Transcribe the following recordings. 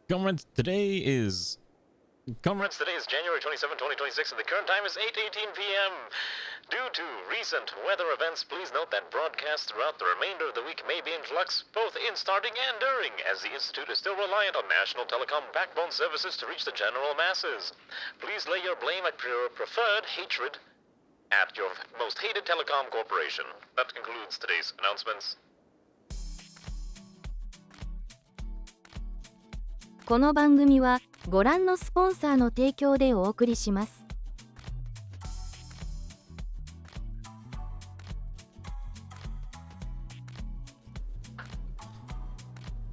Comrades, today is January 27, 2026, and the current time is 8:18 p.m. Due to recent weather events, please note that broadcasts throughout the remainder of the week may be in flux, both in starting and during, as the Institute is still reliant on national telecom backbone services to reach the general masses. Please lay your blame at your preferred hatred at your most hated telecom corporation. That concludes today's announcements. この番組はご覧のスポンサーの提供でお送りします。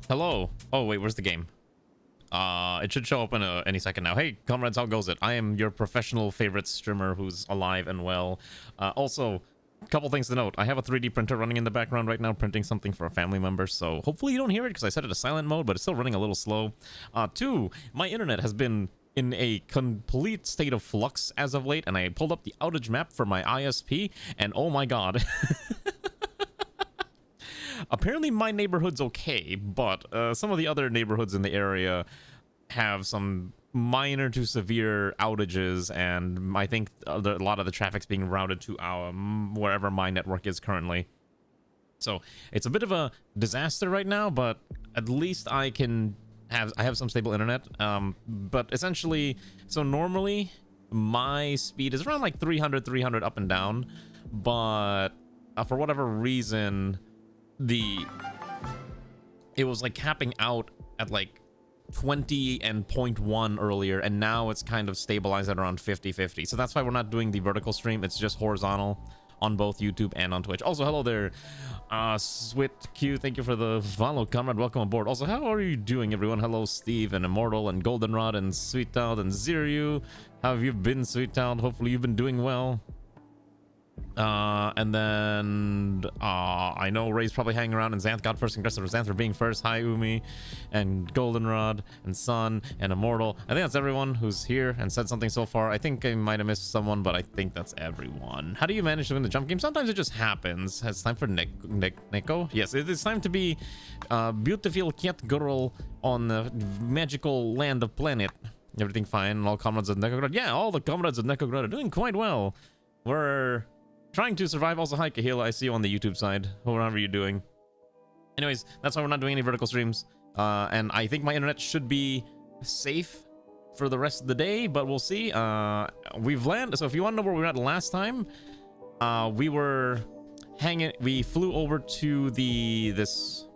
Hello. Oh wait, where's the game? It should show up in any second now. Hey, comrades, how goes it? I am your professional favorite streamer who's alive and well. Also, a couple things to note. I have a 3D printer running in the background right now, printing something for a family member, so hopefully you don't hear it because I set it to silent mode, but it's still running a little slow. Two, my internet has been in a complete state of flux as of late, and I pulled up the outage map for my ISP, and oh my god. Apparently my neighborhood's okay, but some of the other neighborhoods in the area have some minor to severe outages, and I think a lot of the traffic's being routed to wherever my network is currently. So it's a bit of a disaster right now, but at least I have some stable internet. But essentially, so normally my speed is around like 300 up and down, but for whatever reason it was like capping out at like 20 and 0.1 earlier, and now it's kind of stabilized at around 50-50. So that's why we're not doing the vertical stream. It's just horizontal on both YouTube and on Twitch. Also, hello there, SwitQ, thank you for the follow, comrade, welcome aboard. Also, how are you doing, everyone? Hello, Steve and Immortal and Goldenrod and Sweettown and Ziryu. How have you been, Sweettown? Hopefully you've been doing well. And then I know Ray's probably hanging around, and Xanth got first. Congrats to Xanth for being first. Hi, Umi, and Goldenrod, and Sun, and Immortal. I think that's everyone who's here and said something so far. I think I might have missed someone, but I think that's everyone. How do you manage to win the jump game? Sometimes it just happens. It's time for Neko? Yes, it's time to be beautiful cat girl on the magical land of planet. Everything fine? All comrades of NEKOGRAD? Yeah, all the comrades of NEKOGRAD are doing quite well. We're trying to survive. Also, hi Kahila, I see you on the YouTube side, whatever you're doing. Anyways, that's why we're not doing any vertical streams, and I think my internet should be safe for the rest of the day, but we'll see. We've landed, so if you want to know where we were at last time, we flew over to this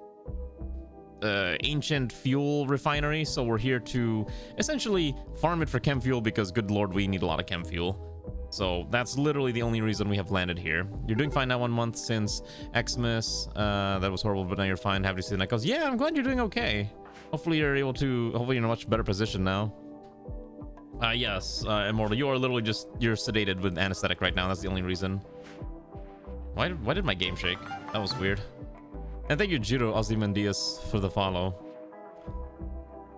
ancient fuel refinery, so we're here to essentially farm it for chem fuel, because good lord, we need a lot of chem fuel. So that's literally the only reason we have landed here. You're doing fine now, 1 month since Xmas. That was horrible, but now you're fine. Happy to see that. Goes, yeah, I'm glad you're doing okay. Hopefully you're able to, hopefully you're in a much better position now. Yes, Immortal, you are literally just, you're sedated with anesthetic right now. That's the only reason. Why did my game shake? That was weird. And thank you, Jiro Ozymandias, for the follow.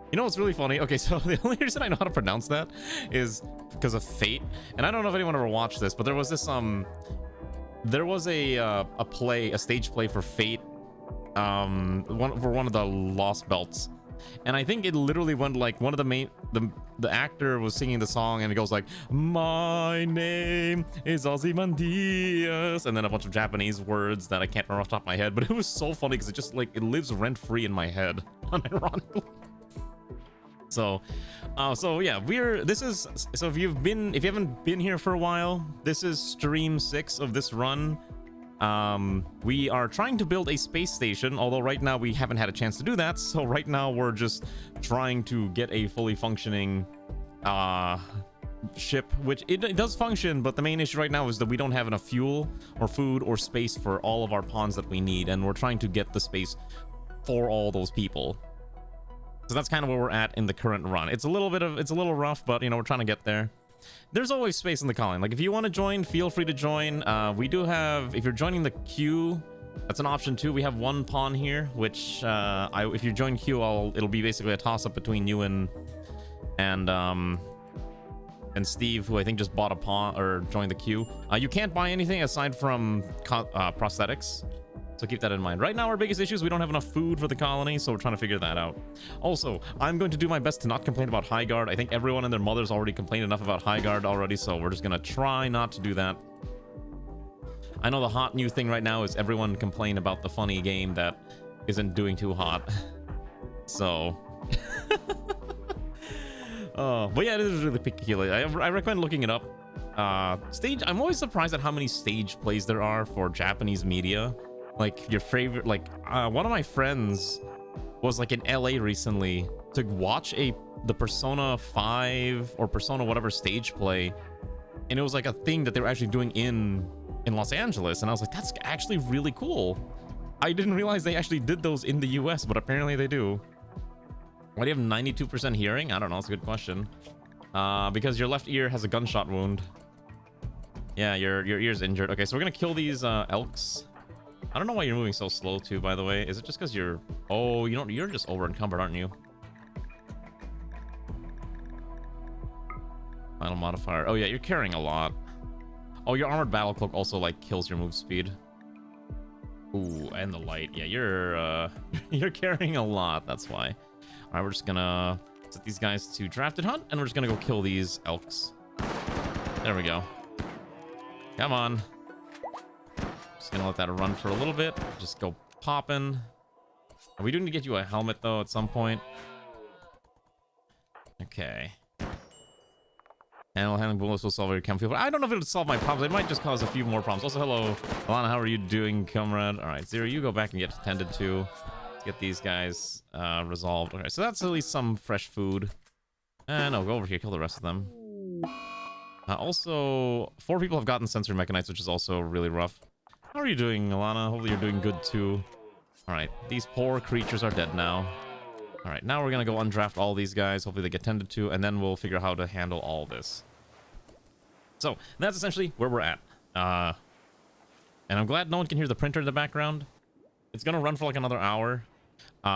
You know what's really funny? Okay, so the only reason I know how to pronounce that is because of Fate. And I don't know if anyone ever watched this, but there was this there was a stage play for Fate, for one of the Lost Belts. And I think it literally went like one of the actor was singing the song, and it goes like, my name is Ozymandias, and then a bunch of Japanese words that I can't remember off the top of my head, but it was so funny because it just like, it lives rent free in my head, unironically. So yeah, if you haven't been here for a while, this is stream 6 of this run. We are trying to build a space station, although right now we haven't had a chance to do that. So right now we're just trying to get a fully functioning ship, which it does function, but the main issue right now is that we don't have enough fuel or food or space for all of our pawns that we need, and we're trying to get the space for all those people. So that's kind of where we're at in the current run. It's a little rough, but you know, we're trying to get there. There's always space in the colony. Like if you want to join, feel free to join. We do have, if you're joining the queue, that's an option too. We have one pawn here, which if you join queue, it'll be basically a toss up between you and Steve, who I think just bought a pawn or joined the queue. You can't buy anything aside from prosthetics. So keep that in mind. Right now, our biggest issue is we don't have enough food for the colony, so we're trying to figure that out. Also, I'm going to do my best to not complain about High Guard. I think everyone and their mothers already complained enough about High Guard already, so we're just going to try not to do that. I know the hot new thing right now is everyone complain about the funny game that isn't doing too hot. So... but yeah, it is really peculiar. I recommend looking it up. Stage... I'm always surprised at how many stage plays there are for Japanese media. Like, your favorite... Like, one of my friends was, like, in LA recently to watch the Persona 5 or Persona whatever stage play. And it was, like, a thing that they were actually doing in Los Angeles. And I was like, that's actually really cool. I didn't realize they actually did those in the US, but apparently they do. Why do you have 92% hearing? I don't know. It's a good question. Because your left ear has a gunshot wound. Yeah, your ear's injured. Okay, so we're gonna kill these elks. I don't know why you're moving so slow too, by the way. Is it just because you're... Oh, you're just over encumbered, aren't you? Final modifier. Oh yeah, you're carrying a lot. Oh, your armored battle cloak also like kills your move speed. Ooh, and the light. Yeah, you're carrying a lot. That's why. All right, we're just gonna set these guys to drafted hunt, and we're just gonna go kill these elks. There we go. Come on. Just gonna let that run for a little bit. Just go popping. We do need to get you a helmet though at some point. Okay. Handling bullets will solve your chem field. But I don't know if it would solve my problems. It might just cause a few more problems. Also, hello, Alana. How are you doing, comrade? All right, Zero, you go back and get tended to. Let's get these guys resolved. Okay, so that's at least some fresh food. No, go over here. Kill the rest of them. Also, 4 people have gotten sensory mechanites, which is also really rough. How are you doing, Alana? Hopefully you're doing good too. All right, these poor creatures are dead now. All right, now we're gonna go undraft all these guys. Hopefully they get tended to, and then we'll figure out how to handle all this. So that's essentially where we're at. And I'm glad no one can hear the printer in the background. It's gonna run for like another hour.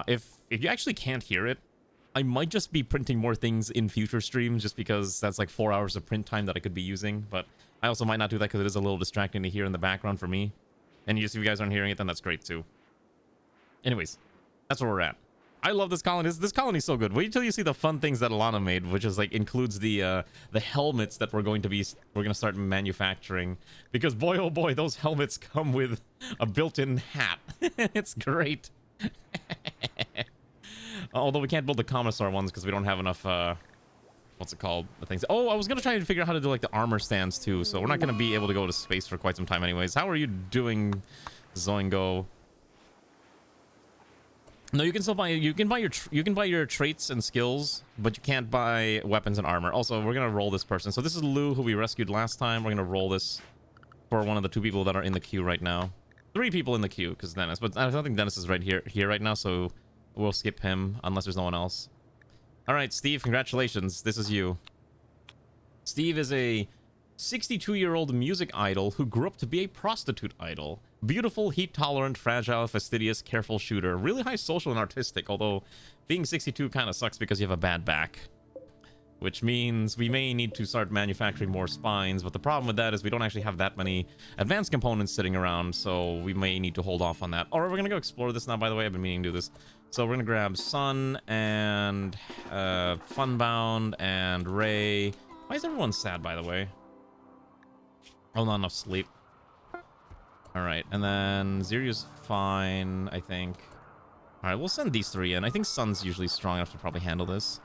If you actually can't hear it, I might just be printing more things in future streams just because that's like 4 hours of print time that I could be using. But I also might not do that because it is a little distracting to hear in the background for me. And if you guys aren't hearing it, then that's great too. Anyways, that's where we're at. I love this colony. This colony's so good. Wait till you see the fun things that Alana made, which is like includes the helmets that we're gonna start manufacturing. Because boy oh boy, those helmets come with a built-in hat. It's great. Although we can't build the Commissar ones because we don't have enough what's it called? The things. Oh, I was gonna try to figure out how to do like the armor stands too, so we're not gonna be able to go to space for quite some time anyways. How are you doing, Zoingo? No, you can still buy you can buy your traits and skills, but you can't buy weapons and armor. Also, we're gonna roll this person. So this is Lou, who we rescued last time. We're gonna roll this for one of the 2 people that are in the queue right now. 3 people in the queue, because Dennis. But I don't think Dennis is right here right now, so we'll skip him unless there's no one else. All right, Steve, congratulations. This is you. Steve is a 62-year-old music idol who grew up to be a prostitute idol. Beautiful, heat-tolerant, fragile, fastidious, careful shooter. Really high social and artistic, although being 62 kind of sucks because you have a bad back. Which means we may need to start manufacturing more spines, but the problem with that is we don't actually have that many advanced components sitting around, so we may need to hold off on that. Or we're going to go explore this now, by the way. I've been meaning to do this. So we're going to grab Sun and Funbound and Ray. Why is everyone sad, by the way? Oh, not enough sleep. All right, and then Ziryu's fine, I think. All right, we'll send these 3 in. I think Sun's usually strong enough to probably handle this.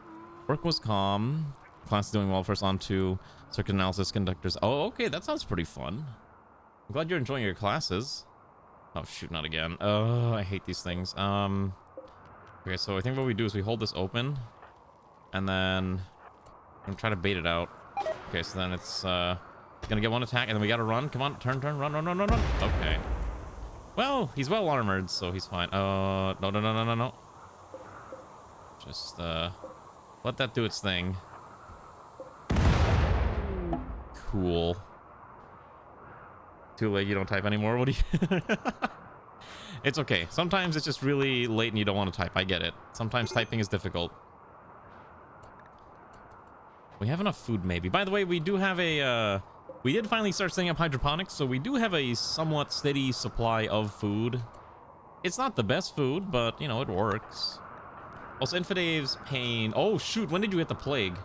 Work was calm. Class is doing well. First on to circuit analysis conductors. Oh, okay, that sounds pretty fun. I'm glad you're enjoying your classes. Oh, shoot, not again. Oh, I hate these things. Okay, so I think what we do is we hold this open, and then I'm gonna try to bait it out. Okay, so then it's gonna get 1 attack, and then we gotta run. Come on, turn, run. Okay. Well, he's well armored, so he's fine. No. Just let that do its thing. Cool. Too late, you don't type anymore. What do you? It's okay. Sometimes it's just really late and you don't want to type. I get it. Sometimes typing is difficult. We have enough food, maybe. By the way, we do have a we did finally start setting up hydroponics, so we do have a somewhat steady supply of food. It's not the best food, but, you know, it works. Also, Infidave's pain. Oh, shoot. When did you get the plague?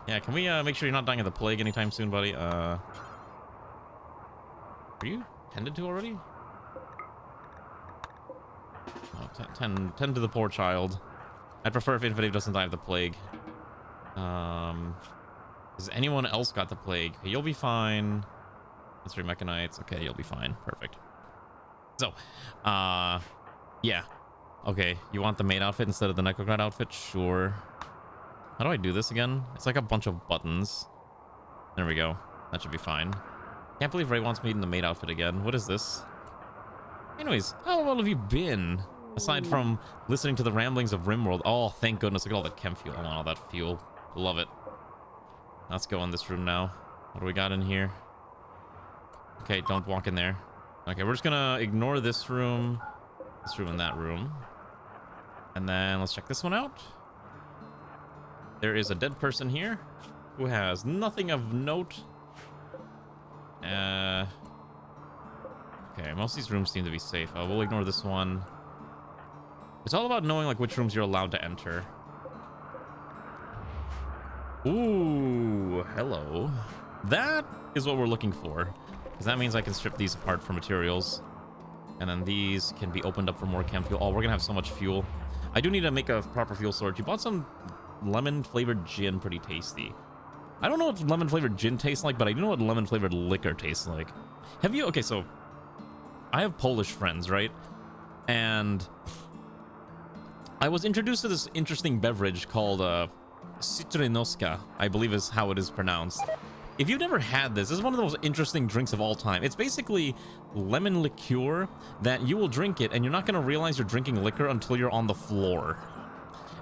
Yeah, can we make sure you're not dying of the plague anytime soon, buddy? Are you tended to already? Oh, tend to the poor child. I'd prefer if Infidave doesn't die of the plague. Has anyone else got the plague? Okay, you'll be fine. That's your mechanites. Okay, you'll be fine. Perfect. So, yeah. Okay, you want the maid outfit instead of the NEKOGRAD outfit? Sure. How do I do this again? It's like a bunch of buttons. There we go. That should be fine. Can't believe Ray wants me in the maid outfit again. What is this? Anyways, how well have you been? Aside from listening to the ramblings of Rimworld. Oh, thank goodness. Look at all that chem fuel. I want all that fuel. Love it. Let's go in this room now. What do we got in here? Okay, don't walk in there. Okay, we're just gonna ignore this room, and that room. And then let's check this one out. There is a dead person here who has nothing of note. Okay, most of these rooms seem to be safe. We'll ignore this one. It's all about knowing like which rooms you're allowed to enter. Ooh, hello. That is what we're looking for. Because that means I can strip these apart for materials. And then these can be opened up for more chem fuel. Oh, we're going to have so much fuel. I do need to make a proper fuel storage. You bought some lemon-flavored gin. Pretty tasty. I don't know what lemon-flavored gin tastes like, but I do know what lemon-flavored liquor tastes like. Have you... Okay, so... I have Polish friends, right? And... I was introduced to this interesting beverage called Cytrynoska, I believe is how it is pronounced. If you've never had this is one of the most interesting drinks of all time. It's basically lemon liqueur that you will drink it and you're not going to realize you're drinking liquor until you're on the floor.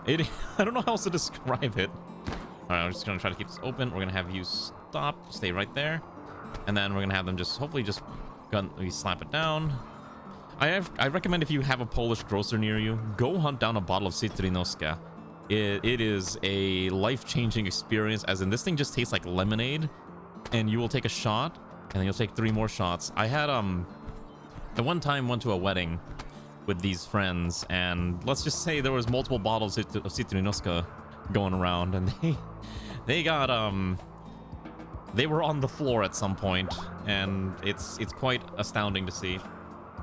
I don't know how else to describe it. All right, I'm just going to try to keep this open. We're going to have you stop, stay right there. And then we're going to have them just hopefully just slap it down. I recommend if you have a Polish grocer near you, go hunt down a bottle of Cytrynoska. It is a life-changing experience, as in this thing just tastes like lemonade, and you will take a shot, and then you'll take 3 more shots. I had, at one time went to a wedding with these friends, and let's just say there was multiple bottles of Cytrynoska going around, and they got, they were on the floor at some point, and it's quite astounding to see.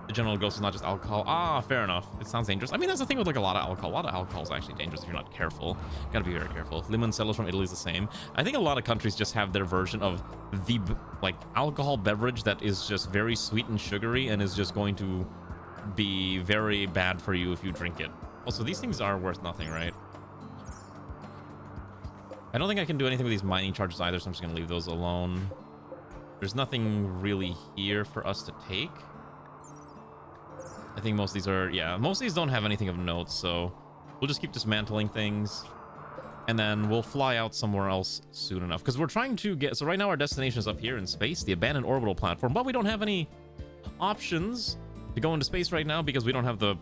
The general ghost is not just alcohol. Ah, fair enough. It sounds dangerous. I mean, that's the thing with like a lot of alcohol. A lot of alcohol is actually dangerous if you're not careful. Gotta be very careful. Limoncello from Italy is the same. I think a lot of countries just have their version of the like alcohol beverage that is just very sweet and sugary and is just going to be very bad for you if you drink it. Also, these things are worth nothing, right? I don't think I can do anything with these mining charges either, so I'm just gonna leave those alone. There's nothing really here for us to take. I think most of these are, yeah, most of these don't have anything of note, so we'll just keep dismantling things. And then we'll fly out somewhere else soon enough. Because we're trying to get, so right now our destination is up here in space, the abandoned orbital platform, but we don't have any options to go into space right now because we don't have the,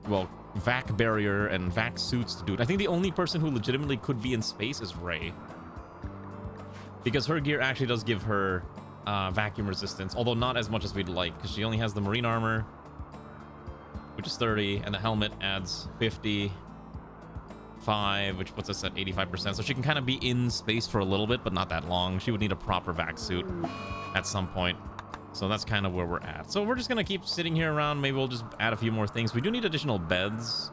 well, vac barrier and vac suits to do it. I think the only person who legitimately could be in space is Rey. Because her gear actually does give her vacuum resistance, although not as much as we'd like, because she only has the marine armor, which is 30, and the helmet adds 55, which puts us at 85%. So she can kind of be in space for a little bit, but not that long. She would need a proper vac suit at some point. So that's kind of where we're at. So we're just going to keep sitting here around. Maybe we'll just add a few more things. We do need additional beds.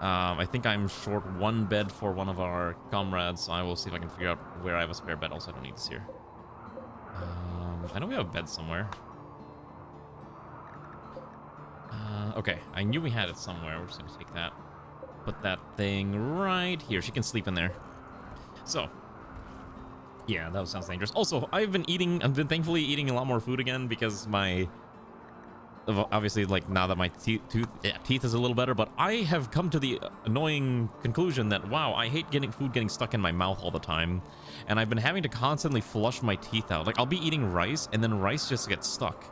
I think I'm short 1 bed for one of our comrades. So I will see if I can figure out where I have a spare bed. Also, I don't need this here. I know we have a bed somewhere. Okay, I knew we had it somewhere. We're just gonna take that, put that thing right here. She can sleep in there. So, yeah, that sounds dangerous. Also, I've been thankfully eating a lot more food again because obviously, like, now that my teeth is a little better, but I have come to the annoying conclusion that, wow, I hate food getting stuck in my mouth all the time, and I've been having to constantly flush my teeth out. Like, I'll be eating rice, and then rice just gets stuck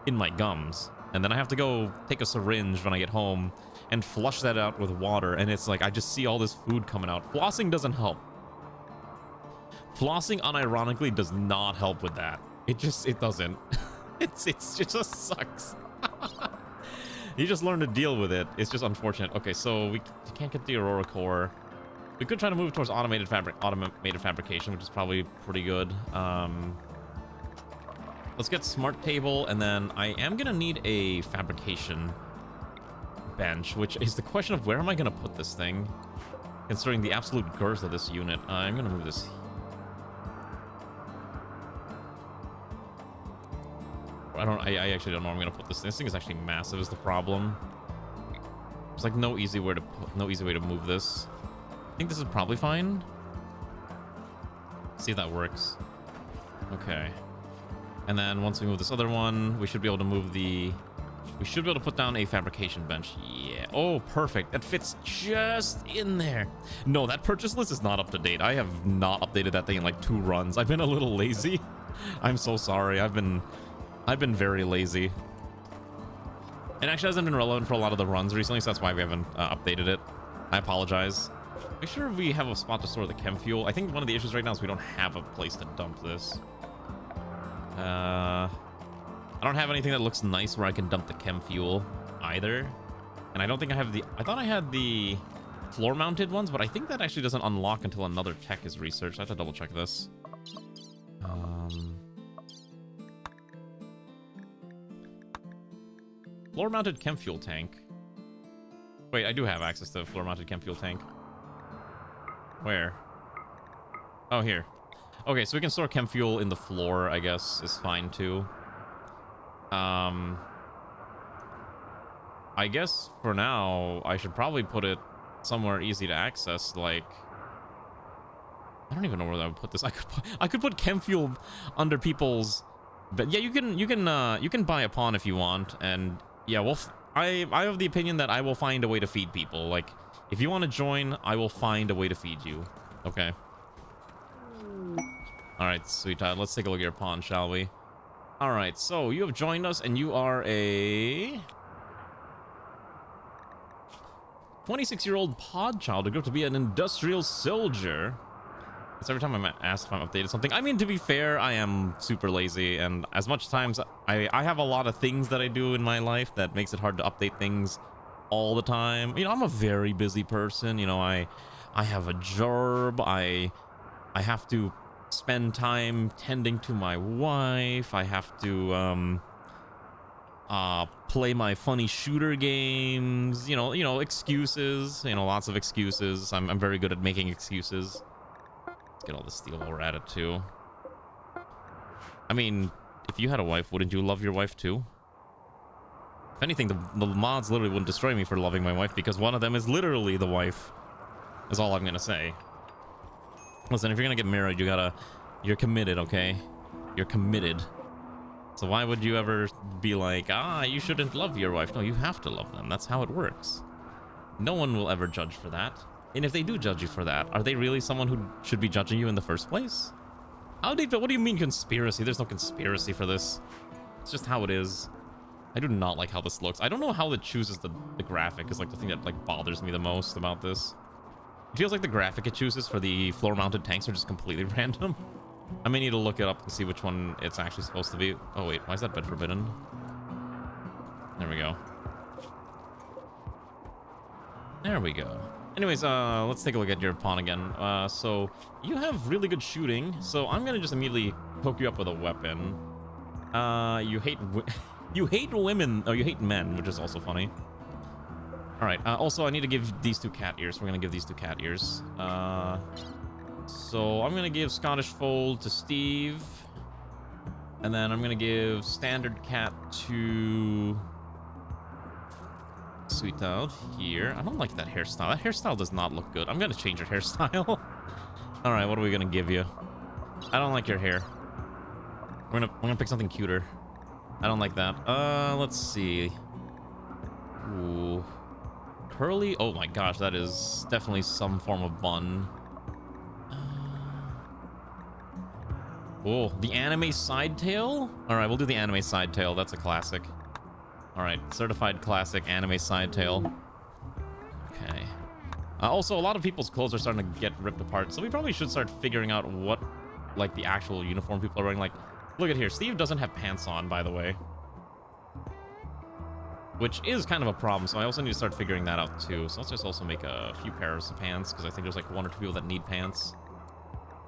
in my gums. And then I have to go take a syringe when I get home and flush that out with water. And it's like, I just see all this food coming out. Flossing doesn't help. Flossing, unironically, does not help with that. It doesn't. It just sucks. You just learn to deal with it. It's just unfortunate. Okay, so we can't get the Aurora core. We could try to move towards automated fabrication, which is probably pretty good. Let's get smart table, and then I am gonna need a fabrication bench, which is the question of where am I gonna put this thing, considering the absolute girth of this unit. I'm gonna move this. I actually don't know where I'm gonna put this. This thing is actually massive. Is the problem? There's like no easy way to move this. I think this is probably fine. See if that works. Okay. And then once we move this other one, we should be able to move the. We should be able to put down a fabrication bench. Yeah. Oh, perfect. That fits just in there. No, that purchase list is not up to date. I have not updated that thing in like 2 runs. I've been a little lazy. I'm so sorry. I've been very lazy. It actually hasn't been relevant for a lot of the runs recently, so that's why we haven't updated it. I apologize. Make sure we have a spot to store the chem fuel. I think one of the issues right now is we don't have a place to dump this. I don't have anything that looks nice where I can dump the chem fuel either. And I don't think I have the... I thought I had the floor-mounted ones, but I think that actually doesn't unlock until another tech is researched. I have to double-check this. Floor-mounted chem fuel tank. Wait, I do have access to a floor-mounted chem fuel tank. Where? Oh, here. Okay, so we can store chem fuel in the floor, I guess, is fine too. I guess for now, I should probably put it somewhere easy to access, like... I don't even know where I would put this. I could put chem fuel under people's... But yeah, you can buy a pawn if you want, and yeah, well, I have the opinion that I will find a way to feed people. Like, if you want to join, I will find a way to feed you. Okay. Alright, sweetheart, let's take a look at your pawn, shall we? Alright, so you have joined us, and you are a 26-year-old pod child who grew up to be an industrial soldier. It's every time I'm asked if I'm updated something. I mean, to be fair, I am super lazy, and as much times I have a lot of things that I do in my life that makes it hard to update things all the time. You know, I'm a very busy person. You know, I have a job. I have to spend time tending to my wife. I have to play my funny shooter games. You know, excuses. You know, lots of excuses. I'm very good at making excuses. Let's get all the steel while we're at it too. I mean, if you had a wife, wouldn't you love your wife too? If anything, the mods literally wouldn't destroy me for loving my wife, because one of them is literally the wife. Is all I'm gonna say. Listen, if you're gonna get married, you're committed, okay? You're committed. So why would you ever be like, you shouldn't love your wife? No, you have to love them. That's how it works. No one will ever judge for that. And if they do judge you for that, are they really someone who should be judging you in the first place? What do you mean conspiracy? There's no conspiracy for this. It's just how it is. I do not like how this looks. I don't know how it chooses the graphic is like the thing that like bothers me the most about this. It feels like the graphic it chooses for the floor-mounted tanks are just completely random. I may need to look it up and see which one it's actually supposed to be. Oh wait, why is that bed forbidden? There we go. There we go. Anyways, let's take a look at your pawn again. So you have really good shooting, so I'm gonna just immediately hook you up with a weapon. You hate women. Oh, you hate men, which is also funny. All right. Also, I need to give these 2 cat ears. We're gonna give these 2 cat ears. So I'm gonna give Scottish Fold to Steve, and then I'm gonna give Standard Cat to Sweetheart here. I don't like that hairstyle. That hairstyle does not look good. I'm gonna change your hairstyle. All right, what are we gonna give you? I don't like your hair. We're gonna pick something cuter. I don't like that. Let's see. Ooh, curly. Oh my gosh, that is definitely some form of bun. Oh, the anime side tail. All right, we'll do the anime side tail. That's a classic. All right, certified classic anime side tail. Okay. Also, a lot of people's clothes are starting to get ripped apart, so we probably should start figuring out what, like, the actual uniform people are wearing. Like, Look at here. Steve doesn't have pants on, by the way. Which is kind of a problem, so I also need to start figuring that out too. So let's just also make a few pairs of pants, because I think there's like 1 or 2 people that need pants.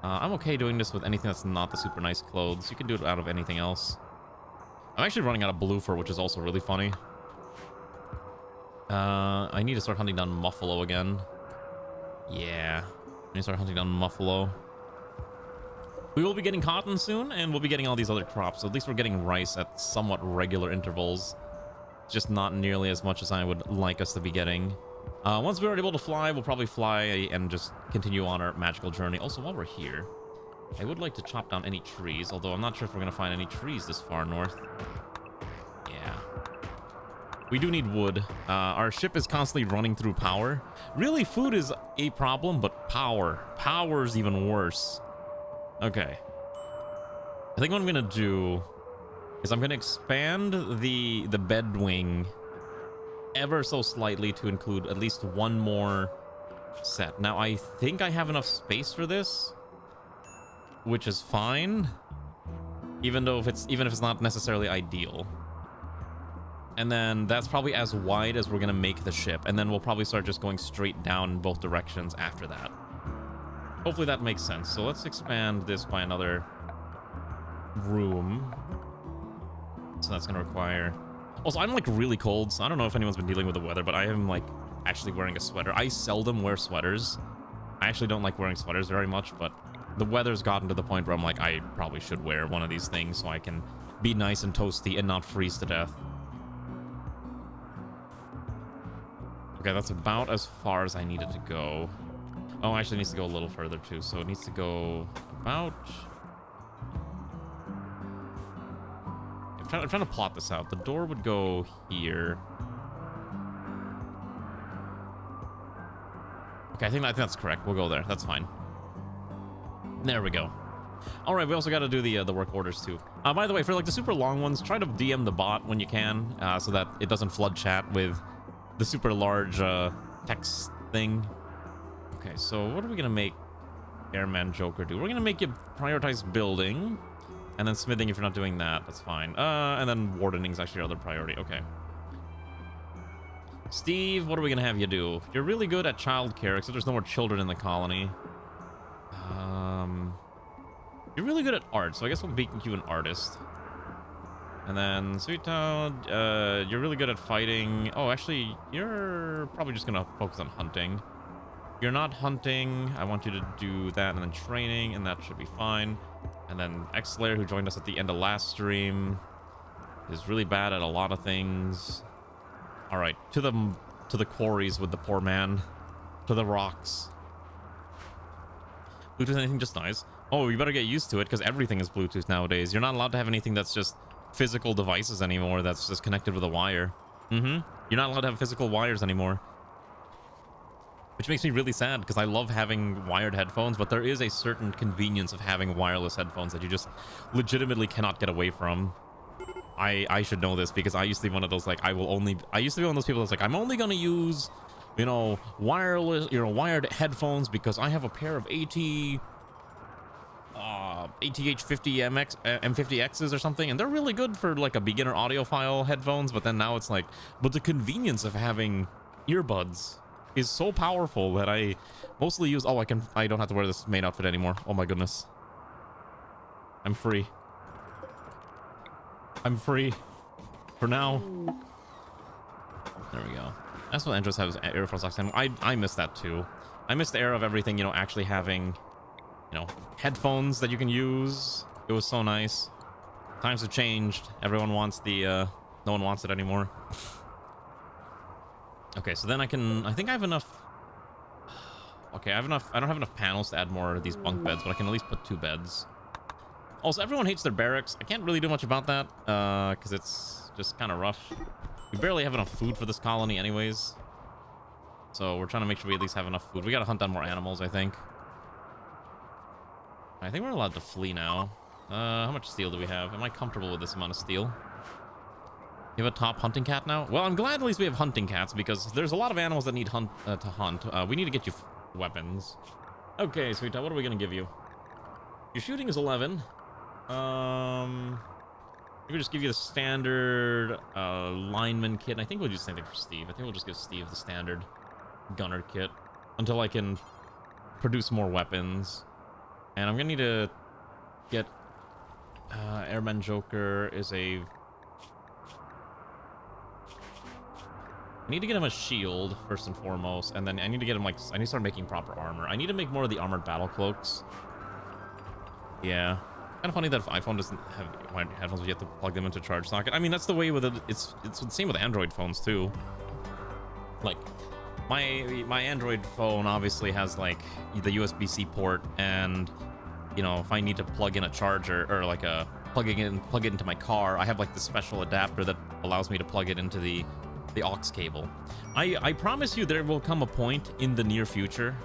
I'm okay doing this with anything that's not the super nice clothes. You can do it out of anything else. I'm actually running out of blue fur, which is also really funny. I need to start hunting down muffalo again. Yeah. I need to start hunting down muffalo. We will be getting cotton soon, and we'll be getting all these other crops. So at least we're getting rice at somewhat regular intervals. Just not nearly as much as I would like us to be getting. Once we're able to fly, we'll probably fly and just continue on our magical journey. Also, while we're here, I would like to chop down any trees, although I'm not sure if we're going to find any trees this far north. Yeah. We do need wood. Our ship is constantly running through power. Really, food is a problem, but power is even worse. Okay. I think what I'm going to do is I'm going to expand the bed wing ever so slightly to include at least 1 more set. Now, I think I have enough space for this, which is fine, even if it's not necessarily ideal. And then that's probably as wide as we're going to make the ship, and then we'll probably start just going straight down in both directions after that. Hopefully that makes sense. So let's expand this by another room. So that's going to require... Also, I'm like really cold, so I don't know if anyone's been dealing with the weather, but I am like actually wearing a sweater. I seldom wear sweaters. I actually don't like wearing sweaters very much, but the weather's gotten to the point where I'm like, I probably should wear one of these things so I can be nice and toasty and not freeze to death. Okay, that's about as far as I needed to go. Oh, actually it needs to go a little further too, so it needs to go about... I'm trying to plot this out. The door would go here. Okay, I think that's correct. We'll go there. That's fine. There we go. All right, we also got to do the work orders too. By the way, for like the super long ones, try to DM the bot when you can, so that it doesn't flood chat with the super large text thing. Okay, so what are we gonna make Airman Joker do? We're gonna make you prioritize building. And then smithing, if you're not doing that, that's fine. And then wardening is actually your other priority. Okay. Steve, what are we going to have you do? You're really good at childcare, except there's no more children in the colony. You're really good at art, so I guess we'll make you an artist. And then Sweet Town, you're really good at fighting. Oh, actually, you're probably just going to focus on hunting. You're not hunting. I want you to do that, and then training, and that should be fine. And then X-Slayer, who joined us at the end of last stream, is really bad at a lot of things. All right, to the quarries with the poor man, to the rocks. Bluetooth anything just nice. Oh, you better get used to it, because everything is Bluetooth nowadays. You're not allowed to have anything that's just physical devices anymore, that's just connected with a wire. You're not allowed to have physical wires anymore. Which makes me really sad, because I love having wired headphones, but there is a certain convenience of having wireless headphones that you just legitimately cannot get away from. I should know this, because I used to be one of those, like, I used to be one of those people that's like, I'm only going to use, you know, wireless, wired headphones because I have a pair of ATH50 M50Xs or something, and they're really good for, like, a beginner audiophile headphones, but then now it's like, but the convenience of having earbuds is so powerful that I mostly use... Oh, I don't have to wear this main outfit anymore. Oh my goodness. I'm free. I'm free. For now. There we go. That's what Andros has Air Force Oxygen. I miss that too. I miss the era of everything, you know, actually having, you know, headphones that you can use. It was so nice. Times have changed. Everyone wants the, no one wants it anymore. Okay, so then I think I have enough. Okay, I have enough. I don't have enough panels to add more of these bunk beds, but I can at least put 2 beds. Also, everyone hates their barracks. I can't really do much about that, because it's just kind of rough. We barely have enough food for this colony anyways. So we're trying to make sure we at least have enough food. We gotta hunt down more animals, I think. I think we're allowed to flee now. How much steel do we have? Am I comfortable with this amount of steel? You have a top hunting cat now? Well, I'm glad at least we have hunting cats, because there's a lot of animals that need to hunt. We need to get you weapons. Okay, sweetheart, what are we going to give you? Your shooting is 11. We could just give you the standard lineman kit. And I think we'll do the same thing for Steve. I think we'll just give Steve the standard gunner kit until I can produce more weapons. And I'm gonna need to get Airman Joker is a... I need to get him a shield first and foremost, and then I need to get him, like, I need to start making proper armor. I need to make more of the armored battle cloaks. Yeah. Kind of funny that if iPhone doesn't have headphones, you have to plug them into charge socket. I mean, that's the way with it. It's the same with Android phones too. Like, my Android phone obviously has like the USB-C port, and you know, if I need to plug in a charger or like plug it into my car, I have like the special adapter that allows me to plug it into the aux cable. I promise you there will come a point in the near future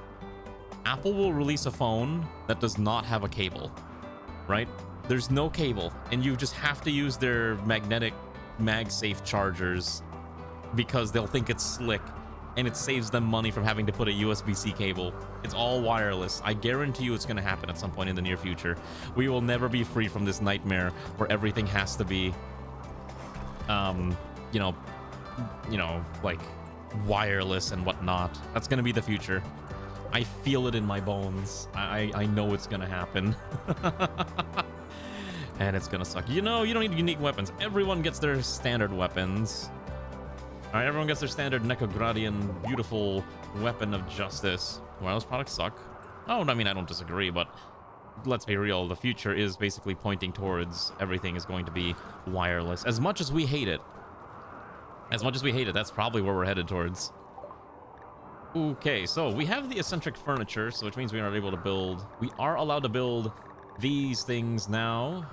Apple will release a phone that does not have a cable, right? There's no cable, and you just have to use their magnetic MagSafe chargers because they'll think it's slick, and it saves them money from having to put a USB-C cable. It's all wireless. I guarantee you it's going to happen at some point in the near future. We will never be free from this nightmare where everything has to be, you know, like wireless and whatnot. That's going to be the future. I feel it in my bones. I know it's going to happen. And it's going to suck. You know, you don't need unique weapons. Everyone gets their standard weapons. All right, everyone gets their standard NEKOGRADian beautiful weapon of justice. Wireless products suck. Oh, I mean, I don't disagree, but let's be real. The future is basically pointing towards everything is going to be wireless. As much as we hate it, that's probably where we're headed towards. Okay, so we have the eccentric furniture, so which means we are able to build. We are allowed to build these things now.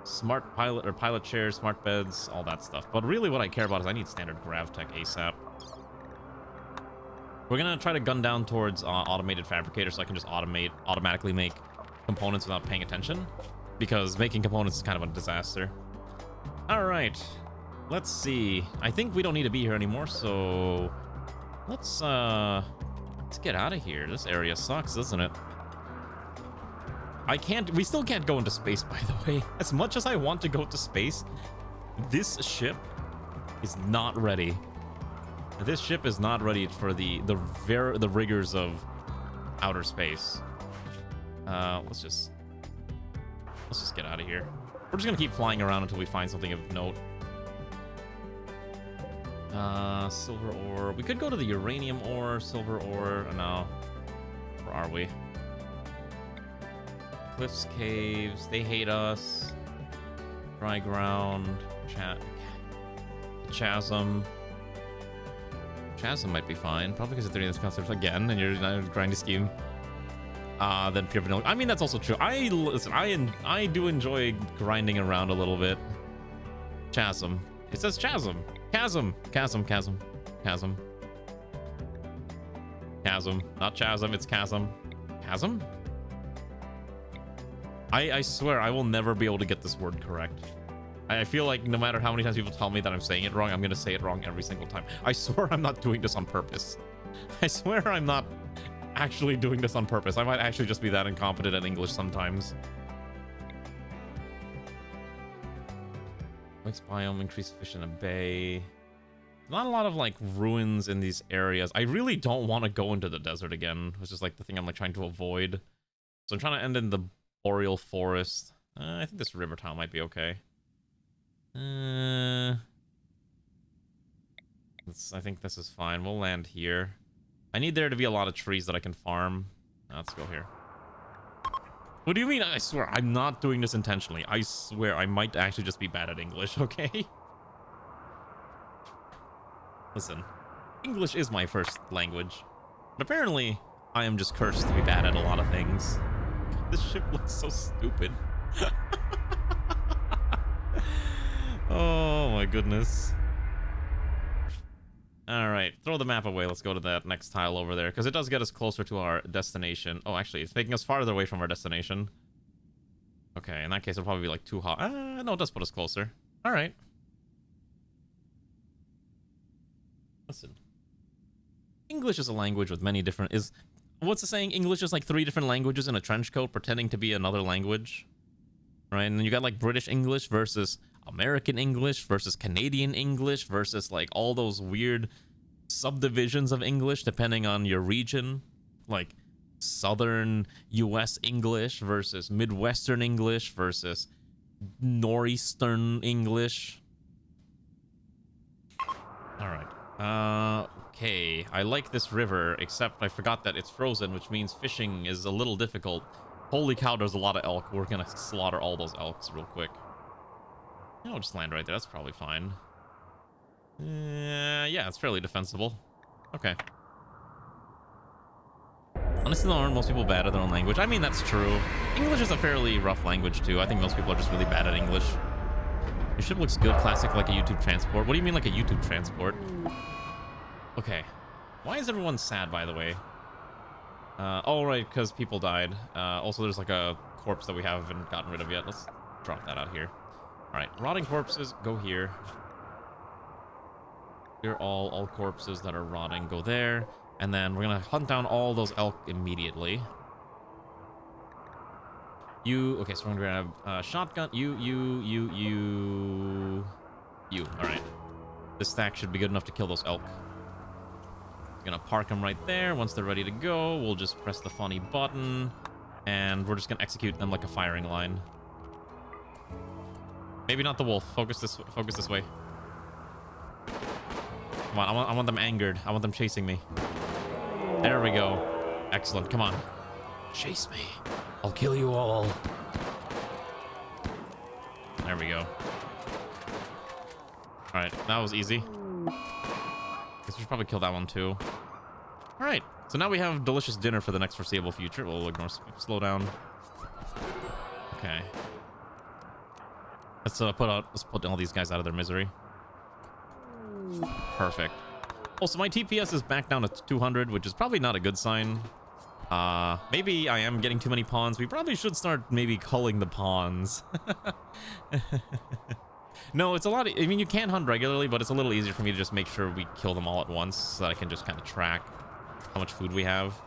Smart pilot or pilot chairs, smart beds, all that stuff. But really what I care about is I need standard GravTech ASAP. We're gonna try to gun down towards automated fabricator so I can just automatically make components without paying attention, because making components is kind of a disaster. All right, let's see. I think we don't need to be here anymore, so let's get out of here. This area sucks, doesn't it? We still can't go into space, by the way. As much as I want to go to space, this ship is not ready. This ship is not ready for the rigors of outer space. Let's just get out of here. We're just gonna keep flying around until we find something of note. Silver ore. We could go to the uranium ore, silver ore. No. Where are we? Cliffs, caves. They hate us. Dry ground. Chasm. Chasm might be fine. Probably because it's doing this concept again, and you're not a grindy scheme. Then pure vanilla. I mean, that's also true. Listen, I do enjoy grinding around a little bit. Chasm. It says chasm. Chasm. Chasm. Chasm. Chasm. Chasm. Not chasm, it's chasm. Chasm? I swear I will never be able to get this word correct. I feel like no matter how many times people tell me that I'm saying it wrong, I'm going to say it wrong every single time. I swear I'm not doing this on purpose. I swear I'm not actually doing this on purpose. I might actually just be that incompetent at English sometimes. Mixed biome, increased fish in a bay. Not a lot of like ruins in these areas. I really don't want to go into the desert again, which is like the thing I'm like trying to avoid. So I'm trying to end in the boreal forest. I think this river town might be okay. I think this is fine. We'll land here. I need there to be a lot of trees that I can farm. Let's go here. What do you mean? I swear, I'm not doing this intentionally. I swear, I might actually just be bad at English, okay? Listen, English is my first language. But apparently, I am just cursed to be bad at a lot of things. This ship looks so stupid. Oh my goodness. All right, throw the map away. Let's go to that next tile over there, because it does get us closer to our destination. Oh, actually, it's making us farther away from our destination. Okay, in that case, it'll probably be like too hot. No, it does put us closer. All right. Listen. English is a language with many different... What's the saying? English is like 3 different languages in a trench coat pretending to be another language. right? And then you got like British English versus American English versus Canadian English versus like all those weird subdivisions of English depending on your region, like Southern US English versus Midwestern English versus Northeastern English. All right. Okay. I like this river, except I forgot that it's frozen, which means fishing is a little difficult. Holy cow, there's a lot of elk. We're gonna slaughter all those elks real quick. I'll just land right there. That's probably fine. Yeah, it's fairly defensible. Okay. Honestly, aren't most people bad at their own language? I mean, that's true. English is a fairly rough language, too. I think most people are just really bad at English. Your ship looks good. Classic, like a YouTube transport. What do you mean, like a YouTube transport? Okay. Why is everyone sad, by the way? Oh, right, because people died. Also, there's like a corpse that we haven't gotten rid of yet. Let's drop that out here. All right, rotting corpses, go here. Here are all corpses that are rotting. Go there. And then we're going to hunt down all those elk immediately. Okay, so we're going to grab shotgun. You. All right. This stack should be good enough to kill those elk. Gonna park them right there. Once they're ready to go, we'll just press the funny button. And we're just going to execute them like a firing line. Maybe not the wolf. Focus this way. Come on, I want them angered. I want them chasing me. There we go. Excellent. Come on. Chase me. I'll kill you all. There we go. All right, that was easy. Guess we should probably kill that one too. All right, so now we have delicious dinner for the next foreseeable future. We'll ignore slow down. Okay. Let's put all these guys out of their misery. Perfect. Also, my TPS is back down to 200, which is probably not a good sign. Maybe I am getting too many pawns. We probably should start maybe culling the pawns. No, it's a lot. I mean, you can hunt regularly, but it's a little easier for me to just make sure we kill them all at once so that I can just kind of track how much food we have.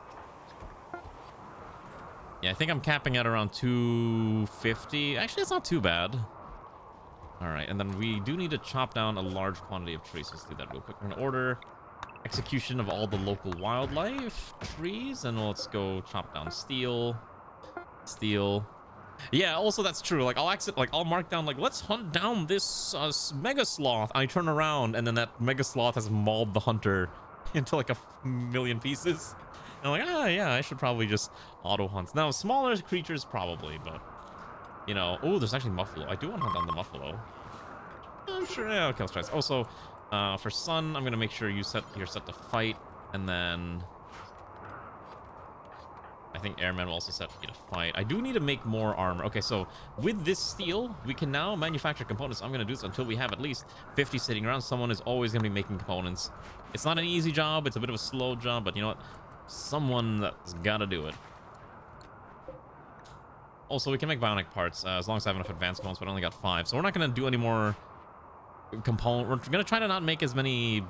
Yeah, I think I'm capping at around 250. Actually, it's not too bad. All right, and then we do need to chop down a large quantity of trees. Let's do that real quick. We're gonna order execution of all the local wildlife trees, and let's go chop down steel. Yeah, also that's true. Like I'll mark down like let's hunt down this mega sloth. I turn around and then that mega sloth has mauled the hunter into like a million pieces. And I'm like, yeah, I should probably just auto hunt. Now smaller creatures probably, but you know, oh, there's actually buffalo. I do want to hunt down the buffalo. I'm sure. Yeah, okay, let's try this. Also, for sun, I'm gonna make sure you're set to fight, and then I think airmen will also set me to fight. I do need to make more armor. Okay, so with this steel, we can now manufacture components. I'm gonna do this until we have at least 50 sitting around. Someone is always gonna be making components. It's not an easy job. It's a bit of a slow job, but you know what? Someone that's gotta do it. Also, we can make bionic parts as long as I have enough advanced components, but I only got 5. So we're not going to do any more component. We're going to try to not make as many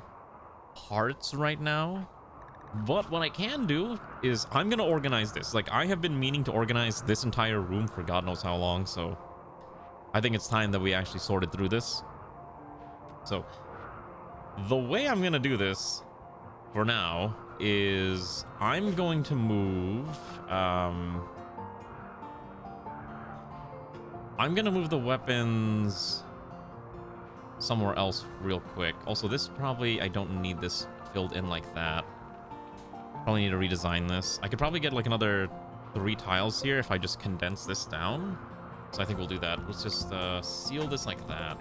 parts right now. But what I can do is I'm going to organize this. Like, I have been meaning to organize this entire room for God knows how long. So I think it's time that we actually sorted through this. So the way I'm going to do this for now is I'm going to move... I'm gonna move the weapons somewhere else real quick. Also, this probably, I don't need this filled in like that. Probably need to redesign this. I could probably get like another 3 tiles here if I just condense this down. So I think we'll do that. Let's just seal this like that.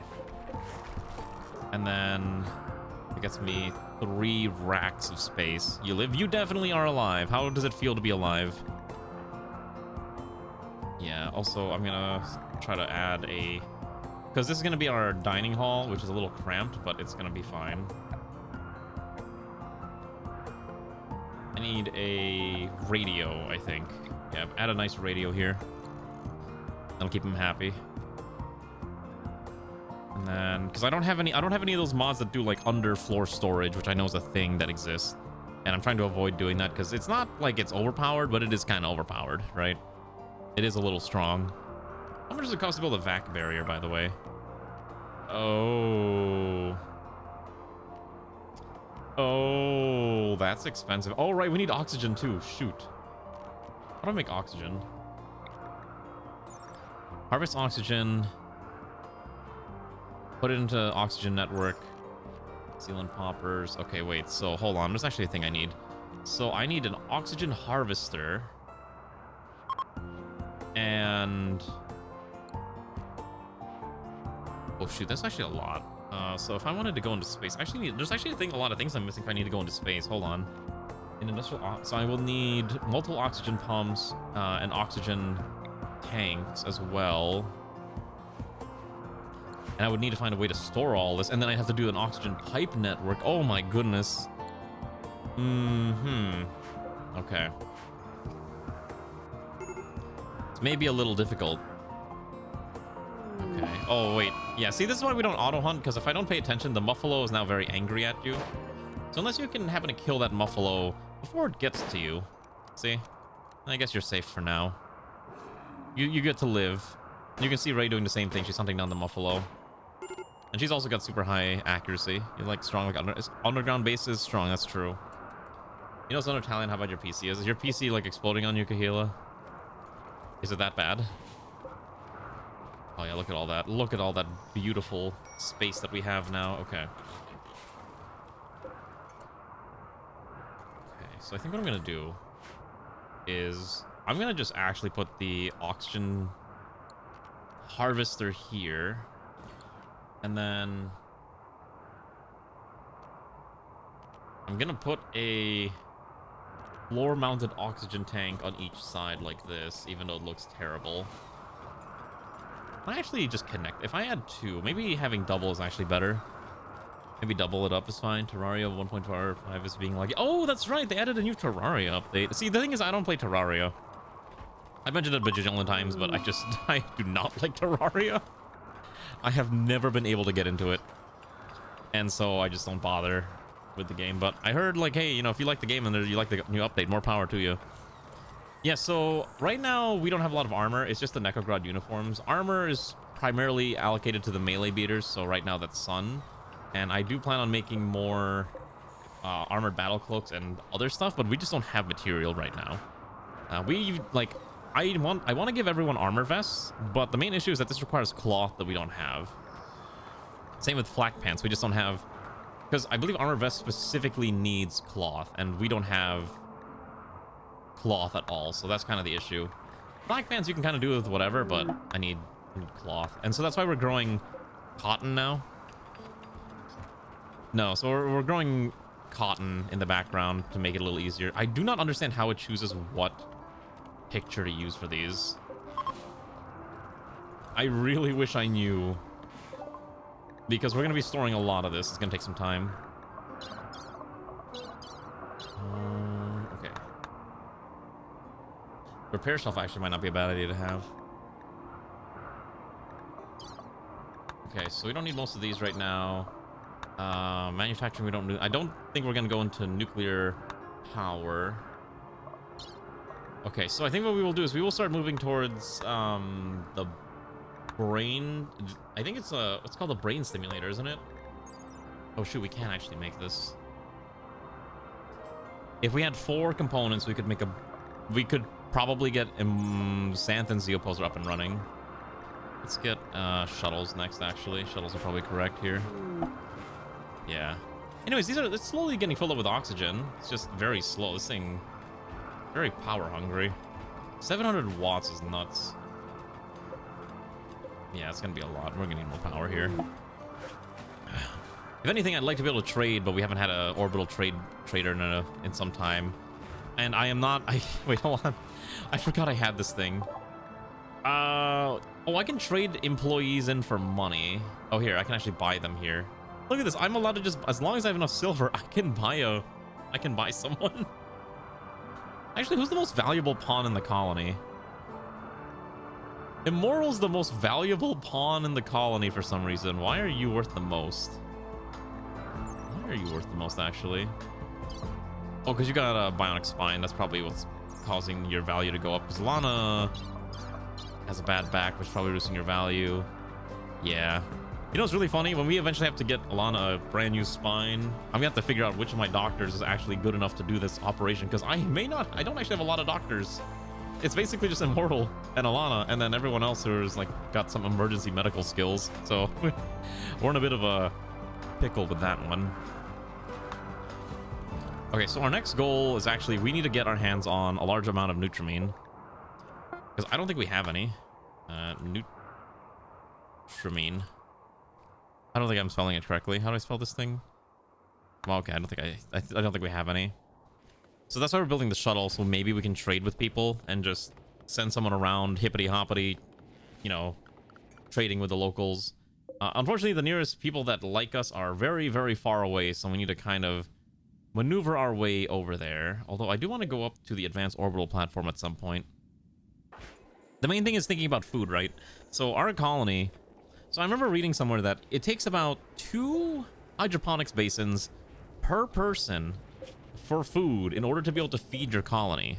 And then it gets me 3 racks of space. You live? You definitely are alive. How does it feel to be alive? Yeah, also I'm gonna try to add a, because this is gonna be our dining hall, which is a little cramped, but it's gonna be fine. I need a radio, I think. Yeah, add a nice radio here. That'll keep him happy. And then, because I don't have any of those mods that do like underfloor storage, which I know is a thing that exists, and I'm trying to avoid doing that because it's not like it's overpowered, but it is kind of overpowered, right? It is a little strong. How much does it cost to build a vac barrier, by the way? Oh. Oh, that's expensive. Oh, right, we need oxygen too. Shoot. How do I make oxygen? Harvest oxygen. Put it into oxygen network. Sealant poppers. Okay, wait. So, hold on. There's actually a thing I need. So, I need an oxygen harvester. And... oh, shoot. That's actually a lot. So, if I wanted to go into space... there's actually a lot of things I'm missing if I need to go into space. Hold on. In industrial... so, I will need multiple oxygen pumps and oxygen tanks as well. And I would need to find a way to store all this. And then I'd have to do an oxygen pipe network. Oh my goodness. Okay. It's maybe a little difficult. Okay. Oh, wait. Yeah, see, this is why we don't auto-hunt, because if I don't pay attention, the Muffalo is now very angry at you. So unless you can happen to kill that Muffalo before it gets to you, see? I guess you're safe for now. You get to live. You can see Ray doing the same thing. She's hunting down the Muffalo. And she's also got super high accuracy. You like strong, like underground base is strong. That's true. You know, Thunder Italian, how about your PC? Is your PC like exploding on you, Kahila? Is it that bad? Oh yeah, look at all that. Look at all that beautiful space that we have now. Okay. Okay, so I think what I'm gonna do is I'm gonna just actually put the oxygen harvester here. And then I'm gonna put a floor-mounted oxygen tank on each side like this, even though it looks terrible. I actually just connect. If I had two, maybe having double is actually better. Maybe double it up is fine. Terraria 1.5 is being like, oh, that's right. They added a new Terraria update. See, the thing is, I don't play Terraria. I've mentioned it a bajillion times, but I do not like Terraria. I have never been able to get into it. And so I just don't bother with the game. But I heard, like, hey, you know, if you like the game and you like the new update, more power to you. Yeah, so right now we don't have a lot of armor. It's just the NEKOGRAD uniforms. Armor is primarily allocated to the melee beaters. So right now that's Sun. And I do plan on making more armored battle cloaks and other stuff, but we just don't have material right now. I want to give everyone armor vests, but the main issue is that this requires cloth that we don't have. Same with flak pants. We just don't have, because I believe armor vest specifically needs cloth, and we don't have cloth at all. So that's kind of the issue. Flak pants you can kind of do with whatever, but I need cloth, and so that's why we're growing cotton now. No, so we're growing cotton in the background to make it a little easier. I do not understand how it chooses what picture to use for these. I really wish I knew, because we're going to be storing a lot of this. It's going to take some time. Okay. Repair shelf actually might not be a bad idea to have. Okay, so we don't need most of these right now. Manufacturing we don't do. I don't think we're going to go into nuclear power. Okay, so I think what we will do is we will start moving towards the brain. I think it's what's called a brain stimulator, isn't it? Oh shoot, we can actually make this. If we had 4 components, we could probably get Xanth and Zeoposer up and running. Let's get shuttles next. Actually, shuttles are probably correct here. Yeah. Anyways, it's slowly getting filled up with oxygen. It's just very slow. This thing. Very power hungry. 700 watts is nuts. Yeah, it's gonna be a lot. We're gonna need more power here. If anything, I'd like to be able to trade, but we haven't had an orbital trader in some time. And I am not. Wait, hold on. I forgot I had this thing. Oh, I can trade employees in for money. Oh, here, I can actually buy them here. Look at this. I'm allowed to just, as long as I have enough silver, I can buy someone. Actually, who's the most valuable pawn in the colony? Immortal's the most valuable pawn in the colony for some reason. Why are you worth the most? Why are you worth the most, actually? Oh, because you got a bionic spine. That's probably what's causing your value to go up. Because Lana has a bad back, which is probably reducing your value. Yeah. You know what's really funny? When we eventually have to get Alana a brand new spine, I'm gonna have to figure out which of my doctors is actually good enough to do this operation, because I don't actually have a lot of doctors. It's basically just Immortal and Alana, and then everyone else who's like got some emergency medical skills. So we're in a bit of a pickle with that one. Okay, so our next goal is actually we need to get our hands on a large amount of Nutrimine, because I don't think we have any. Nutrimine. I don't think I'm spelling it correctly. How do I spell this thing? Well, okay, I don't think we have any. So that's why we're building the shuttle, so maybe we can trade with people and just send someone around hippity hoppity, you know, trading with the locals. Unfortunately, the nearest people that like us are very, very far away, so we need to kind of maneuver our way over there. Although I do want to go up to the advanced orbital platform at some point. The main thing is thinking about food, right? So our colony... So I remember reading somewhere that it takes about 2 hydroponics basins per person for food in order to be able to feed your colony.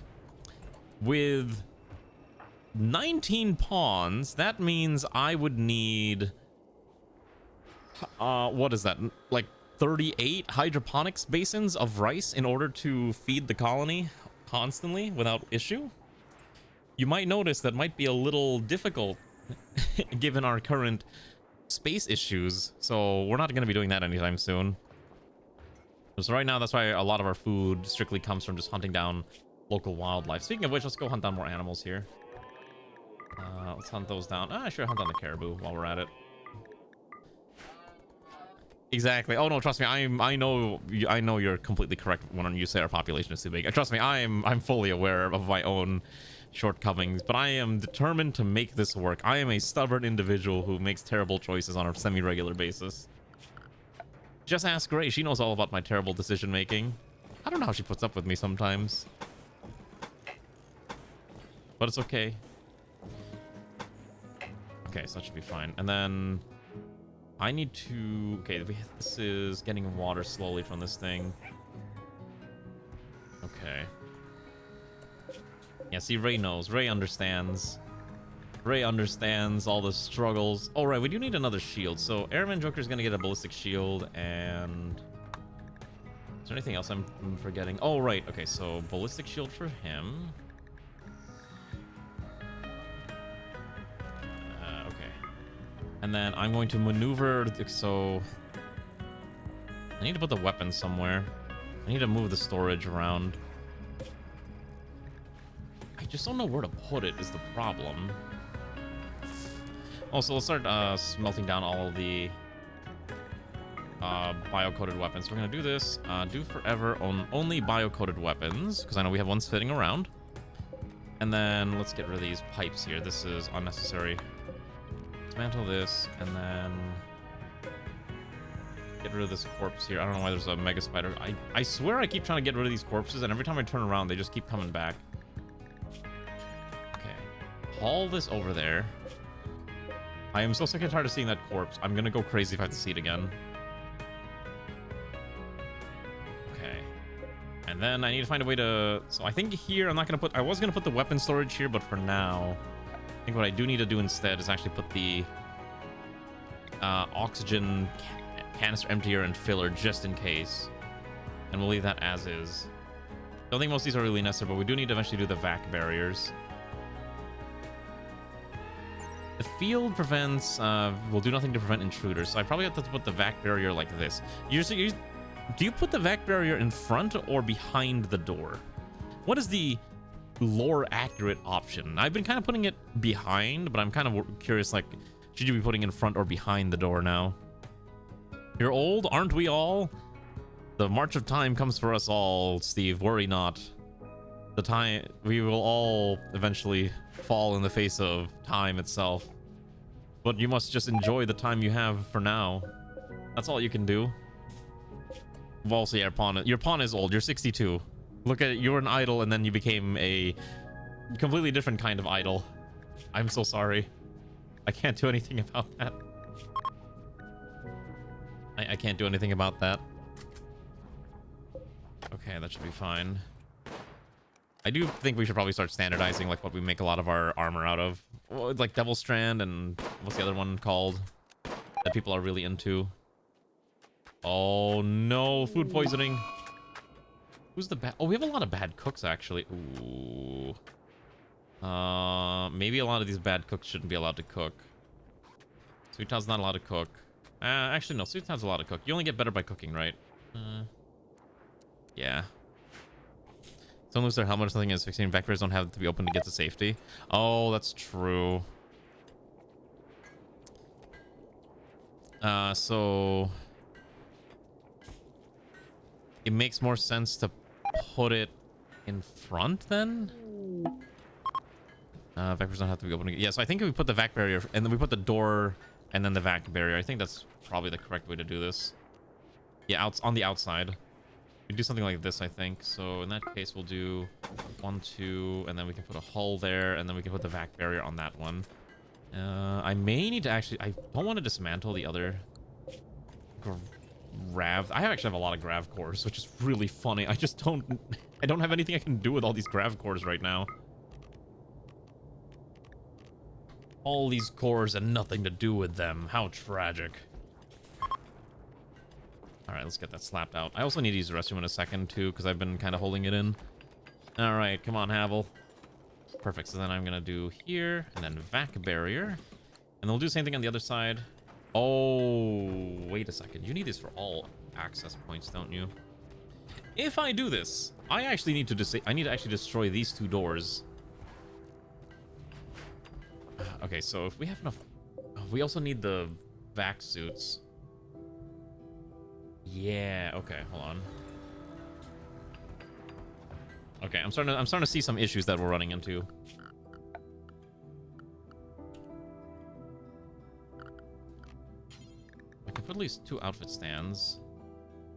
With 19 pawns, that means I would need... what is that? Like 38 hydroponics basins of rice in order to feed the colony constantly without issue? You might notice that might be a little difficult given our current space issues, so we're not going to be doing that anytime soon. So right now, that's why a lot of our food strictly comes from just hunting down local wildlife. Speaking of which, let's go hunt down more animals here. Let's hunt those down. Sure, hunt down the caribou while we're at it. Exactly. Oh no, trust me. I know you're completely correct when you say our population is too big. Trust me, I'm fully aware of my own shortcomings, but I am determined to make this work. I am a stubborn individual who makes terrible choices on a semi-regular basis. Just ask Gray. She knows all about my terrible decision making. I don't know how she puts up with me sometimes, but it's okay. Okay, so that should be fine. And then I need to... Okay, this is getting water slowly from this thing. Okay. Yeah, see, Ray knows. Ray understands. Ray understands all the struggles. Oh, right, we do need another shield. So Airman Joker's gonna get a ballistic shield, and... Is there anything else I'm forgetting? Oh, right. Okay, so ballistic shield for him. Okay. And then I'm going to maneuver... So... I need to put the weapon somewhere. I need to move the storage around. I just don't know where to put it is the problem. Oh, so let's start smelting down all of the bio-coated weapons. We're gonna do this. Do forever on only bio-coated weapons, because I know we have one sitting around. And then let's get rid of these pipes here. This is unnecessary. Dismantle this, and then get rid of this corpse here. I don't know why there's a mega spider. I swear I keep trying to get rid of these corpses, and every time I turn around, they just keep coming back. Haul this over there. I am so sick and tired of seeing that corpse. I'm gonna go crazy if I have to see it again. Okay. And then I need to find a way to... So I think here I'm not gonna put... I was gonna put the weapon storage here, but for now, I think what I do need to do instead is actually put the oxygen canister emptier and filler just in case. And we'll leave that as is. Don't think most of these are really necessary, but we do need to eventually do the vac barriers. The field prevents, will do nothing to prevent intruders. So I probably have to put the vac barrier like this. Do you put the vac barrier in front or behind the door? What is the lore accurate option? I've been kind of putting it behind, but I'm kind of curious, like, should you be putting it in front or behind the door now? You're old, aren't we all? The march of time comes for us all, Steve. Worry not. The time, we will all eventually fall in the face of time itself, but you must just enjoy the time you have for now. That's all you can do. Well, also, yeah, your pawn is old. You're 62. Look at it. You were an idol, and then you became a completely different kind of idol. I'm so sorry. I can't do anything about that. I can't do anything about that. Okay, that should be fine. I do think we should probably start standardizing like what we make a lot of our armor out of. Well, like Devil Strand and what's the other one called that people are really into? Oh no, food poisoning. Who's the bad? Oh, we have a lot of bad cooks actually. Ooh. Maybe a lot of these bad cooks shouldn't be allowed to cook. Sweet Town's not allowed to cook. Actually no, Sweet Town's allowed to cook. You only get better by cooking, right? Yeah. Someone lose their helmet or something is 16. Back barriers don't have to be open to get to safety. Oh, that's true. So it makes more sense to put it in front then. Vac barriers don't have to be open. Yeah, so I think if we put the vac barrier and then we put the door and then the vac barrier, I think that's probably the correct way to do this. Yeah, on the outside. We do something like this, I think. So in that case, we'll do 1, 2, and then we can put a hull there, and then we can put the vac barrier on that one. I may need to actually... I don't want to dismantle the other grav... I actually have a lot of grav cores, which is really funny. I just don't... I don't have anything I can do with all these grav cores right now. All these cores and nothing to do with them. How tragic. Alright, let's get that slapped out. I also need to use the restroom in a second, too, because I've been kind of holding it in. Alright, come on, Havel. Perfect, so then I'm going to do here, and then vac barrier. And then we'll do the same thing on the other side. Oh, wait a second. You need this for all access points, don't you? If I do this, I actually need to I need to actually destroy these 2 doors. Okay, so if we have enough... We also need the vac suits. Yeah, okay, hold on. Okay, I'm starting to see some issues that we're running into. I can put at least 2 outfit stands.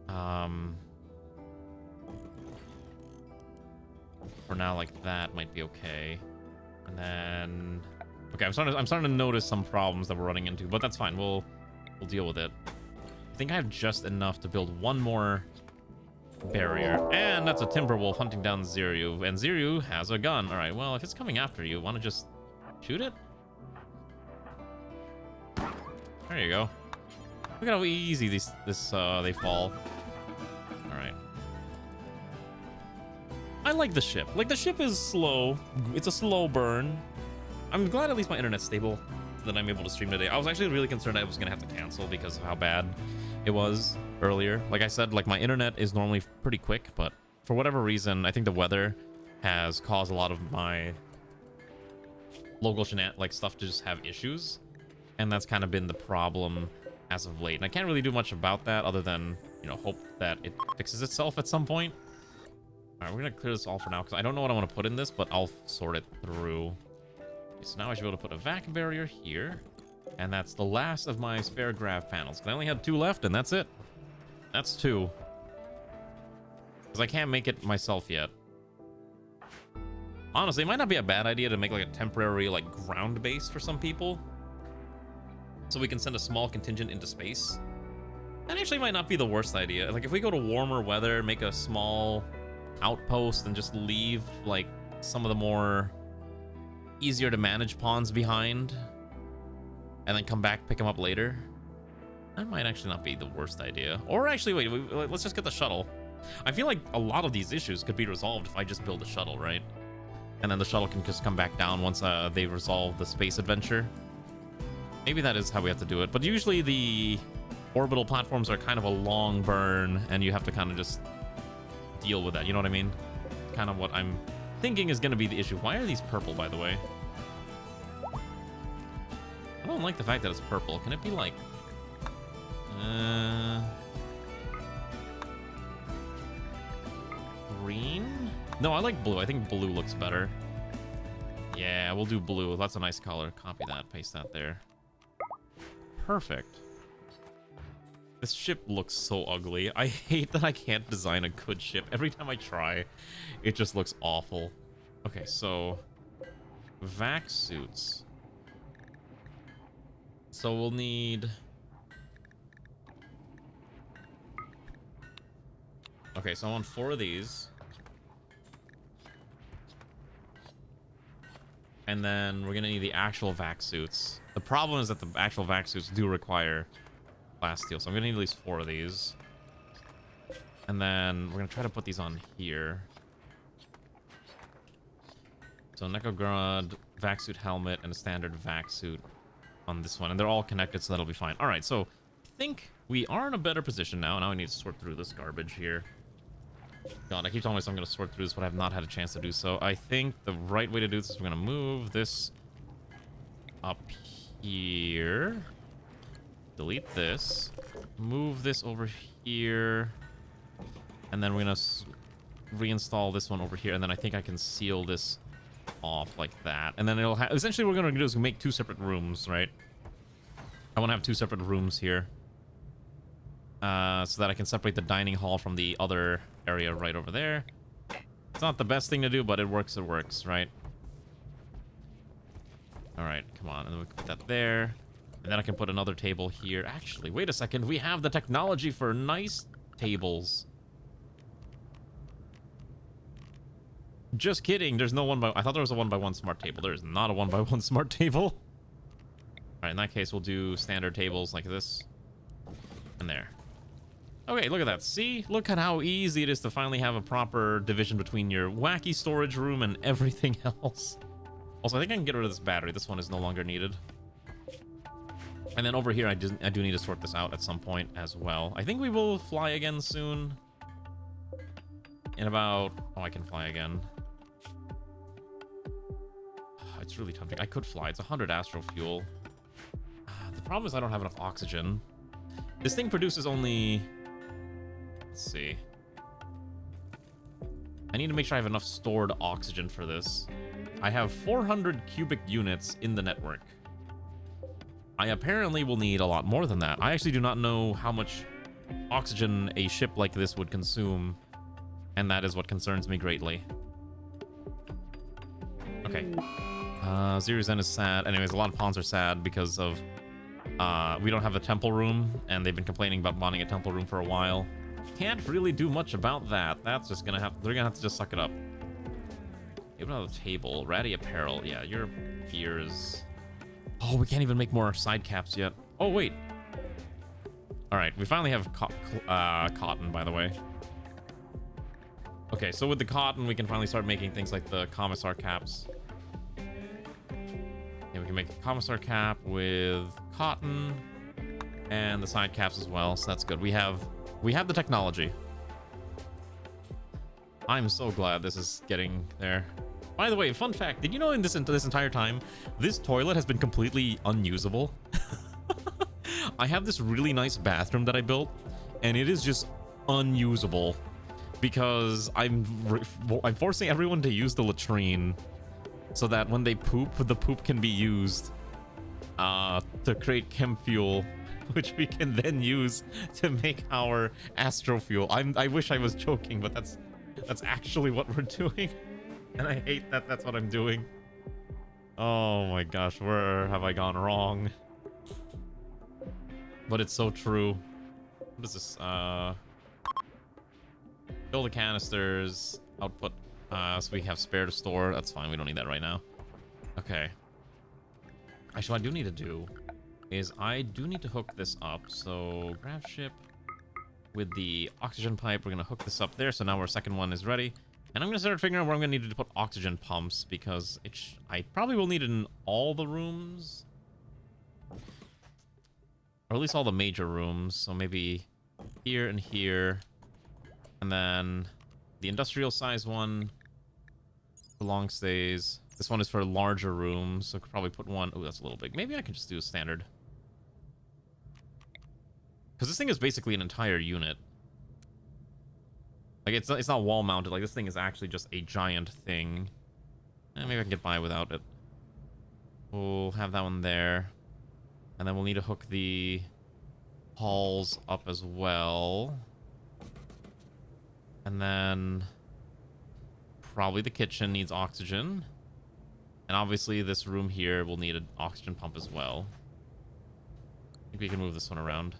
For now, like that might be okay. And then okay, I'm starting to notice some problems that we're running into, but that's fine. We'll deal with it. I think I have just enough to build 1 more barrier. And that's a Timberwolf hunting down Ziryu. And Ziryu has a gun. Alright, well, if it's coming after you, want to just shoot it? There you go. Look at how easy they fall. Alright. I like the ship. Like, the ship is slow. It's a slow burn. I'm glad at least my internet's stable, that I'm able to stream today. I was actually really concerned I was gonna have to cancel because of how bad it was earlier. Like I said, like my internet is normally pretty quick, but for whatever reason, I think the weather has caused a lot of my local stuff to just have issues, and that's kind of been the problem as of late. And I can't really do much about that other than, you know, hope that it fixes itself at some point. All right, we're gonna clear this all for now because I don't know what I want to put in this, but I'll sort it through. So now I should be able to put a vac barrier here. And that's the last of my spare grav panels. I only had 2 left, and that's it. That's 2. Because I can't make it myself yet. Honestly, it might not be a bad idea to make like a temporary like ground base for some people. So we can send a small contingent into space. That actually might not be the worst idea. Like if we go to warmer weather, make a small outpost and just leave like some of the more easier to manage pawns behind, and then come back, pick them up later. That might actually not be the worst idea. Or actually, wait, let's just get the shuttle. I feel like a lot of these issues could be resolved if I just build a shuttle, right? And then the shuttle can just come back down once they resolve the space adventure. Maybe that is how we have to do it. But usually the orbital platforms are kind of a long burn, and you have to kind of just deal with that. You know what I mean? Kind of what I'm thinking is going to be the issue. Why are these purple, by the way? I don't like the fact that it's purple. Can it be like... green? No, I like blue. I think blue looks better. Yeah, we'll do blue. That's a nice color. Copy that. Paste that there. Perfect. This ship looks so ugly. I hate that I can't design a good ship. Every time I try, it just looks awful. Okay, so... vac suits. So we'll need... okay, so I want 4 of these. And then we're gonna need the actual vac suits. The problem is that the actual vac suits do require glass steel, so I'm gonna need at least 4 of these. And then we're gonna try to put these on here. So NEKOGRAD, vac suit helmet, and a standard vac suit on this one, and they're all connected, so that'll be fine. All right, so I think we are in a better position now. Now I need to sort through this garbage here. God, I keep telling myself I'm going to sort through this, but I have not had a chance to do so. I think the right way to do this is we're going to move this up here. Delete this. Move this over here. And then we're going to reinstall this one over here. And then I think I can seal this off like that. And then it'll have... Essentially, what we're going to do is make 2 separate rooms, right? I want to have 2 separate rooms here. So that I can separate the dining hall from the other area right over there. It's not the best thing to do, but it works, right? Alright, come on. And then we put that there. And then I can put another table here. Actually, wait a second. We have the technology for nice tables. Just kidding. There's no 1x... I thought there was a 1x1 smart table. There is not a 1x1 smart table. Alright, in that case, we'll do standard tables like this. And there. Okay, look at that. See? Look at how easy it is to finally have a proper division between your wacky storage room and everything else. Also, I think I can get rid of this battery. This one is no longer needed. And then over here, I do need to sort this out at some point as well. I think we will fly again soon. In about... Oh, I can fly again. It's really tempting. I could fly. It's 100 astro fuel. The problem is I don't have enough oxygen. This thing produces only... Let's see. I need to make sure I have enough stored oxygen for this. I have 400 cubic units in the network. I apparently will need a lot more than that. I actually do not know how much oxygen a ship like this would consume, and that is what concerns me greatly. Okay. Zero Zen is sad. Anyways, a lot of pawns are sad because of we don't have a temple room, and they've been complaining about wanting a temple room for a while. Can't really do much about that. That's just gonna have... They're gonna have to just suck it up. Even on the table. Ratty apparel. Yeah, your ears. Oh, we can't even make more side caps yet. Oh, wait. Alright, we finally have cotton, by the way. Okay, so with the cotton, we can finally start making things like the commissar caps. Yeah, we can make a commissar cap with cotton and the side caps as well, so that's good. We have the technology. I'm so glad this is getting there. By the way, fun fact, did you know in this entire time, this toilet has been completely unusable? I have this really nice bathroom that I built, and it is just unusable because I'm forcing everyone to use the latrine so that when they poop, the poop can be used to create chem fuel, which we can then use to make our astro fuel. I wish I was joking, but that's actually what we're doing. And I hate that that's what I'm doing. Oh my gosh, where have I gone wrong? But it's so true. What is this? Fill the canisters. Output. So we have spare to store. That's fine. We don't need that right now. Okay. Actually, what I do need to do is I do need to hook this up. So grab ship with the oxygen pipe. We're going to hook this up there. So now our second one is ready. And I'm going to start figuring out where I'm going to need to put oxygen pumps because I probably will need it in all the rooms. Or at least all the major rooms. So maybe here and here. And then the industrial size one for long stays. This one is for larger rooms. So I could probably put one. Oh, that's a little big. Maybe I can just do a standard. Because this thing is basically an entire unit. Like, it's not wall mounted. Like, this thing is actually just a giant thing. Maybe I can get by without it. We'll have that one there. And then we'll need to hook the halls up as well. And then probably the kitchen needs oxygen. And obviously this room here will need an oxygen pump as well. I think we can move this one around.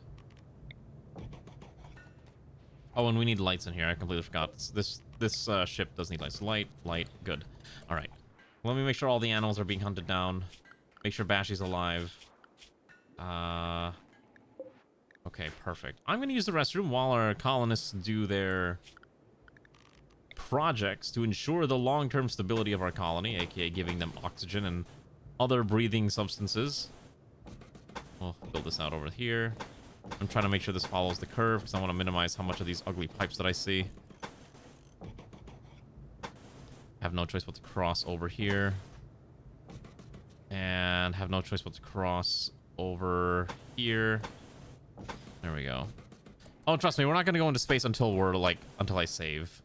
Oh, and we need lights in here. I completely forgot. This ship does need lights. Light, good. All right. Let me make sure all the animals are being hunted down. Make sure Bashy's alive. Okay, perfect. I'm gonna use the restroom while our colonists do their projects to ensure the long-term stability of our colony, aka giving them oxygen and other breathing substances. We'll build this out over here. I'm trying to make sure this follows the curve because I want to minimize how much of these ugly pipes that I see. Have no choice but to cross over here. And have no choice but to cross over here. There we go. Oh, trust me, we're not going to go into space until we're like, until I save.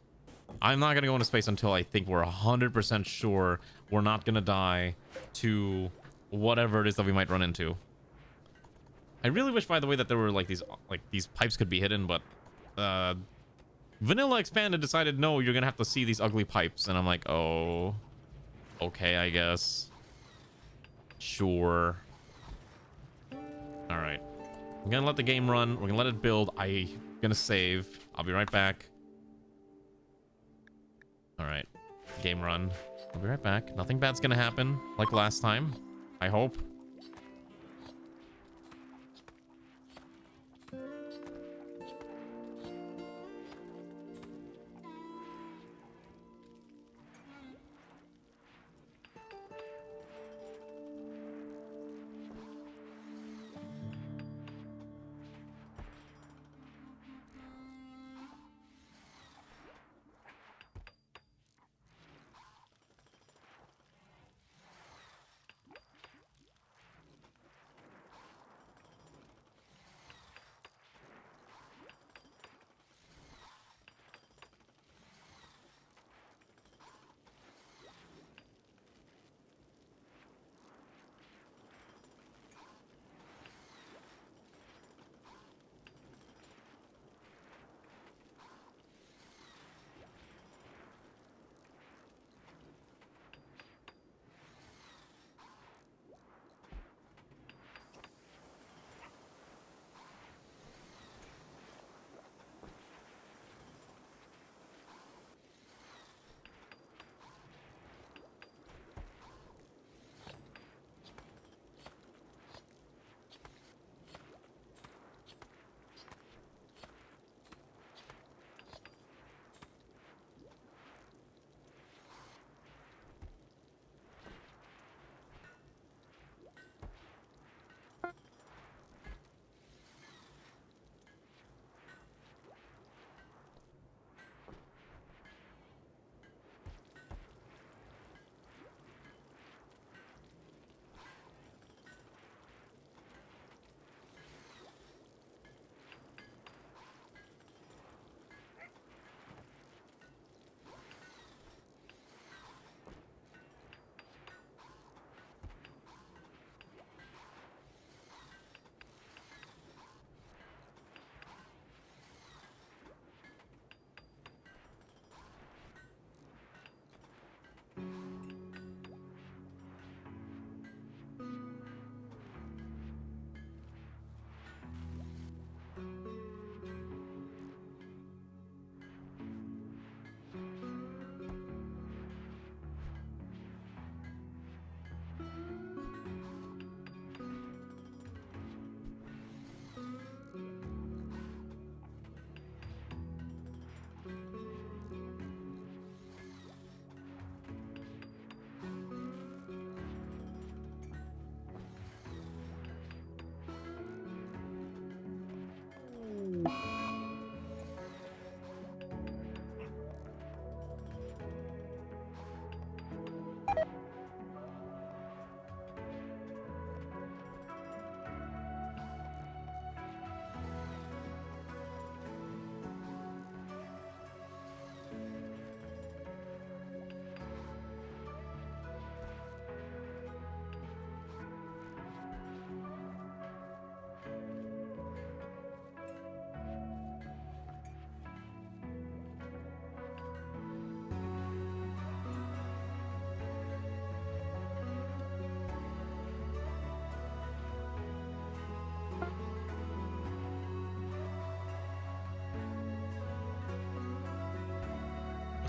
I'm not going to go into space until I think we're 100% sure we're not going to die to whatever it is that we might run into. I really wish, by the way, that there were like these pipes could be hidden, but Vanilla Expanded decided, no, you're going to have to see these ugly pipes. And I'm like, oh, okay, I guess. Sure. All right. I'm going to let the game run. We're going to let it build. I'm going to save. I'll be right back. All right. Game run. I'll be right back. Nothing bad's going to happen like last time. I hope.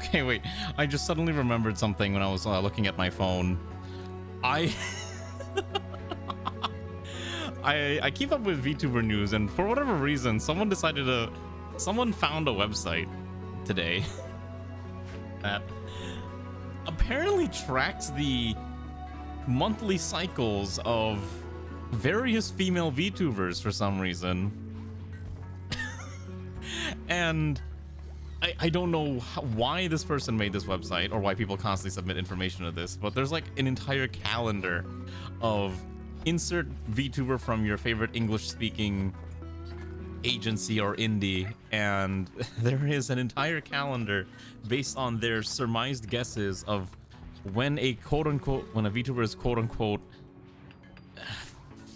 Okay, wait. I just suddenly remembered something when I was looking at my phone. I I keep up with VTuber news, and for whatever reason, someone found a website today that apparently tracks the monthly cycles of various female VTubers for some reason. And I don't know why this person made this website or why people constantly submit information to this, but there's like an entire calendar of insert VTuber from your favorite English-speaking agency or indie, and there is an entire calendar based on their surmised guesses of when a VTuber is quote-unquote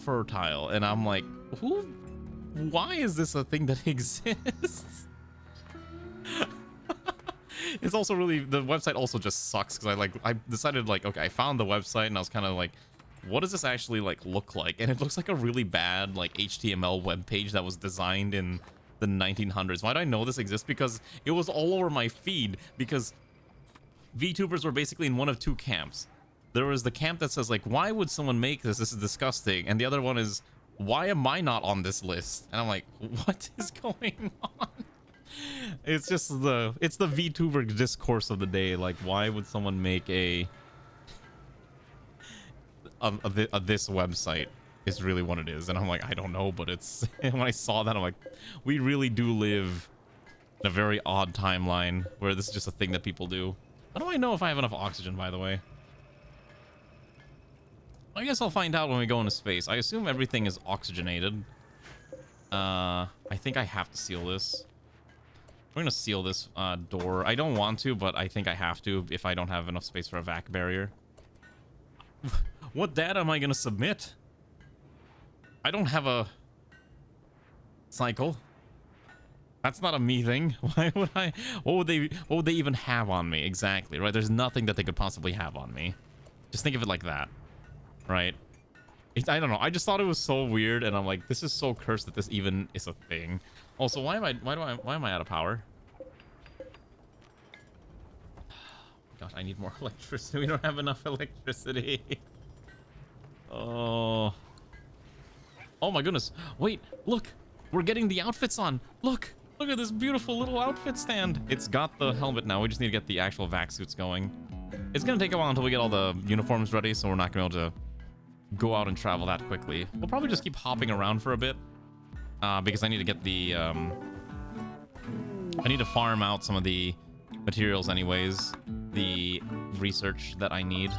fertile. And I'm like, why is this a thing that exists? It's also really, the website also just sucks because I decided like, okay, I found the website and I was kind of like, what does this actually like look like? And it looks like a really bad like HTML web page that was designed in the 1900s. Why do I know this exists? Because it was all over my feed, because VTubers were basically in one of two camps. There was the camp that says like, why would someone make this? This is disgusting. And the other one is, why am I not on this list? And I'm like, what is going on? It's just it's the VTuber discourse of the day. Like, why would someone make this website is really what it is. And I'm like, I don't know, but it's when I saw that, I'm like, we really do live in a very odd timeline where this is just a thing that people do. How do I know if I have enough oxygen, by the way? I guess I'll find out when we go into space. I assume everything is oxygenated. I think I have to seal this. We're gonna seal this door. I don't want to, but I think I have to if I don't have enough space for a vac barrier. What data am I gonna submit? I don't have a cycle. That's not a me thing. Why would I? What would they even have on me? Exactly, right? There's nothing that they could possibly have on me. Just think of it like that, right? I don't know. I just thought it was so weird, and I'm like, this is so cursed that this even is a thing. Also, why am I out of power? Gosh, I need more electricity. We don't have enough electricity. Oh my goodness. Wait, look. We're getting the outfits on. Look at this beautiful little outfit stand. It's got the helmet now. We just need to get the actual vac suits going. It's gonna take a while until we get all the uniforms ready, so we're not gonna be able to go out and travel that quickly. We'll probably just keep hopping around for a bit, because I need to get the I need to farm out some of the materials anyways, the research that I need.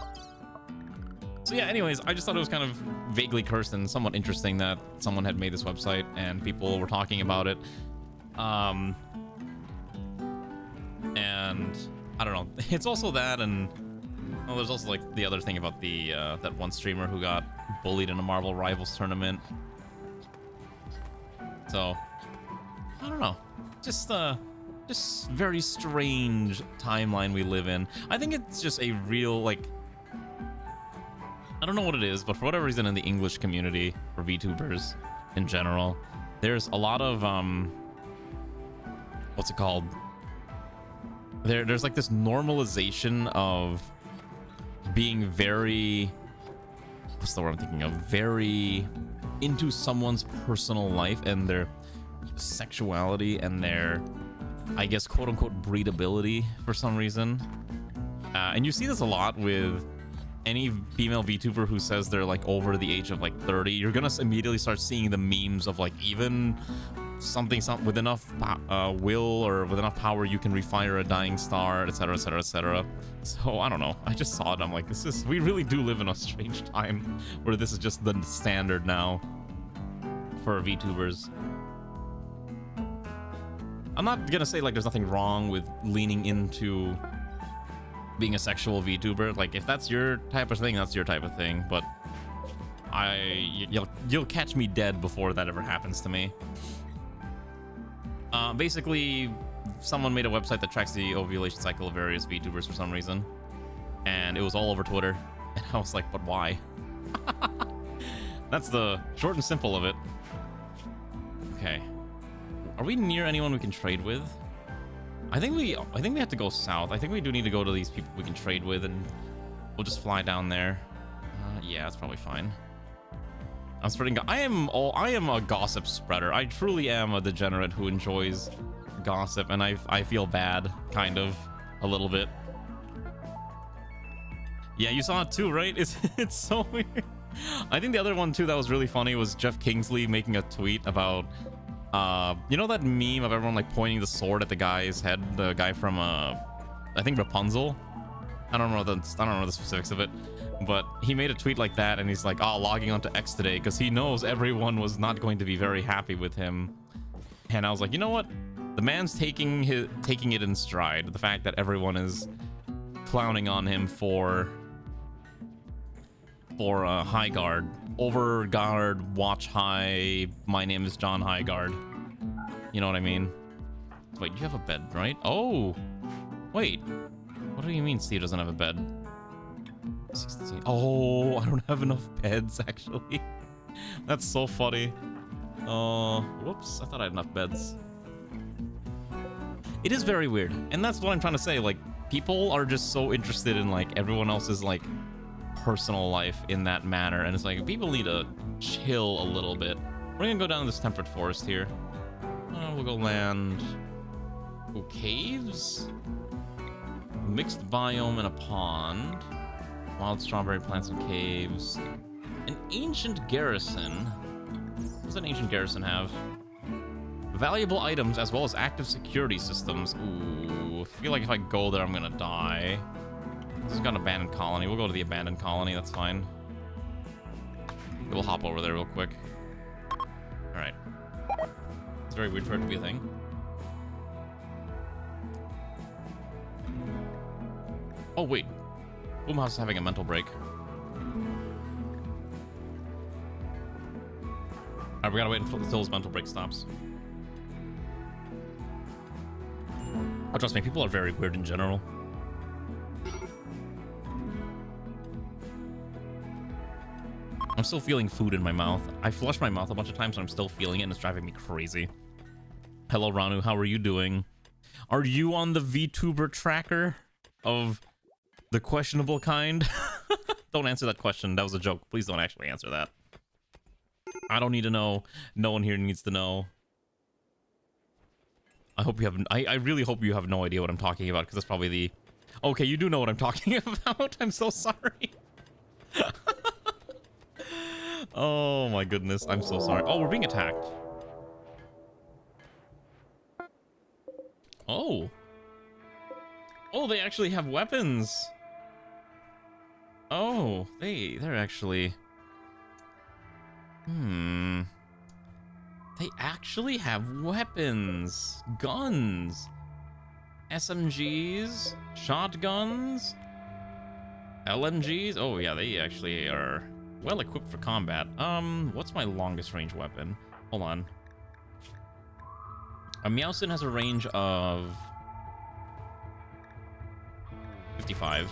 So yeah, anyways, I just thought it was kind of vaguely cursed and somewhat interesting that someone had made this website and people were talking about it. And I don't know, it's also that, and well, there's also like the other thing about the that one streamer who got bullied in a Marvel Rivals tournament. So I don't know, just very strange timeline we live in. I think it's just a real, like, I don't know what it is, but for whatever reason in the English community, for VTubers in general, there's a lot of what's it called? There's like this normalization of being very, what's the word I'm thinking of? Very into someone's personal life and their sexuality and their, I guess, quote unquote breedability for some reason. And you see this a lot with any female VTuber who says they're like over the age of like 30. You're gonna immediately start seeing the memes of like, even something with enough will or with enough power you can refire a dying star, etc, etc, etc. So I don't know, I just saw it, I'm like, we really do live in a strange time where this is just the standard now for VTubers. I'm not gonna say like there's nothing wrong with leaning into being a sexual VTuber. Like, if that's your type of thing, that's your type of thing, but you'll catch me dead before that ever happens to me. Basically, someone made a website that tracks the ovulation cycle of various VTubers for some reason, and it was all over Twitter, and I was like, but why? That's the short and simple of it. Okay, are we near anyone we can trade with? I think we have to go south. I think we do need to go to these people we can trade with, and we'll just fly down there. Yeah, that's probably fine. I'm spreading. I am a gossip spreader. I truly am a degenerate who enjoys gossip, and I feel bad, kind of, a little bit. Yeah, you saw it too, right? It's so weird. I think the other one too that was really funny was Jeff Kingsley making a tweet about you know that meme of everyone like pointing the sword at the guy's head, the guy from I think Rapunzel. I don't know the specifics of it, but he made a tweet like that, and he's like, oh, logging onto X today because he knows everyone was not going to be very happy with him. And I was like, you know what? The man's taking it in stride. The fact that everyone is clowning on him for high guard, over guard, watch high. My name is John Highguard. You know what I mean? Wait, you have a bed, right? Oh, wait. What do you mean Steve doesn't have a bed? 16. Oh, I don't have enough beds, actually. That's so funny. Whoops. I thought I had enough beds. It is very weird. And that's what I'm trying to say. Like, people are just so interested in, like, everyone else's, like, personal life in that manner. And it's like, people need to chill a little bit. We're gonna go down this temperate forest here. We'll go land... Ooh, caves? Mixed biome and a pond. Wild strawberry plants and caves. An ancient garrison. What does an ancient garrison have? Valuable items as well as active security systems. Ooh, I feel like if I go there, I'm gonna die. This has got an abandoned colony. We'll go to the abandoned colony. That's fine. We'll hop over there real quick. All right. It's very weird for it to be a thing. Oh, wait. Boomhouse is having a mental break. Alright, we gotta wait until his mental break stops. Oh, trust me, people are very weird in general. I'm still feeling food in my mouth. I flushed my mouth a bunch of times and I'm still feeling it and it's driving me crazy. Hello, Ranu. How are you doing? Are you on the VTuber tracker of the questionable kind? Don't answer that question. That was a joke. Please don't actually answer that. I don't need to know. No one here needs to know. I hope you have... I really hope you have no idea what I'm talking about, because that's probably the... Okay, you do know what I'm talking about. I'm so sorry. Oh my goodness. I'm so sorry. Oh, we're being attacked. Oh. Oh, they actually have weapons. Oh, they're actually... They actually have weapons. Guns. SMGs. Shotguns. LMGs. Oh, yeah, they actually are well equipped for combat. What's my longest range weapon? Hold on. A Meowson has a range of 55.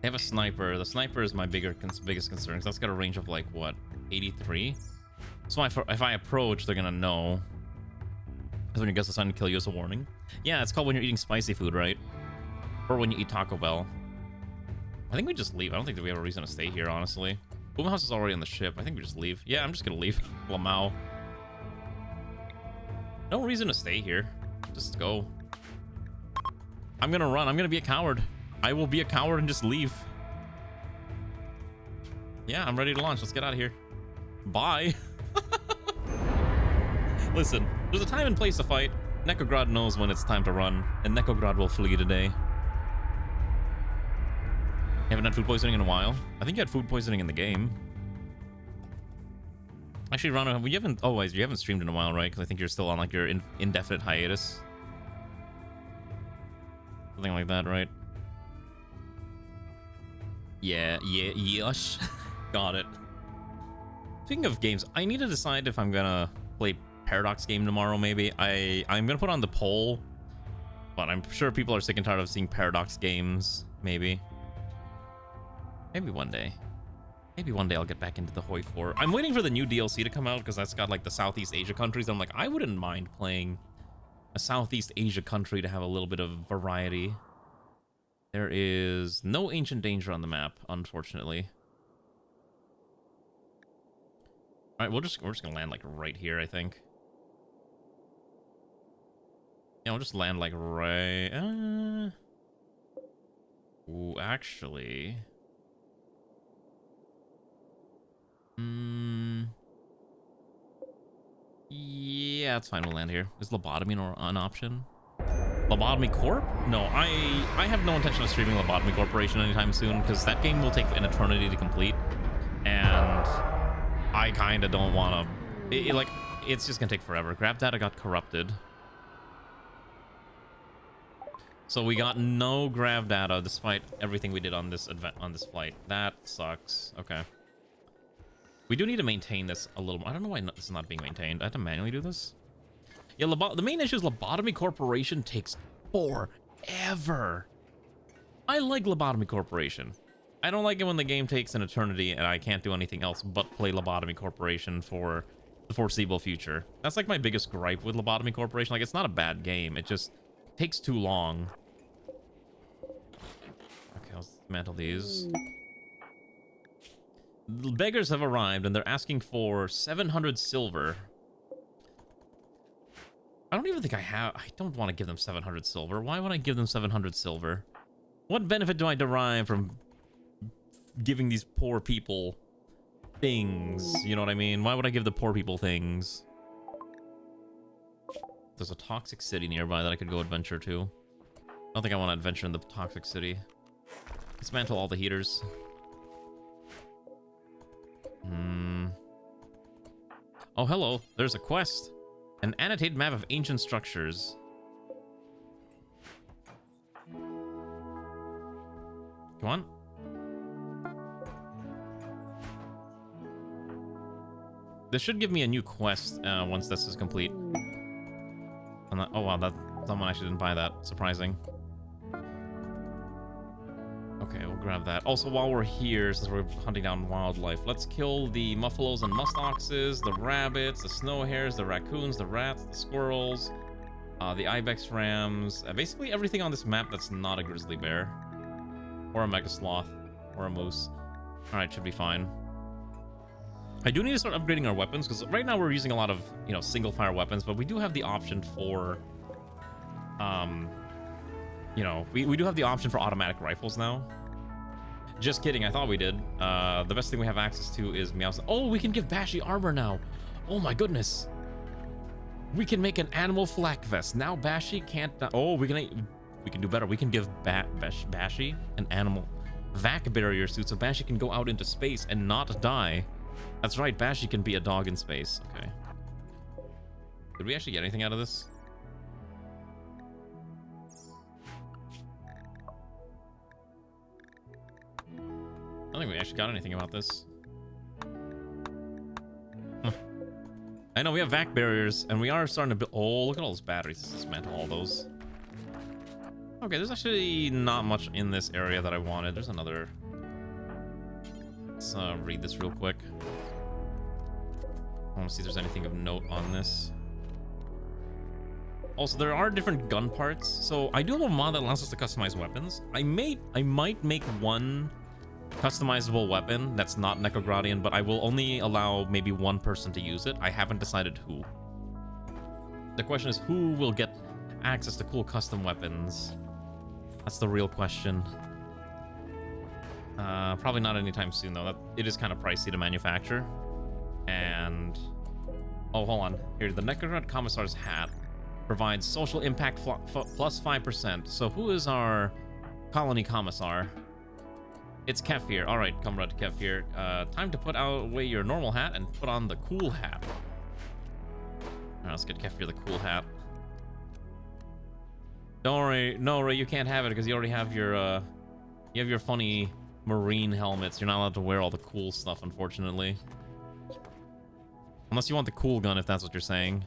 They have a sniper. The sniper is my biggest concern, because that's got a range of like what, 83. So if I approach, they're gonna know. That's when you guess the sign to kill you as a warning. Yeah, it's called when you're eating spicy food, right? Or when you eat Taco Bell. I think we just leave. I don't think that we have a reason to stay here, honestly. Boomhouse is already on the ship. I think we just leave. Yeah, I'm just gonna leave. Lamau. No reason to stay here. Just go. I'm gonna run. I'm gonna be a coward. I will be a coward and just leave. Yeah, I'm ready to launch. Let's get out of here. Bye. Listen, there's a time and place to fight. NEKOGRAD knows when it's time to run, and NEKOGRAD will flee today. You haven't had food poisoning in a while? I think you had food poisoning in the game. Actually, Rana, you haven't streamed in a while, right? Because I think you're still on like your indefinite hiatus. Something like that, right? Yeah, yes. Got it. Speaking of games, I need to decide if I'm gonna play Paradox game tomorrow, maybe. I'm gonna put on the poll, but I'm sure people are sick and tired of seeing Paradox games, maybe. Maybe one day. Maybe one day I'll get back into the Hoi 4. I'm waiting for the new DLC to come out because that's got like the Southeast Asia countries. I'm like, I wouldn't mind playing a Southeast Asia country to have a little bit of variety. There is no ancient danger on the map, unfortunately. All right, we're just gonna land like right here, I think. Yeah, we'll just land like right. Ooh, actually. Yeah, it's fine. We'll land here. Is lobotomy an option? Lobotomy Corp? No, I have no intention of streaming Lobotomy Corporation anytime soon because that game will take an eternity to complete, and I kind of don't want to. Like, it's just gonna take forever. Grab Data got corrupted, so we got no grab data despite everything we did on this flight. That sucks. Okay. We do need to maintain this a little more. I don't know why this is not being maintained. I have to manually do this. Yeah, the main issue is Lobotomy Corporation takes forever. I like Lobotomy Corporation. I don't like it when the game takes an eternity and I can't do anything else but play Lobotomy Corporation for the foreseeable future. That's like my biggest gripe with Lobotomy Corporation. Like, it's not a bad game. It just takes too long. Okay, let's dismantle these. The beggars have arrived and they're asking for 700 silver. I don't even think I don't want to give them 700 silver. Why would I give them 700 silver? What benefit do I derive from giving these poor people things? You know what I mean? Why would I give the poor people things? There's a toxic city nearby that I could go adventure to. I don't think I want to adventure in the toxic city. Dismantle all the heaters. Oh, hello. There's a quest. An annotated map of ancient structures. Come on. This should give me a new quest once this is complete. Oh, wow. Someone actually didn't buy that. Surprising. Okay, we'll grab that. Also, while we're here, since we're hunting down wildlife, let's kill the muffaloes and muskoxes, the rabbits, the snow hares, the raccoons, the rats, the squirrels, the ibex rams, basically everything on this map that's not a grizzly bear, or a mega sloth, or a moose. All right, should be fine. I do need to start upgrading our weapons because right now we're using a lot of, you know, single fire weapons, but we do have the option for, you know, we do have the option for automatic rifles now. Just kidding, I thought we did. The best thing we have access to is Meow's. Oh, we can give Bashy armor now. Oh my goodness. We can make an animal flak vest. Now Bashy can't. Oh, we can do better. We can give Bashy an animal vac barrier suit so Bashy can go out into space and not die. That's right, Bashy can be a dog in space. Okay. Did we actually get anything out of this? I don't think we actually got anything about this. I know we have vac barriers, and we are starting to build. Oh, look at all those batteries. Let's dismantle all those. Okay, there's actually not much in this area that I wanted. There's another. Let's read this real quick. I want to see if there's anything of note on this. Also, there are different gun parts. So I do have a mod that allows us to customize weapons. I might make one customizable weapon that's not NEKOGRADian, but I will only allow maybe one person to use it. I haven't decided who. The question is, who will get access to cool custom weapons? That's the real question. Probably not anytime soon, though. It is kind of pricey to manufacture. And... oh, hold on. Here, the NEKOGRAD Commissar's hat provides social impact plus 5%. So who is our colony commissar? It's Kefir. All right, comrade Kefir. Time to put away your normal hat and put on the cool hat. All right, let's get Kefir the cool hat. Don't worry. No, Ray, you can't have it because you already have your funny marine helmets. You're not allowed to wear all the cool stuff, unfortunately. Unless you want the cool gun, if that's what you're saying.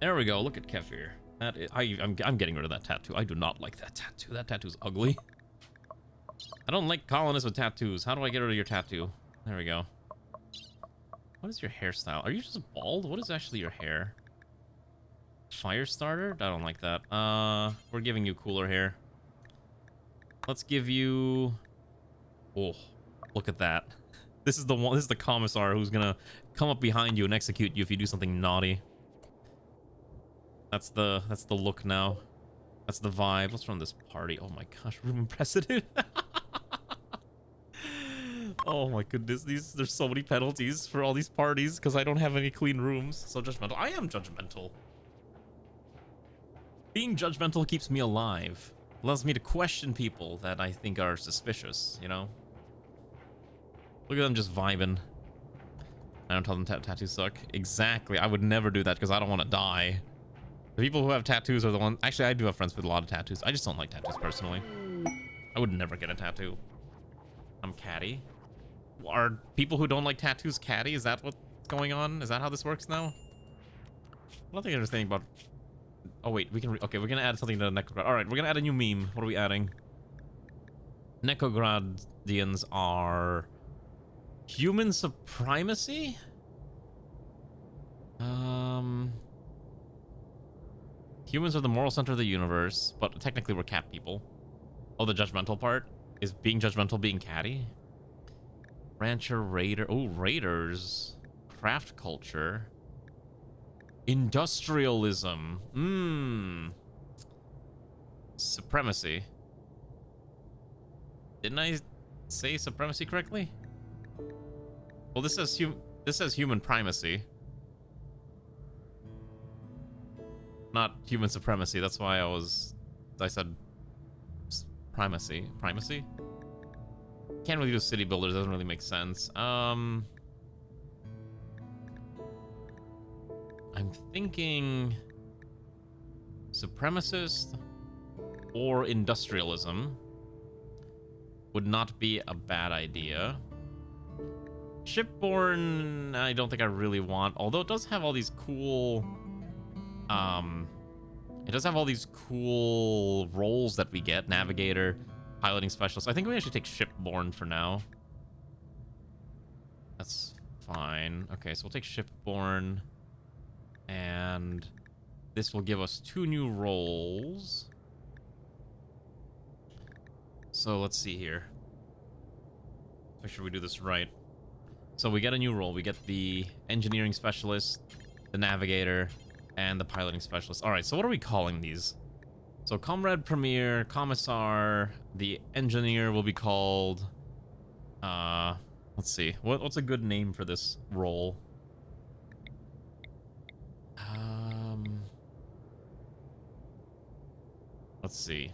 There we go. Look at Kefir. I'm getting rid of that tattoo. I do not like that tattoo. That tattoo's ugly. I don't like colonists with tattoos. How do I get rid of your tattoo? There we go. What is your hairstyle? Are you just bald? What is actually your hair? Fire starter? I don't like that. We're giving you cooler hair. Let's give you... Oh, look at that. This is the one. This is the commissar who's gonna come up behind you and execute you if you do something naughty. That's the look now. That's the vibe. Let's run this party. Oh my gosh, room president. Oh my goodness, there's so many penalties for all these parties because I don't have any clean rooms. So judgmental. I am judgmental. Being judgmental keeps me alive. Allows me to question people that I think are suspicious, you know? Look at them just vibing. I don't tell them tattoos suck. Exactly. I would never do that because I don't want to die. The people who have tattoos are the ones... Actually, I do have friends with a lot of tattoos. I just don't like tattoos personally. I would never get a tattoo. I'm catty. Are people who don't like tattoos catty? Is that what's going on? Is that how this works now? I don't think I understand about... Oh wait, we can... Okay, we're gonna add something to NEKOGRAD. Alright, we're gonna add a new meme. What are we adding? NEKOGRADians are... Human supremacy? Humans are the moral center of the universe, but technically we're cat people. Oh, the judgmental part? Is being judgmental being catty? Rancher, raider... Oh, raiders. Craft culture. Industrialism. Supremacy. Didn't I say supremacy correctly? Well, this says human primacy. Not human supremacy. That's why I said primacy. Primacy? Can't really do city builders. Doesn't really make sense. I'm thinking supremacist or industrialism would not be a bad idea. Shipborne, I don't think I really want, although it does have all these cool it does have all these cool roles that we get. Navigator, piloting specialist. I think we actually take shipborne for now. That's fine. Okay, so we'll take shipborne. And this will give us 2 new roles. So let's see here. Make sure we do this right. So we get a new role. We get the engineering specialist, the navigator, and the piloting specialist. All right, so what are we calling these? So Comrade Premier, Commissar, the engineer will be called... let's see. What's a good name for this role? Let's see.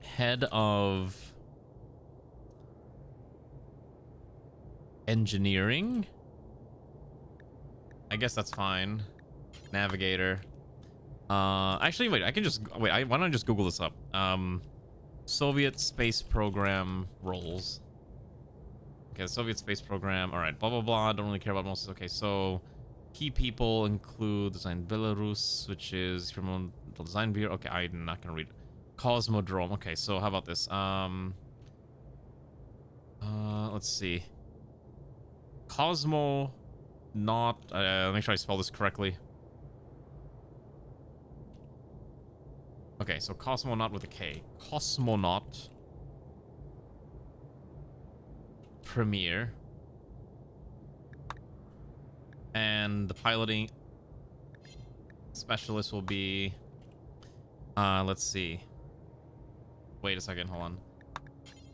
Head of engineering? I guess that's fine. Navigator. Actually, wait, I can just... Wait, why don't I just Google this up? Soviet space program roles. Okay, Soviet space program. All right, blah, blah, blah. Don't really care about most. Okay, so... Key people include Design Belarus, which is Criminal Design Bureau. Okay, I'm not gonna read it. Cosmodrome. Okay, so how about this? Let's see. Cosmo... Not... make sure I spell this correctly. Okay, so Cosmonaut with a K. Cosmonaut. Premier. And the piloting specialist will be... let's see. Wait a second, hold on.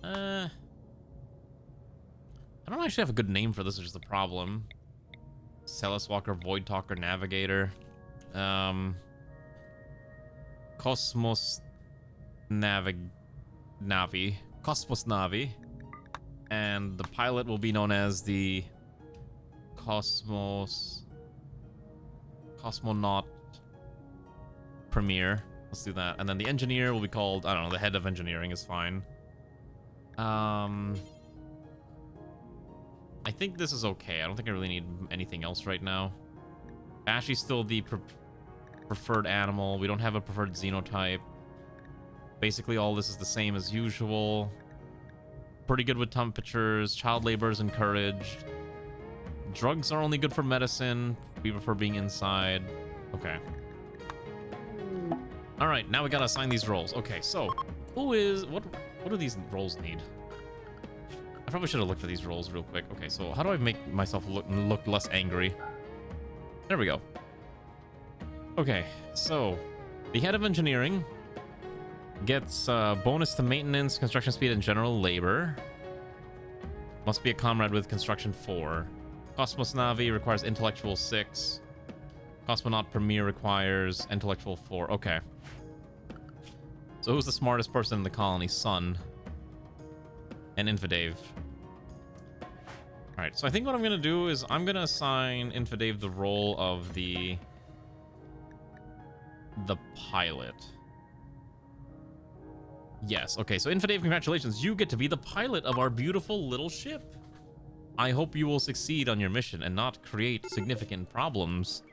I don't actually have a good name for this, which is the problem. Celis Walker, Void Talker, Navigator. Cosmos Navi. Cosmos Navi. And the pilot will be known as the Cosmonaut Premier. Let's do that. And then the engineer will be called, I don't know, the head of engineering is fine. I think this is okay. I don't think I really need anything else right now. Bashy's still the preferred animal. We don't have a preferred xenotype. Basically, all this is the same as usual. Pretty good with temperatures. Child labor is encouraged. Drugs are only good for medicine. We prefer being inside. Okay. All right, now we gotta assign these roles. Okay, so what do these roles need? I probably should have looked at these roles real quick. Okay, so how do I make myself look less angry? There we go. Okay, so the head of engineering gets bonus to maintenance, construction speed, and general labor. Must be a comrade with construction 4. Cosmos Navi requires intellectual 6. Cosmonaut Premier requires intellectual 4. Okay. So who's the smartest person in the colony? Sun. And Infidave. Alright, so I think what I'm going to do is I'm going to assign Infidave the role of the pilot. Yes, okay, so Infidave, congratulations. You get to be the pilot of our beautiful little ship. I hope you will succeed on your mission and not create significant problems.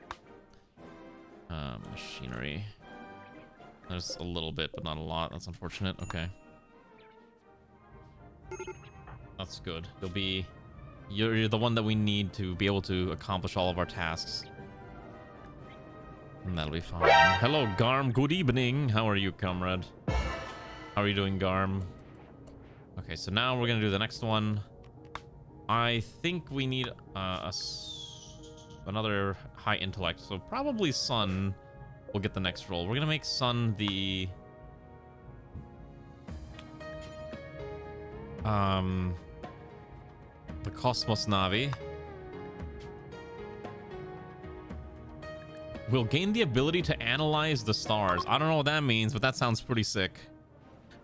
Machinery. There's a little bit, but not a lot. That's unfortunate. Okay. That's good. You're the one that we need to be able to accomplish all of our tasks. And that'll be fine. Hello, Garm. Good evening. How are you, comrade? How are you doing, Garm? Okay, so now we're gonna do the next one. I think we need another high intellect, so probably Sun will get the next role. We're gonna make Sun the Cosmos Navi. We'll gain the ability to analyze the stars. I don't know what that means, but that sounds pretty sick.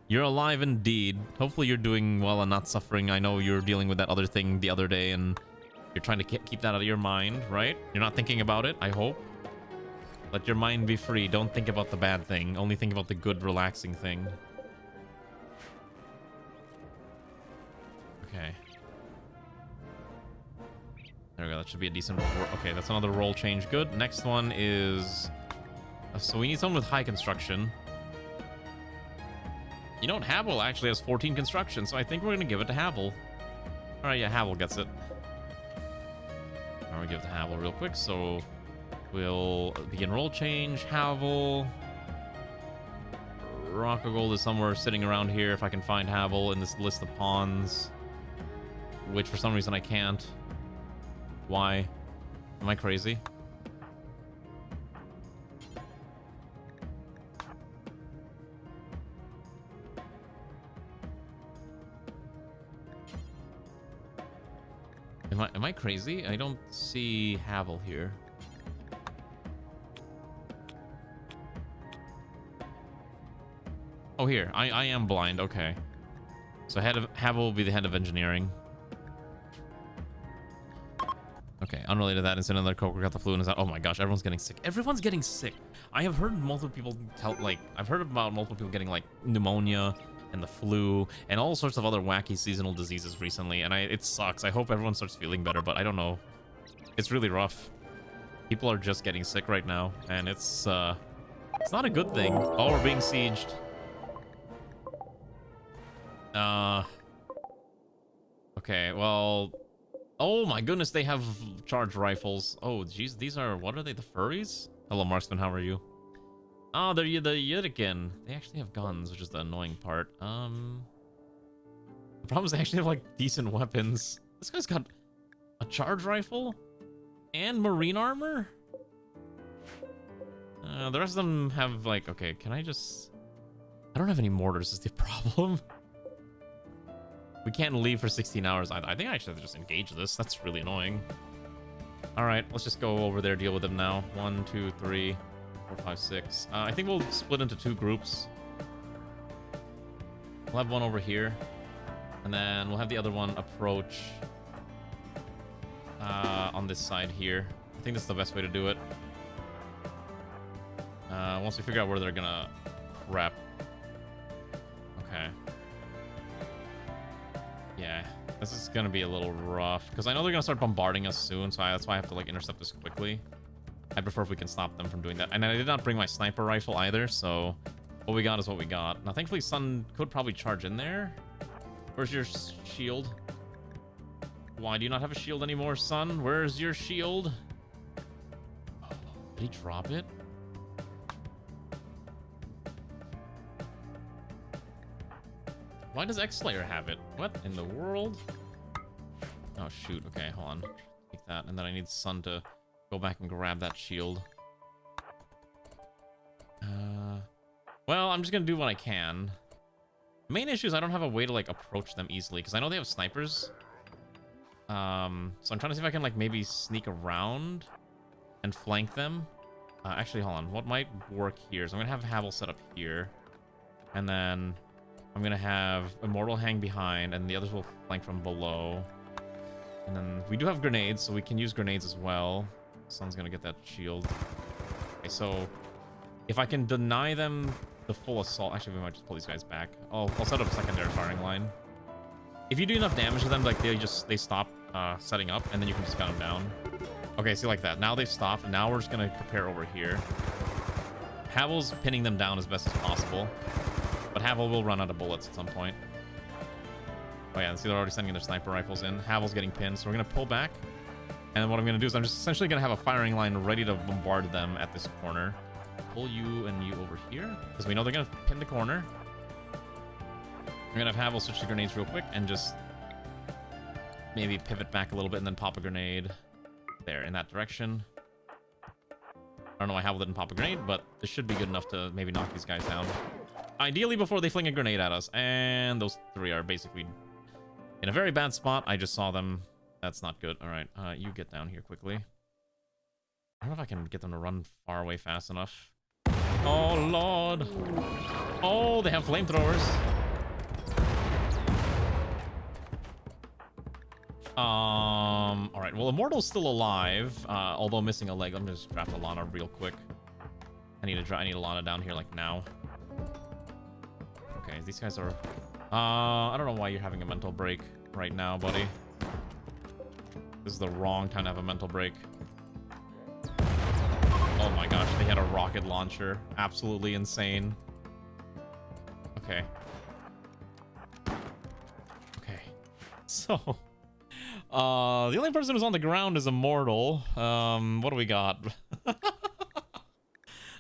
You're alive indeed. Hopefully you're doing well and not suffering. I know you're dealing with that other thing the other day and you're trying to keep that out of your mind, right? You're not thinking about it, I hope. Let your mind be free. Don't think about the bad thing. Only think about the good, relaxing thing. Okay. There we go. That should be a decent... Okay, that's another role change. Good. Next one is... So we need someone with high construction. You know what? Havel actually has 14 construction, so I think we're going to give it to Havel. All right, yeah, Havel gets it. I'm going to give it to Havel real quick, so we'll begin role change. Havel. Rockagold is somewhere sitting around here if I can find Havel in this list of pawns, which for some reason I can't. Why? Am I crazy? Am I crazy? I don't see Havel here. Oh, here. I am blind. Okay. So Havel will be the head of engineering. Okay, unrelated to that incident, another coworker got the flu and is out. Oh my gosh, everyone's getting sick. Everyone's getting sick. I have heard multiple people I've heard about multiple people getting like pneumonia and the flu and all sorts of other wacky seasonal diseases recently, and it sucks. I hope everyone starts feeling better, but I don't know. It's really rough. People are just getting sick right now, and it's not a good thing. Oh, we're being sieged. Okay, well, oh my goodness, they have charged rifles. Oh, geez, these are, what are they, the furries? Hello, Marksman, how are you? Oh, they're the Yurikin. They actually have guns, which is the annoying part. The problem is they actually have, like, decent weapons. This guy's got a charge rifle and marine armor? The rest of them have, like, okay, can I just... I don't have any mortars is the problem. We can't leave for 16 hours either. I think I actually have to just engage this. That's really annoying. All right, let's just go over there, deal with them now. 1, 2, 3, 4, 5, 6. I think we'll split into 2 groups. We'll have one over here, and then we'll have the other one approach on this side here. I think this is the best way to do it. Once we figure out where they're gonna prep. Okay. Yeah, this is gonna be a little rough because I know they're gonna start bombarding us soon, so that's why I have to like intercept this quickly. I prefer if we can stop them from doing that. And I did not bring my sniper rifle either, so What we got is what we got. Now, thankfully, Sun could probably charge in there. Where's your shield? Why do you not have a shield anymore, Sun? Where's your shield? Oh, did he drop it? Why does X-Slayer have it? What in the world? Oh, shoot. Okay, hold on. Take that, and then I need Sun to go back and grab that shield. Well, I'm just gonna do what I can. The main issue is I don't have a way to, like, approach them easily, because I know they have snipers. So I'm trying to see if I can, like, maybe sneak around and flank them. Actually, hold on. What might work here is I'm gonna have Havel set up here, and then I'm gonna have Immortal hang behind, and the others will flank from below. And then we do have grenades, so we can use grenades as well. Sun's gonna get that shield. Okay, so if I can deny them the full assault, actually, we might just pull these guys back. I'll set up a secondary firing line. If you do enough damage to them, like they stop setting up, and then you can just gun them down. Okay, see, like that. Now they've stopped, and now we're just gonna prepare over here. Havel's pinning them down as best as possible, but Havel will run out of bullets at some point. Oh yeah, and see, they're already sending their sniper rifles in. Havel's getting pinned, so we're gonna pull back. And what I'm gonna do is I'm just essentially gonna have a firing line ready to bombard them at this corner. Pull you and you over here, because we know they're gonna pin the corner. We're gonna have Havel switch to grenades real quick and just maybe pivot back a little bit and then pop a grenade there in that direction. I don't know why Havel didn't pop a grenade, but this should be good enough to maybe knock these guys down. Ideally before they fling a grenade at us. And those three are basically in a very bad spot. I just saw them. That's not good. All right, you get down here quickly. I don't know if I can get them to run far away fast enough. Oh, Lord. Oh, they have flamethrowers. All right. Well, Immortal's still alive, although missing a leg. Let me just draft Alana real quick. I need Alana down here like now. Okay, these guys are. I don't know why you're having a mental break right now, buddy. This is the wrong time to have a mental break. Oh my gosh, they had a rocket launcher. Absolutely insane. Okay. Okay. So, the only person who's on the ground is Immortal. What do we got?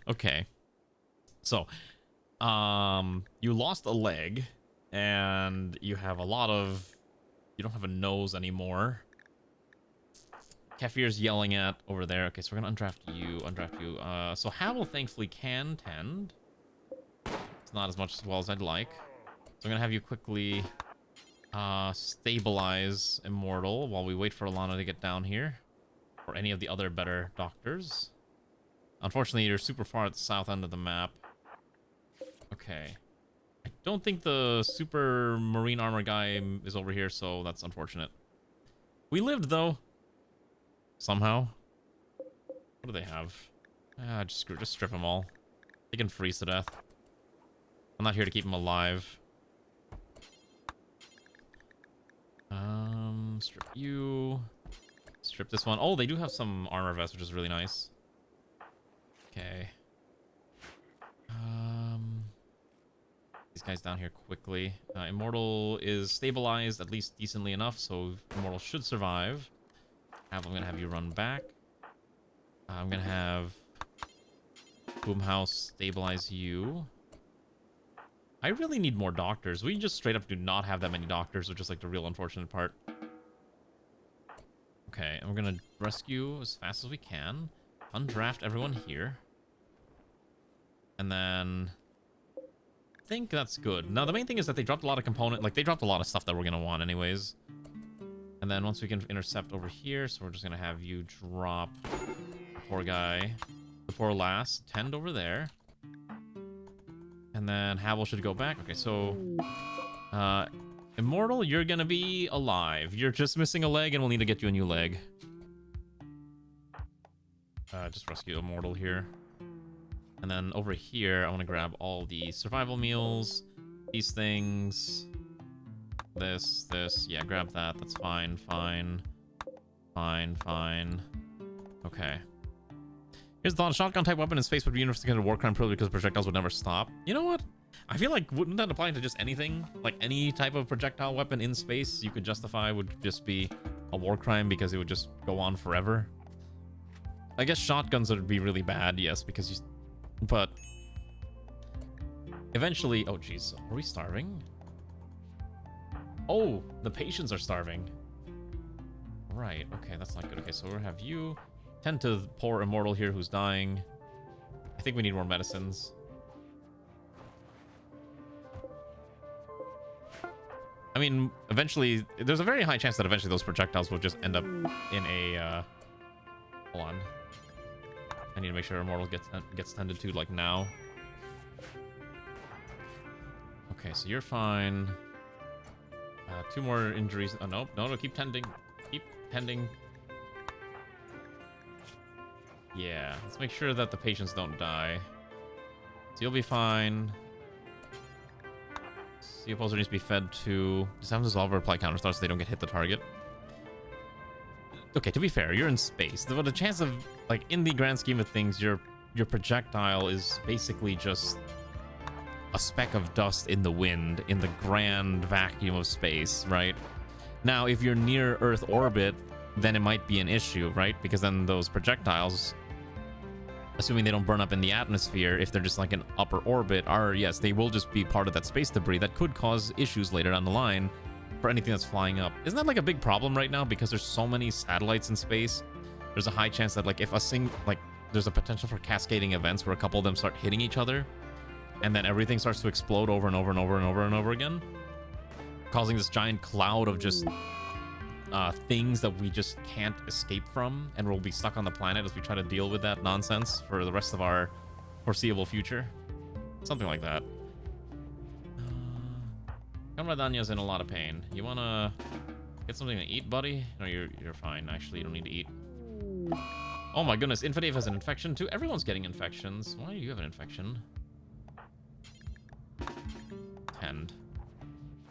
Okay. So, you lost a leg, and you have a lot of... You don't have a nose anymore. Kefir's yelling at over there. Okay, so we're gonna undraft you. So Havel thankfully can tend. It's not as much as well as I'd like. So I'm gonna have you quickly stabilize Immortal while we wait for Alana to get down here. Or any of the other better doctors. Unfortunately, you're super far at the south end of the map. Okay. I don't think the super marine armor guy is over here, so that's unfortunate. We lived, though. Somehow. What do they have? Just strip them all. They can freeze to death. I'm not here to keep them alive. Strip you. Strip this one. Oh, they do have some armor vests, which is really nice. Okay. These guys down here quickly. Immortal is stabilized at least decently enough, so Immortal should survive. I'm gonna have you run back. I'm gonna have Boomhouse stabilize you. I really need more doctors. We just straight up do not have that many doctors, which is like the real unfortunate part. Okay, and we're gonna rescue as fast as we can. Undraft everyone here. And then I think that's good. Now the main thing is that they dropped a lot of component, like they dropped a lot of stuff that we're gonna want anyways. And then once we can intercept over here, so we're just gonna have you drop the poor guy, the poor lass, tend over there. And then Havel should go back. Okay, so Immortal, you're gonna be alive. You're just missing a leg, and we'll need to get you a new leg. Just rescue Immortal here. And then over here, I want to grab all the survival meals, these things. This. Yeah, grab that. That's fine. Okay. Here's the thought: a shotgun type weapon in space would be universally considered a war crime purely because projectiles would never stop. You know what? I feel like wouldn't that apply to just anything? Like any type of projectile weapon in space you could justify would just be a war crime because it would just go on forever. I guess shotguns would be really bad, yes, because you... But... Eventually... Oh, jeez. Are we starving? Oh, the patients are starving. Right, okay, that's not good. Okay, so we'll have you tend to the poor immortal here who's dying. I think we need more medicines. I mean, eventually, there's a very high chance that eventually those projectiles will just end up in a, hold on. I need to make sure Immortal gets tended to, like, now. Okay, so you're fine. 2 more injuries. Oh, nope. No, keep tending. Keep tending. Yeah, let's make sure that the patients don't die. So you'll be fine. The opposer needs to be fed to... Just have them dissolve or apply counter stars so they don't get hit the target. Okay, to be fair, you're in space. The chance of, like, in the grand scheme of things, your projectile is basically just a speck of dust in the wind in the grand vacuum of space, right? Now, if you're near Earth orbit, then it might be an issue, right? Because then those projectiles, assuming they don't burn up in the atmosphere, if they're just like an upper orbit, are, yes, they will just be part of that space debris that could cause issues later down the line for anything that's flying up. Isn't that like a big problem right now? Because there's so many satellites in space, there's a high chance that, like, if there's a potential for cascading events where a couple of them start hitting each other, and then everything starts to explode over and over and over and over and over again, causing this giant cloud of just things that we just can't escape from, and we'll be stuck on the planet as we try to deal with that nonsense for the rest of our foreseeable future. Something like that. Kamradania's in a lot of pain. You wanna get something to eat, buddy? No, you're fine. Actually, you don't need to eat. Oh my goodness, Infidave has an infection too. Everyone's getting infections. Why do you have an infection? Tend.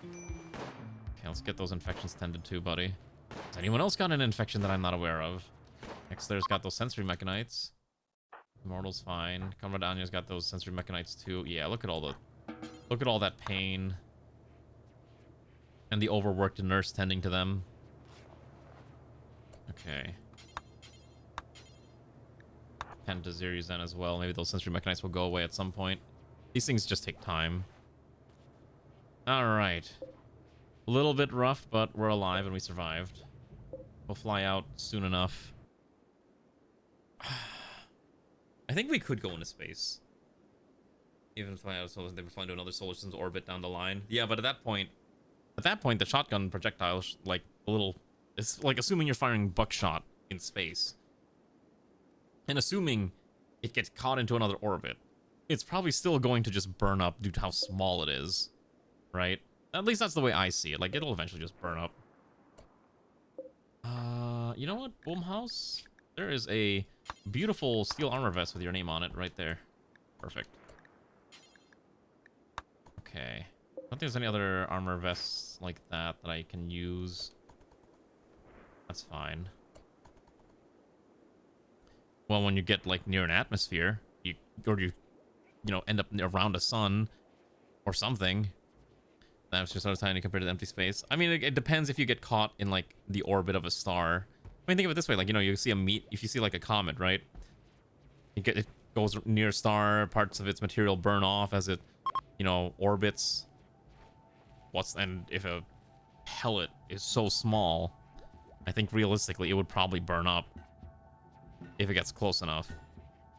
Okay, let's get those infections tended to, buddy. Has anyone else got an infection that I'm not aware of? Next, there's got those sensory mechanites. Immortal's fine. Kamradania's got those sensory mechanites too. Yeah, look at all that pain. And the overworked nurse tending to them. Okay. Tend to Zirizen as well. Maybe those sensory mechanites will go away at some point. These things just take time. Alright. A little bit rough, but we're alive and we survived. We'll fly out soon enough. I think we could go into space. Even fly out of solar, they would fly into another solar system's orbit down the line. Yeah, but at that point, the shotgun projectile, like, it's like assuming you're firing buckshot in space. And assuming it gets caught into another orbit, it's probably still going to just burn up due to how small it is, right? At least that's the way I see it. Like, it'll eventually just burn up. You know what, Boomhouse? There is a beautiful steel armor vest with your name on it right there. Perfect. Okay. I don't think there's any other armor vests like that I can use. That's fine. Well, when you get, like, near an atmosphere, you end up around a sun or something, that's just sort of tiny compared to the empty space. I mean, it depends if you get caught in, like, the orbit of a star. I mean, think of it this way, like, you see if you see, like, a comet, right? It goes near a star, parts of its material burn off as it, orbits. And if a pellet is so small, I think realistically it would probably burn up if it gets close enough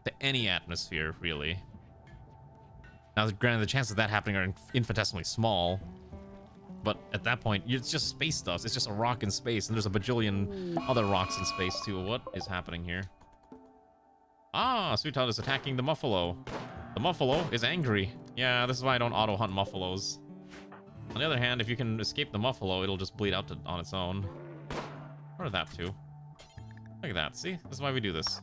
to any atmosphere, really. Now, granted, the chances of that happening are infinitesimally small, but at that point, it's just space dust. It's just a rock in space, and there's a bajillion other rocks in space, too. What is happening here? Ah, Sweetheart is attacking the Muffalo. The Muffalo is angry. Yeah, this is why I don't auto-hunt Muffalos. On the other hand, if you can escape the Muffalo, it'll just bleed out on its own. Or that, too. Look at that. See? This is why we do this.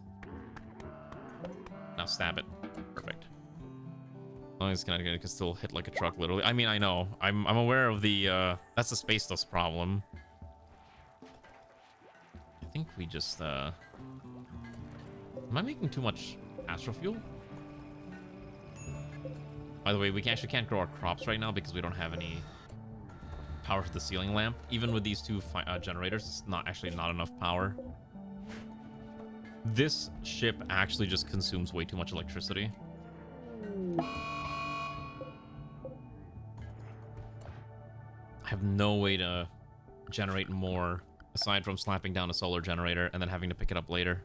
Now stab it. Perfect. As long as it can still hit like a truck, literally. I mean, I know. I'm aware of the, that's the space dust problem. I think we just, Am I making too much astrofuel? By the way, we actually can't grow our crops right now because we don't have any power to the ceiling lamp. Even with these two generators, it's not enough power. This ship actually just consumes way too much electricity. I have no way to generate more aside from slapping down a solar generator and then having to pick it up later.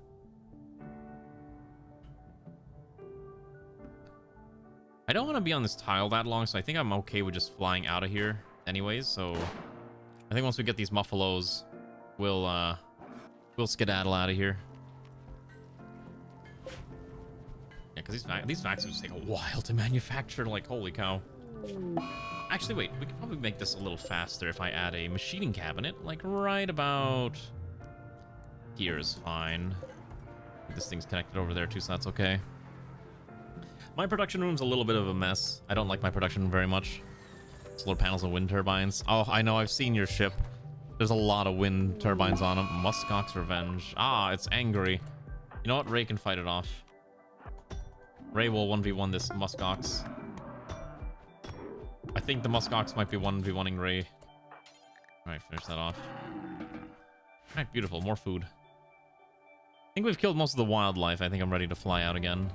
I don't want to be on this tile that long, so I think I'm okay with just flying out of here anyways. So I think once we get these muffalos, we'll skedaddle out of here. Yeah, because these vac suits take a while to manufacture. Like, holy cow. Actually, wait, we could probably make this a little faster if I add a machining cabinet, like right about here is fine. This thing's connected over there too, so that's okay. My production room's a little bit of a mess. I don't like my production room very much. Solar panels and wind turbines. Oh, I know, I've seen your ship. There's a lot of wind turbines on them. Muskox's Revenge. Ah, it's angry. You know what? Ray can fight it off. Ray will 1v1 this Muskox. I think the Muskox might be 1v1ing Ray. Alright, finish that off. Alright, beautiful. More food. I think we've killed most of the wildlife. I think I'm ready to fly out again.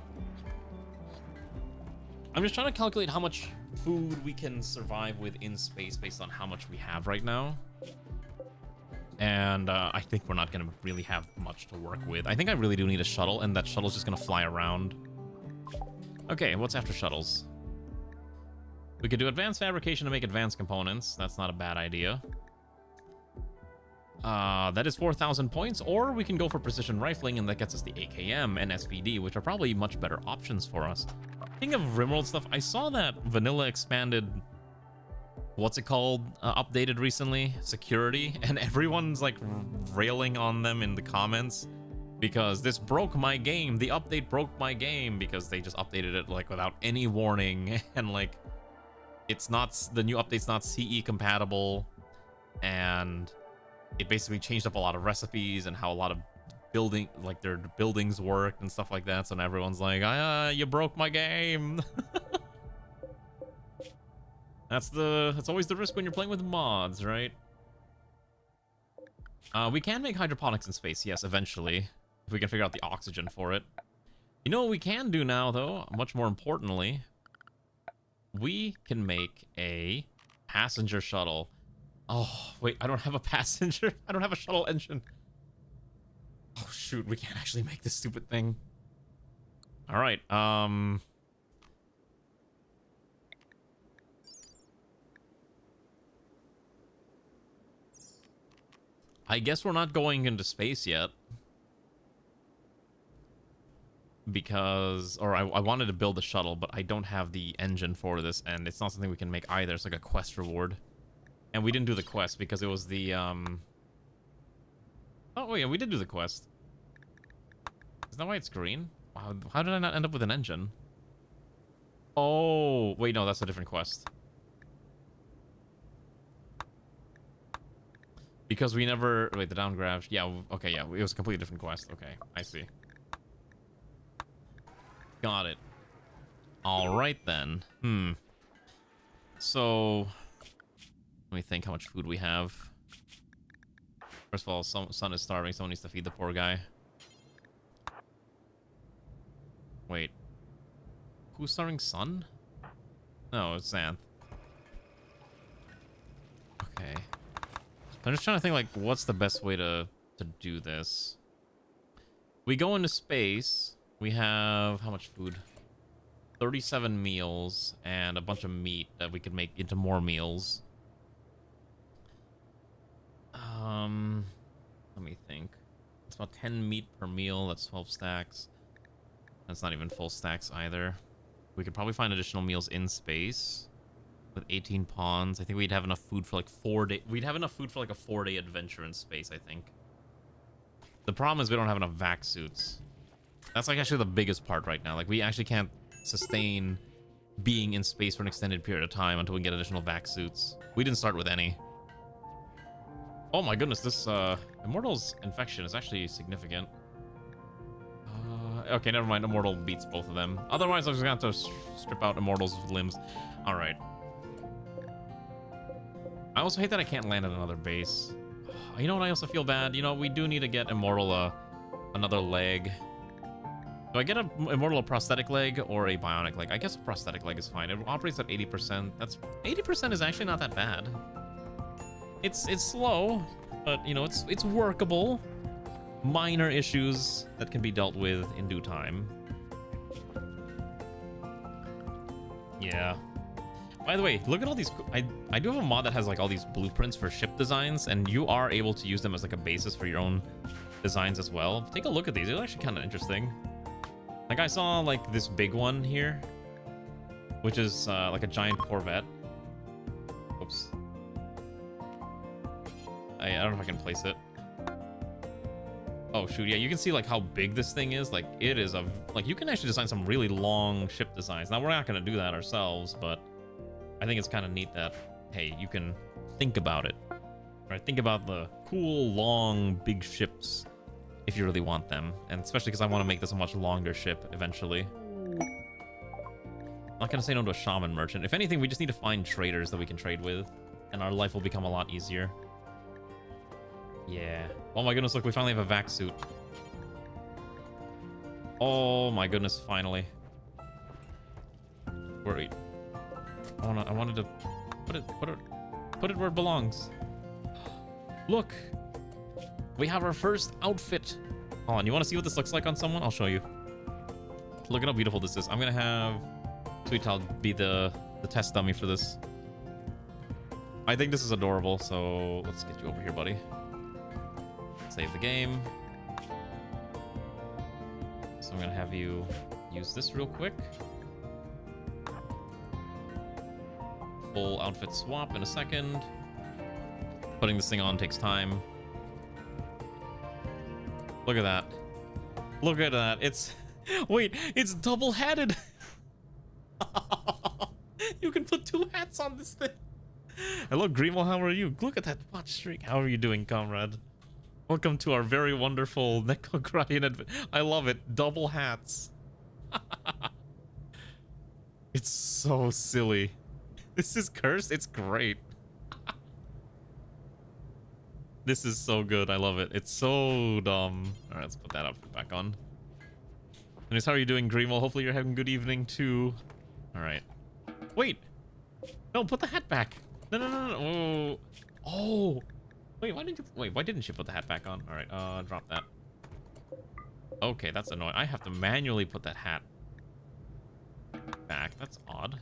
I'm just trying to calculate how much food we can survive with in space based on how much we have right now. And I think we're not going to really have much to work with. I think I really do need a shuttle, and that shuttle's just going to fly around. Okay, what's after shuttles? We could do advanced fabrication to make advanced components. That's not a bad idea. That is 4,000 points, or we can go for precision rifling, and that gets us the AKM and SVD, which are probably much better options for us. Speaking of Rimworld stuff, I saw that Vanilla expanded, what's it called, updated recently, security, and everyone's like railing on them in the comments because this broke my game. The update broke my game because they just updated it like without any warning, and like it's not, the new update's not CE compatible, and it basically changed up a lot of recipes and how a lot of their buildings worked and stuff like that. So now everyone's like, you broke my game. That's always the risk when you're playing with mods, right? We can make hydroponics in space, yes, eventually, if we can figure out the oxygen for it. You know what we can do now, though, much more importantly, we can make a passenger shuttle. Oh, wait, I don't have a passenger. I don't have a shuttle engine. Oh, shoot, we can't actually make this stupid thing. All right, I guess we're not going into space yet. Because, or I wanted to build a shuttle, but I don't have the engine for this, and it's not something we can make either. It's like a quest reward. And we didn't do the quest because it was the, Oh, yeah, we did do the quest. Is that why it's green? Wow, how did I not end up with an engine? Oh, wait, no, that's a different quest. Because we never... Wait, the downgraph... Yeah, okay, yeah, it was a completely different quest. Okay, I see. Got it. Alright, then. So... Let me think how much food we have. First of all, Sun is starving. Someone needs to feed the poor guy. Wait. Who's starving? Sun? No, it's Xanth. Okay. I'm just trying to think, like, what's the best way to do this? We go into space. We have... How much food? 37 meals and a bunch of meat that we could make into more meals. Let me think. It's about 10 meat per meal. That's 12 stacks. That's not even full stacks either. We could probably find additional meals in space with 18 pawns. I think we'd have enough food for like 4 days. We'd have enough food for like a 4-day adventure in space, I think. The problem is we don't have enough vac suits. That's like actually the biggest part right now. Like we actually can't sustain being in space for an extended period of time until we get additional vac suits. We didn't start with any. Oh my goodness, this Immortal's infection is actually significant. Okay, never mind. Immortal beats both of them. Otherwise, I'm just gonna have to strip out Immortal's limbs. All right. I also hate that I can't land at another base. You know what? I also feel bad. You know, we do need to get Immortal another leg. Do I get a Immortal a prosthetic leg or a bionic leg? I guess a prosthetic leg is fine. It operates at 80%. That's 80% is actually not that bad. It's slow, but you know, it's workable. Minor issues that can be dealt with in due time. Yeah. By the way, look at all these. I do have a mod that has like all these blueprints for ship designs, and you are able to use them as like a basis for your own designs as well. Take a look at these. They're actually kind of interesting. Like I saw like this big one here, which is like a giant Corvette. Oops. I don't know if I can place it. Oh shoot, yeah, you can see like how big this thing is. Like it is like you can actually design some really long ship designs. Now we're not gonna do that ourselves, but I think it's kind of neat that, hey, you can think about it. Right? Think about the cool, long, big ships if you really want them. And especially because I want to make this a much longer ship eventually. I'm not gonna say no to a shaman merchant. If anything, we just need to find traders that we can trade with, and our life will become a lot easier. Yeah. Oh my goodness, look, we finally have a vac suit. Oh my goodness, finally. Wait. I wanted to put it where it belongs. Look. We have our first outfit. Hold on, you want to see what this looks like on someone? I'll show you. Look at how beautiful this is. I'm gonna have Sweet Child be the test dummy for this. I think this is adorable, so let's get you over here, buddy. Save the game. So I'm gonna have you use this real quick. Full outfit swap in a second. Putting this thing on takes time. Look at that. Look at that. It's... Wait, it's double-hatted. You can put 2 hats on this thing. Hello, Grimo, how are you? Look at that watch streak. How are you doing, comrade? Welcome to our very wonderful NEKOGRAD. I love it. Double hats. It's so silly. This is cursed. It's great. This is so good. I love it. It's so dumb. All right, let's put that up back on. Anyways, how are you doing, Grimo? Hopefully you're having a good evening too. All right. Wait. No, put the hat back. No. Oh. Wait, why didn't you put the hat back on? All right, drop that. Okay, that's annoying. I have to manually put that hat back. That's odd.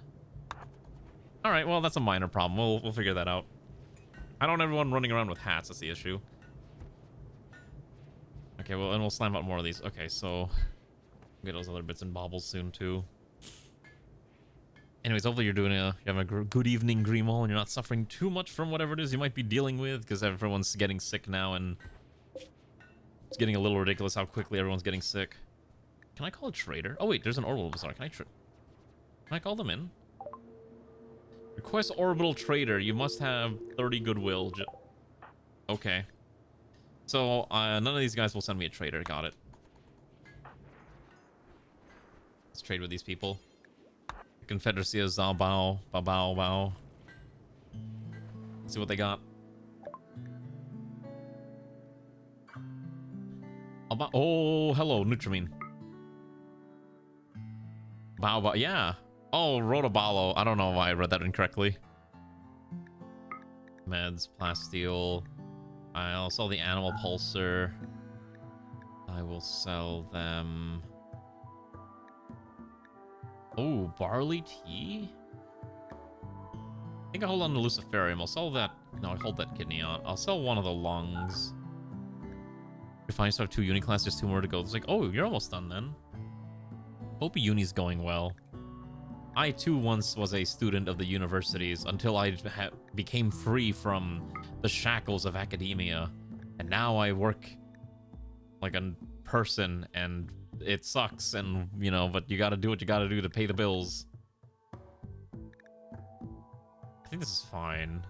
All right, well, that's a minor problem. We'll figure that out. I don't want everyone running around with hats. That's the issue. Okay, well, and we'll slam out more of these. Okay, so get those other bits and baubles soon too. Anyways, hopefully you're having a good evening, Grimo, and you're not suffering too much from whatever it is you might be dealing with, because everyone's getting sick now, and it's getting a little ridiculous how quickly everyone's getting sick. Can I call a trader? Oh wait, there's an orbital bazaar. Can I call them in? Request orbital trader. You must have 30 goodwill. Okay. So none of these guys will send me a trader. Got it. Let's trade with these people. Confederacy of Zalbao, Bao. Let's see what they got. Oh, hello, Nutramine. Bao, yeah. Oh, Rotabalo. I don't know why I read that incorrectly. Meds, plasteel. I'll sell the animal pulsar. I will sell them. Oh, barley tea? I think I hold on to Luciferium. I'll sell that. No, I hold that kidney on. I'll sell one of the lungs. If I start 2 uni class, just 2 more to go. It's like, oh, you're almost done then. Hope uni's going well. I too once was a student of the universities until I became free from the shackles of academia. And now I work like a person, and it sucks, and you know, but you gotta do what you gotta do to pay the bills. I think this is fine.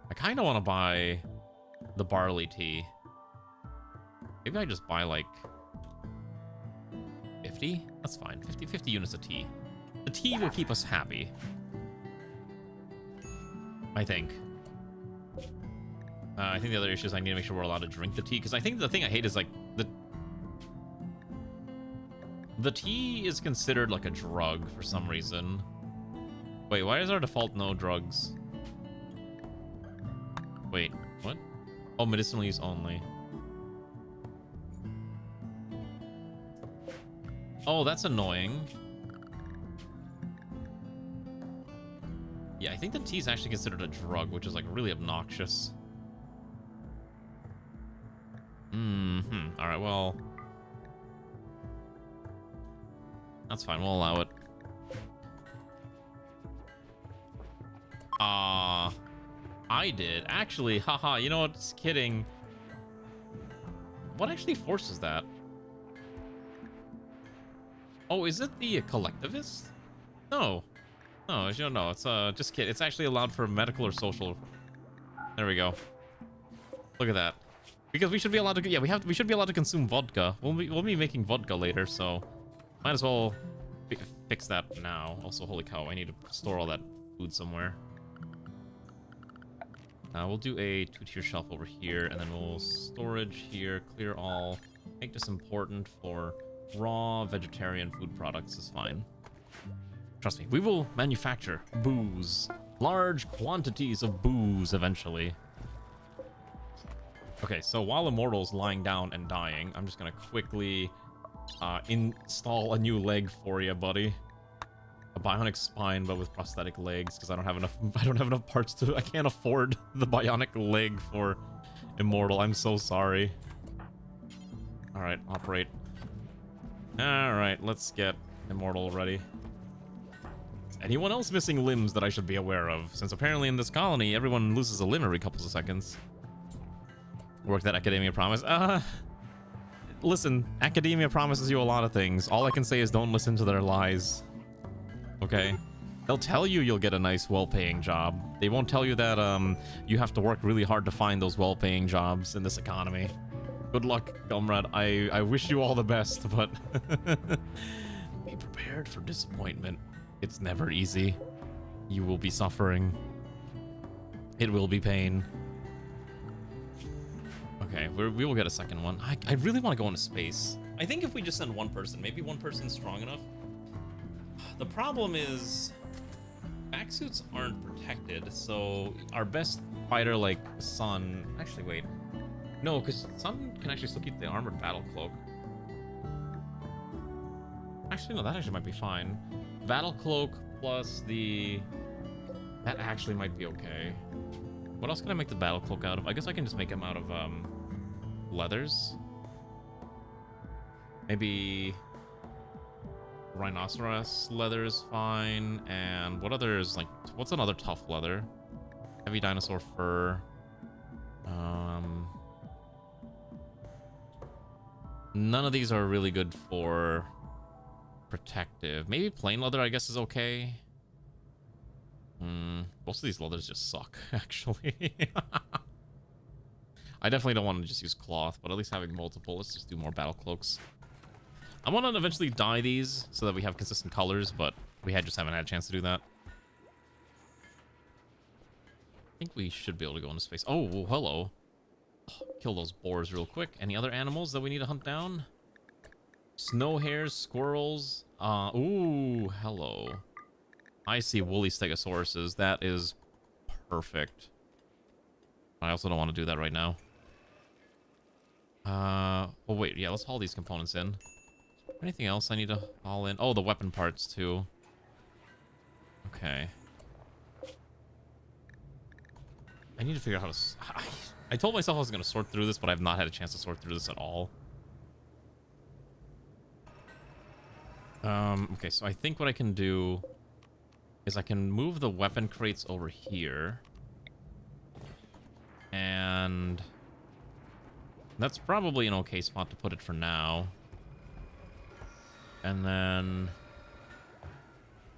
I kind of want to buy the barley tea. Maybe I just buy like 50? That's fine. 50 units of tea. The tea will keep us happy. I think. I think the other issue is I need to make sure we're allowed to drink the tea, because I think the thing I hate is like the tea is considered like a drug for some reason. Wait, why is our default no drugs? Wait, what? Oh, medicinal use only. Oh, that's annoying. Yeah, I think the tea is actually considered a drug, which is like really obnoxious. All right, well, that's fine. We'll allow it. I did actually. Haha. You know what? Just kidding. What actually forces that? Oh, is it the collectivist? No. No, as you don't know, it's just kidding. It's actually allowed for medical or social. There we go. Look at that. Because we should be allowed to. Yeah, we should be allowed to consume vodka. We'll be making vodka later, so might as well fix that now. Also, holy cow, I need to store all that food somewhere. We'll do a 2-tier shelf over here, and then we'll storage here, clear all. Make this important for raw vegetarian food products is fine. Trust me, we will manufacture booze. Large quantities of booze eventually. Okay, so while Immortal's lying down and dying, I'm just gonna quickly install a new leg for you, buddy. A bionic spine, but with prosthetic legs, because I don't have enough parts to. I can't afford the bionic leg for Immortal. I'm so sorry. All right, operate. All right, let's get Immortal ready. Is anyone else missing limbs that I should be aware of? Since apparently in this colony, everyone loses a limb every couple of seconds. Work that Academia promise. Listen, Academia promises you a lot of things. All I can say is don't listen to their lies. Okay? They'll tell you you'll get a nice, well-paying job. They won't tell you that you have to work really hard to find those well-paying jobs in this economy. Good luck, comrade. I wish you all the best, but be prepared for disappointment. It's never easy. You will be suffering. It will be pain. Okay, we will get a second one. I really want to go into space. I think if we just send one person, maybe one person's strong enough. The problem is back suits aren't protected, so our best fighter like Sun. Actually, wait. No, because Sun can actually still keep the armored battle cloak. Actually, no, that actually might be fine. Battle cloak plus the. That actually might be okay. What else can I make the battle cloak out of? I guess I can just make them out of leathers. Maybe rhinoceros leather is fine. And what others, like, what's another tough leather? Heavy dinosaur fur. None of these are really good for protective. Maybe plain leather, I guess, is okay. Most of these leathers just suck, actually. I definitely don't want to just use cloth, but at least having multiple, let's just do more battle cloaks. I want to eventually dye these so that we have consistent colors, but we just haven't had a chance to do that. I think we should be able to go into space. Oh, well, hello. Kill those boars real quick. Any other animals that we need to hunt down? Snow hares, squirrels. Ooh, hello. I see woolly stegosauruses. That is perfect. I also don't want to do that right now. Oh wait, yeah, let's haul these components in. Anything else I need to haul in? Oh, the weapon parts too. Okay. I need to figure out how to. I told myself I was going to sort through this, but I've not had a chance to sort through this at all. Okay, so I think what I can do is I can move the weapon crates over here. And that's probably an okay spot to put it for now. And then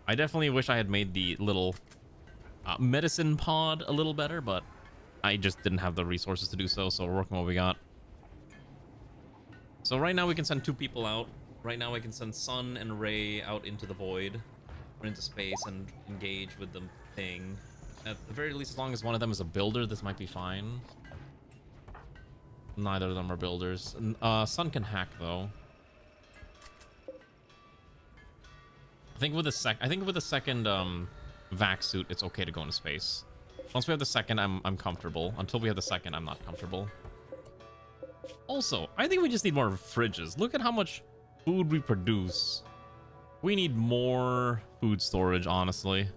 I definitely wish I had made the little medicine pod a little better, but I just didn't have the resources to do so, so we're working what we got. So right now we can send 2 people out. Right now I can send Sun and Ray out into the void, or into space, and engage with the thing. At the very least, as long as one of them is a builder, this might be fine. Neither of them are builders. Sun can hack though. I think with the second vac suit, it's okay to go into space. Once we have the second, I'm comfortable. Until we have the second, I'm not comfortable. Also, I think we just need more fridges. Look at how much food we produce. We need more food storage, honestly.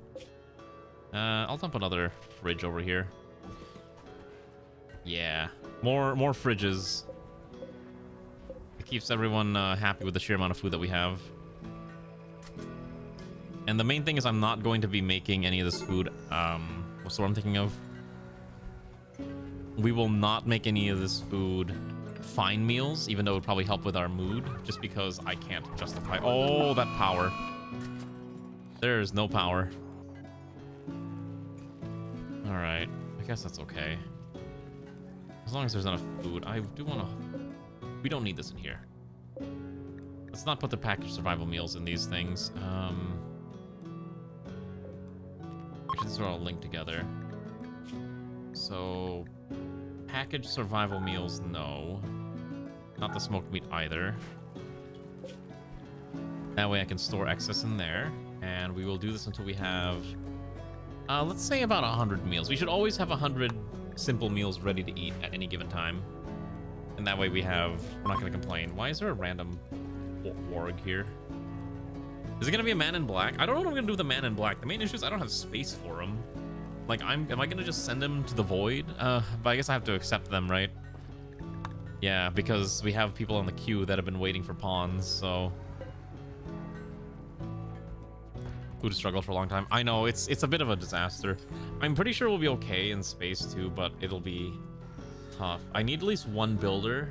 I'll dump another fridge over here. Yeah, more fridges. It keeps everyone happy with the sheer amount of food that we have. And the main thing is I'm not going to be making any of this food. What's the word I'm thinking of? We will not make any of this food fine meals, even though it would probably help with our mood, just because I can't justify. Oh, that power. There is no power. All right, I guess that's okay. As long as there's enough food. I do want to... We don't need this in here. Let's not put the packaged survival meals in these things. Actually, these are all linked together. So, packaged survival meals, no. Not the smoked meat either. That way I can store excess in there. And we will do this until we have... let's say about 100 meals. We should always have 100 simple meals ready to eat at any given time. And that way we have... We're not going to complain. Why is there a random warg here? Is it going to be a man in black? I don't know what I'm going to do with the man in black. The main issue is I don't have space for him. Like, am I going to just send him to the void? But I guess I have to accept them, right? Yeah, because we have people on the queue that have been waiting for pawns, so... Food struggled for a long time. I know, it's a bit of a disaster. I'm pretty sure we'll be okay in space too, but it'll be tough. I need at least one builder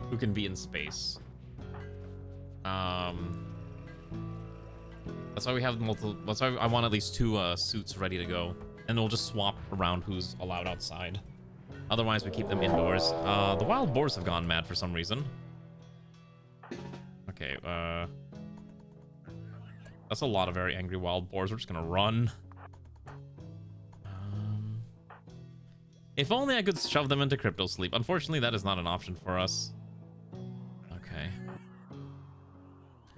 who can be in space. That's why we have multiple. That's why I want at least 2 suits ready to go, and we'll just swap around who's allowed outside. Otherwise, we keep them indoors. The wild boars have gone mad for some reason. Okay, that's a lot of very angry wild boars. We're just gonna run. If only I could shove them into crypto sleep. Unfortunately, that is not an option for us. Okay.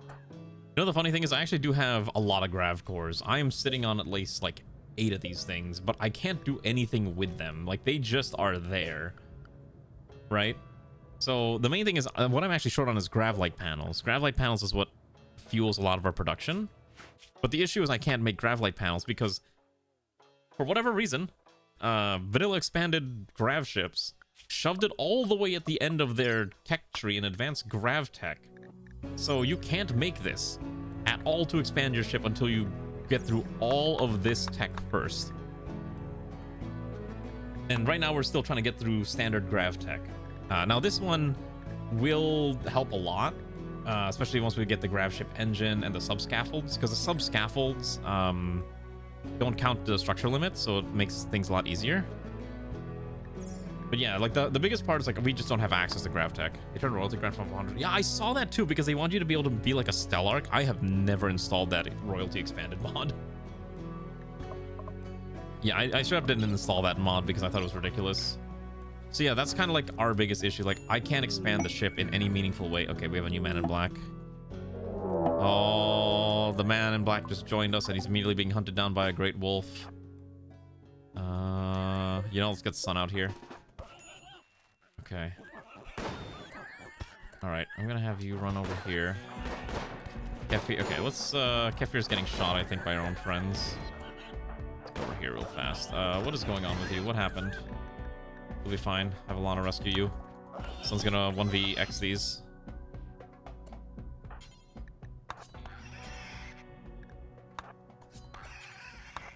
You know, the funny thing is I actually do have a lot of grav cores. I am sitting on at least like 8 of these things, but I can't do anything with them. Like, they just are there, right? So the main thing is what I'm actually short on is grav light panels. Grav light panels is what fuels a lot of our production. But the issue is I can't make grav light panels because for whatever reason, vanilla expanded grav ships shoved it all the way at the end of their tech tree in advanced grav tech. So you can't make this at all to expand your ship until you get through all of this tech first. And right now we're still trying to get through standard grav tech. Now this one will help a lot, especially once we get the grav ship engine and the sub-scaffolds, because the sub-scaffolds don't count the structure limit, so it makes things a lot easier. But yeah, like the biggest part is like we just don't have access to grav tech. They turned royalty grant from 100. Yeah, I saw that too because they want you to be able to be like a Stellark. I have never installed that royalty expanded mod. Yeah, I straight up didn't install that mod because I thought it was ridiculous. So yeah, that's kind of like our biggest issue. Like, I can't expand the ship in any meaningful way. Okay, we have a new man in black. Oh, the man in black just joined us and he's immediately being hunted down by a great wolf. You know, let's get the sun out here. Okay. Alright, I'm gonna have you run over here. Kefir, okay, let's, Kefir's getting shot, I think, by our own friends. Let's go over here real fast. What is going on with you? What happened? We'll be fine. Have Alana rescue you. Someone's gonna 1vx these.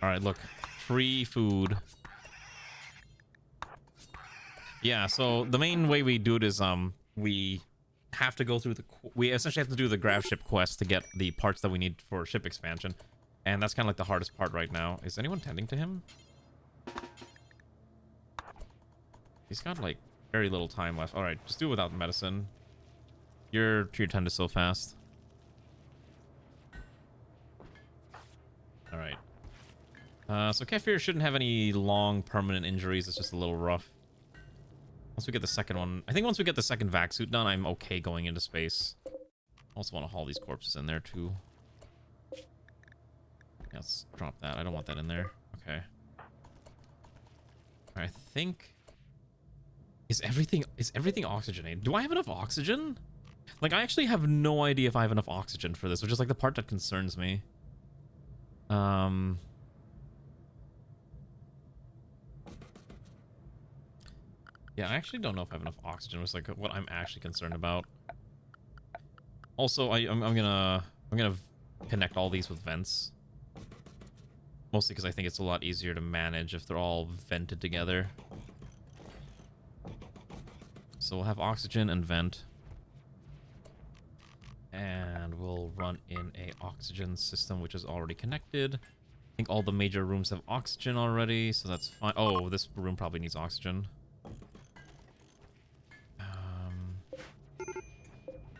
Alright, look. Free food. Yeah, so the main way we do it is we have to go through we essentially have to do the grav ship quest to get the parts that we need for ship expansion, and that's kind of like the hardest part right now. Is anyone tending to him? He's got like very little time left. All right, just do it without medicine. Your turn is so fast. All right. So Kefir shouldn't have any long permanent injuries. It's just a little rough. Once we get the second one, I think once we get the second vac suit done, I'm okay going into space. I also want to haul these corpses in there too. Yeah, let's drop that. I don't want that in there. Okay. I think is everything oxygenated? Do I have enough oxygen? Like, I actually have no idea if I have enough oxygen for this, which is like the part that concerns me. Yeah, I actually don't know if I have enough oxygen, which is like what I'm actually concerned about. Also, I'm gonna connect all these with vents. Mostly because I think it's a lot easier to manage if they're all vented together. So we'll have oxygen and vent. And we'll run in a oxygen system, which is already connected. I think all the major rooms have oxygen already, so that's fine. Oh, this room probably needs oxygen.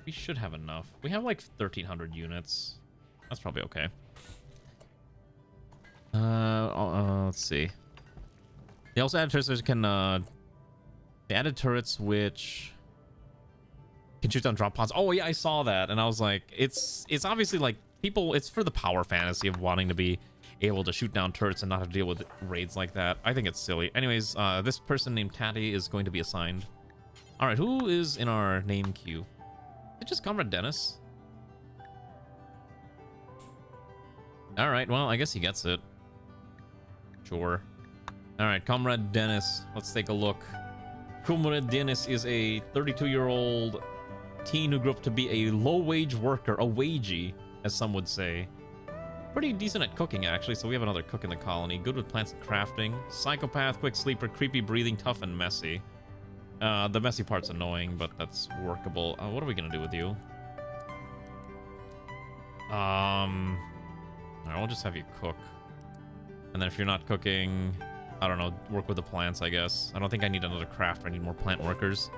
We should have enough. We have like 1,300 units. That's probably okay. Let's see. They also added turrets which can, they added turrets which can shoot down drop pods. Oh yeah, I saw that, and I was like, it's obviously like people, it's for the power fantasy of wanting to be able to shoot down turrets and not have to deal with raids like that. I think it's silly. Anyways, this person named Tatty is going to be assigned. All right, who is in our name queue? Is it just Comrade Dennis? All right, well, I guess he gets it. Sure. All right, Comrade Dennis. Let's take a look. Comrade Dennis is a 32-year-old teen who grew up to be a low-wage worker, a wagey, as some would say. Pretty decent at cooking, actually, so we have another cook in the colony. Good with plants and crafting. Psychopath, quick sleeper, creepy breathing, tough and messy. The messy part's annoying, but that's workable. What are we gonna do with you? Alright, we'll just have you cook. And then if you're not cooking, I don't know, work with the plants, I guess. I don't think I need another crafter. I need more plant workers.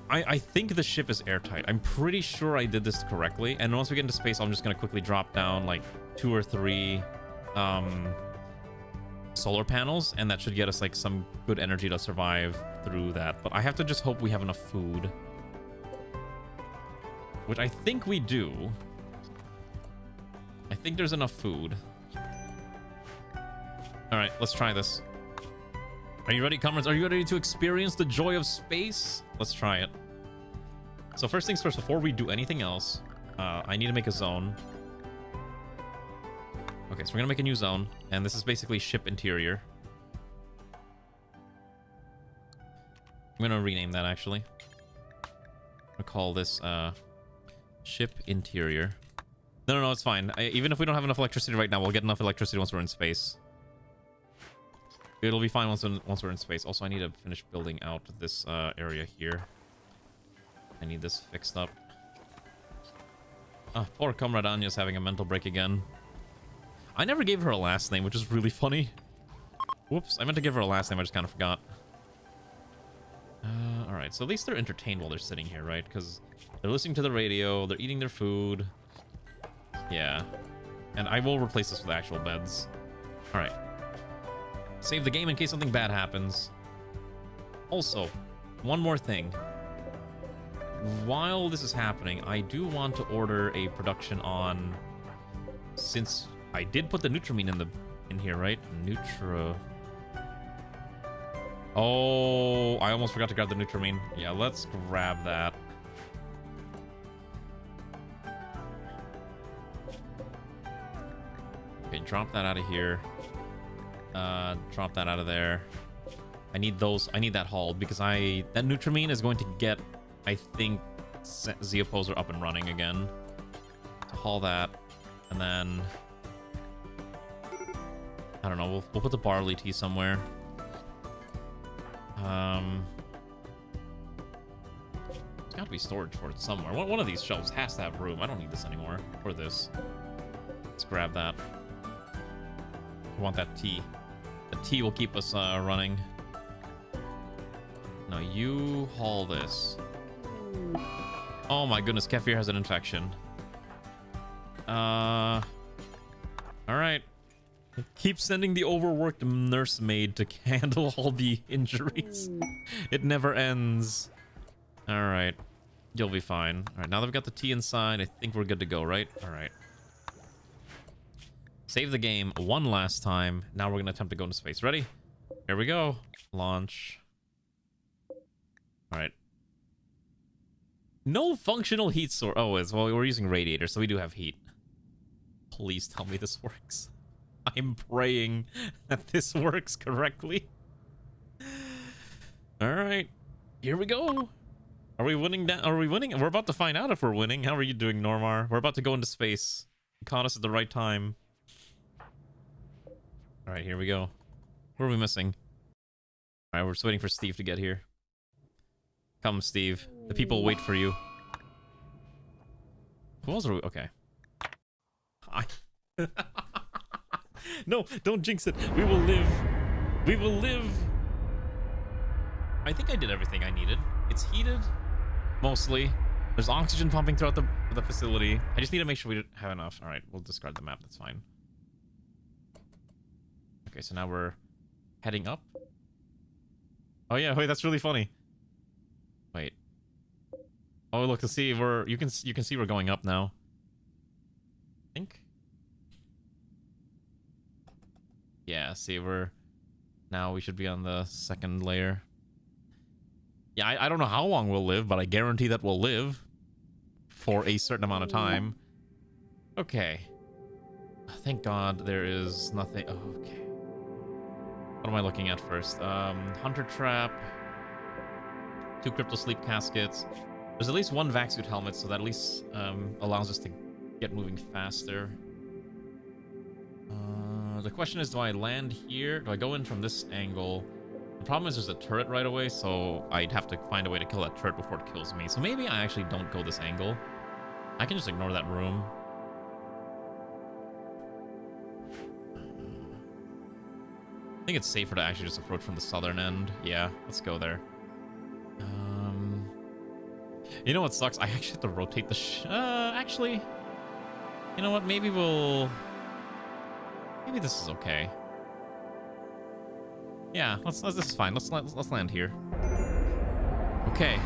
I think the ship is airtight. I'm pretty sure I did this correctly. And once we get into space, I'm just going to quickly drop down like 2 or 3 solar panels. And that should get us like some good energy to survive through that. But I have to just hope we have enough food. Which I think we do. I think there's enough food. All right, let's try this. Are you ready, comrades? Are you ready to experience the joy of space? Let's try it. So first things first, before we do anything else, I need to make a zone. Okay, so we're gonna make a new zone, and this is basically ship interior. I'm gonna rename that, actually. I'm gonna call this ship interior. No, it's fine. Even if we don't have enough electricity right now, we'll get enough electricity once we're in space. It'll be fine once we're in space. Also, I need to finish building out this area here. I need this fixed up. Oh, poor Comrade Anya's having a mental break again. I never gave her a last name, which is really funny. Whoops, I meant to give her a last name, I just kind of forgot. Alright, so at least they're entertained while they're sitting here, right? Because they're listening to the radio, they're eating their food. Yeah. And I will replace this with actual beds. Alright. Save the game in case something bad happens. Also, one more thing. While this is happening, I do want to order a production on... Since I did put the Nutramine in here, right? Nutra... Oh, I almost forgot to grab the Nutramine. Yeah, let's grab that. Okay, drop that out of here. Drop that out of there. I need those. I need that hauled because that Nutramine is going to get, I think, Zeoposer up and running again. To haul that, and then I don't know. We'll put the barley tea somewhere. There's got to be storage for it somewhere. One of these shelves has to have room. I don't need this anymore. Or this. Let's grab that. I want that tea. The tea will keep us running. No, you haul this. Oh my goodness, Kefir has an infection. Alright. Keep sending the overworked nursemaid to handle all the injuries. It never ends. Alright. You'll be fine. Alright, now that we've got the tea inside, I think we're good to go, right? Alright. Save the game one last time. Now we're going to attempt to go into space. Ready? Here we go. Launch. Alright. No functional heat source. Oh, well, we're using radiator, so we do have heat. Please tell me this works. I'm praying that this works correctly. Alright. Here we go. Are we winning? Are we winning? We're about to find out if we're winning. How are you doing, Normar? We're about to go into space. You caught us at the right time. Alright, here we go. What are we missing? Alright, we're just waiting for Steve to get here. Come, Steve. The people wait for you. Who else are we? Okay. No, don't jinx it. We will live. We will live. I think I did everything I needed. It's heated. Mostly. There's oxygen pumping throughout the facility. I just need to make sure we have enough. Alright, we'll discard the map. That's fine. Okay, so now we're heading up. Oh yeah, wait, that's really funny. Wait. Oh look, to see you can see we're going up now. I think. Yeah, see now we should be on the second layer. Yeah, I don't know how long we'll live, but I guarantee that we'll live for a certain amount of time. Okay. Thank God there is nothing. Oh, okay. What am I looking at first? Hunter Trap. 2 Crypto Sleep Caskets. There's at least 1 vac suit helmet, so that at least allows us to get moving faster. The question is, do I land here? Do I go in from this angle? The problem is there's a turret right away, so I'd have to find a way to kill that turret before it kills me. So maybe I actually don't go this angle. I can just ignore that room. I think it's safer to actually just approach from the southern end. Yeah, let's go there. You know what sucks? I actually have to rotate the actually, you know what? Maybe this is okay. Yeah, this is fine. Let's land here. Okay.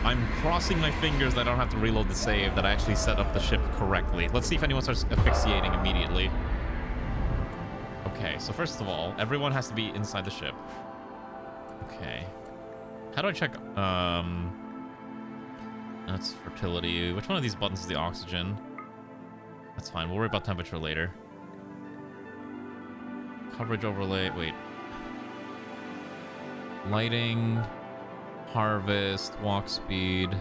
I'm crossing my fingers that I don't have to reload the save, that I actually set up the ship correctly. Let's see if anyone starts asphyxiating immediately. Okay, so first of all, everyone has to be inside the ship. Okay. How do I check? That's fertility. Which one of these buttons is the oxygen? That's fine. We'll worry about temperature later. Coverage overlay. Wait. Lighting. Harvest. Walk speed.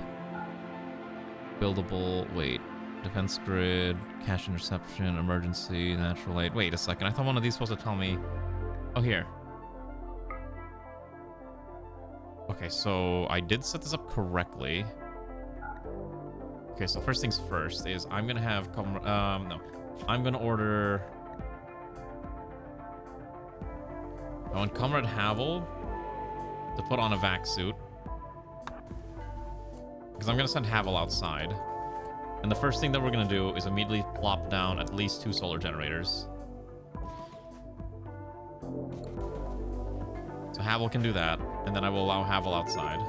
Buildable. Wait. Defense grid. Cache interception. Emergency. Natural light. Wait a second. I thought one of these was supposed to tell me. Oh, here. Okay, so I did set this up correctly. Okay, so first things first is I'm gonna have I'm gonna order. I want Comrade Havel to put on a vac suit, because I'm gonna send Havel outside, and the first thing that we're gonna do is immediately plop down at least 2 solar generators. So Havel can do that, and then I will allow Havel outside.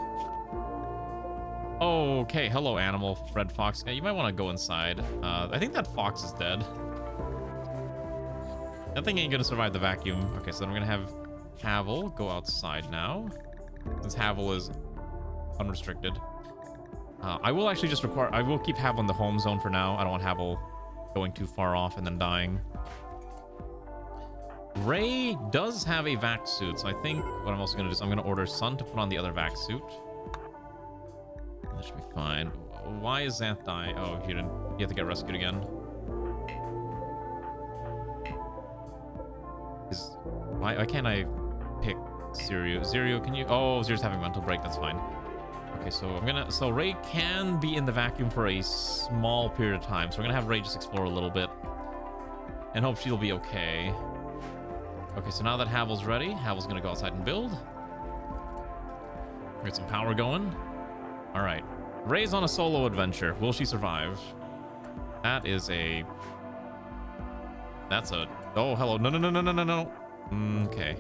Okay, hello, animal, Red Fox. Yeah, you might want to go inside. I think that fox is dead. That thing ain't gonna survive the vacuum. Okay, so then we're gonna have Havel go outside now, since Havel is unrestricted. I will actually just I will keep Havel in the home zone for now. I don't want Havel going too far off and then dying. Ray does have a vac suit, so I think what I'm also gonna do is I'm gonna order Sun to put on the other vac suit. That should be fine. Why is Xanth dying? Oh, you have to get rescued again. Why can't I pick Zero? Zero, can you? Oh, Zero's having mental break. That's fine. Okay, so Ray can be in the vacuum for a small period of time. So we're gonna have Ray just explore a little bit and hope she'll be okay. Okay, so now that Havel's ready, Havel's gonna go outside and build. Get some power going. All right. Ray's on a solo adventure. Will she survive? That is a... That's a... Oh, hello. No, no, no, no, no, no, no. Okay.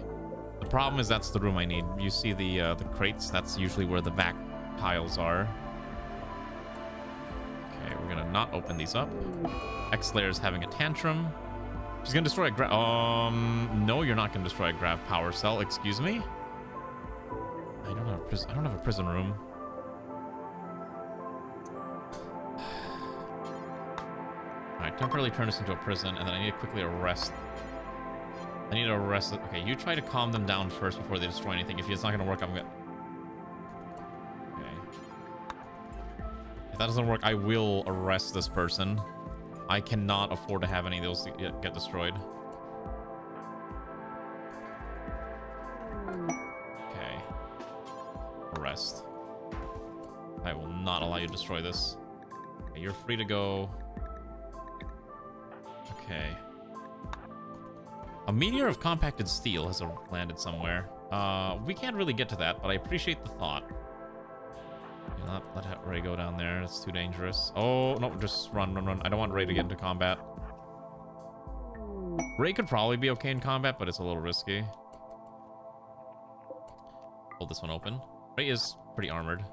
The problem is that's the room I need. You see the crates? That's usually where the vac tiles are. Okay, we're gonna not open these up. X-Slayer's having a tantrum. She's gonna destroy a grav... No, you're not gonna destroy a grav power cell. Excuse me? I don't have a prison room. Alright, temporarily turn this into a prison, and then I need to quickly arrest... I need to arrest... Okay, you try to calm them down first before they destroy anything. If it's not gonna work, I'm gonna... Okay. If that doesn't work, I will arrest this person. I cannot afford to have any of those get destroyed. Okay. Arrest. I will not allow you to destroy this. Okay, you're free to go. Okay. A meteor of compacted steel has landed somewhere. We can't really get to that, but I appreciate the thought. Not let Ray go down there. It's too dangerous. Oh, no, just run, run, run. I don't want Ray to get into combat. Ray could probably be okay in combat, but it's a little risky. Hold this one open. Ray is pretty armored.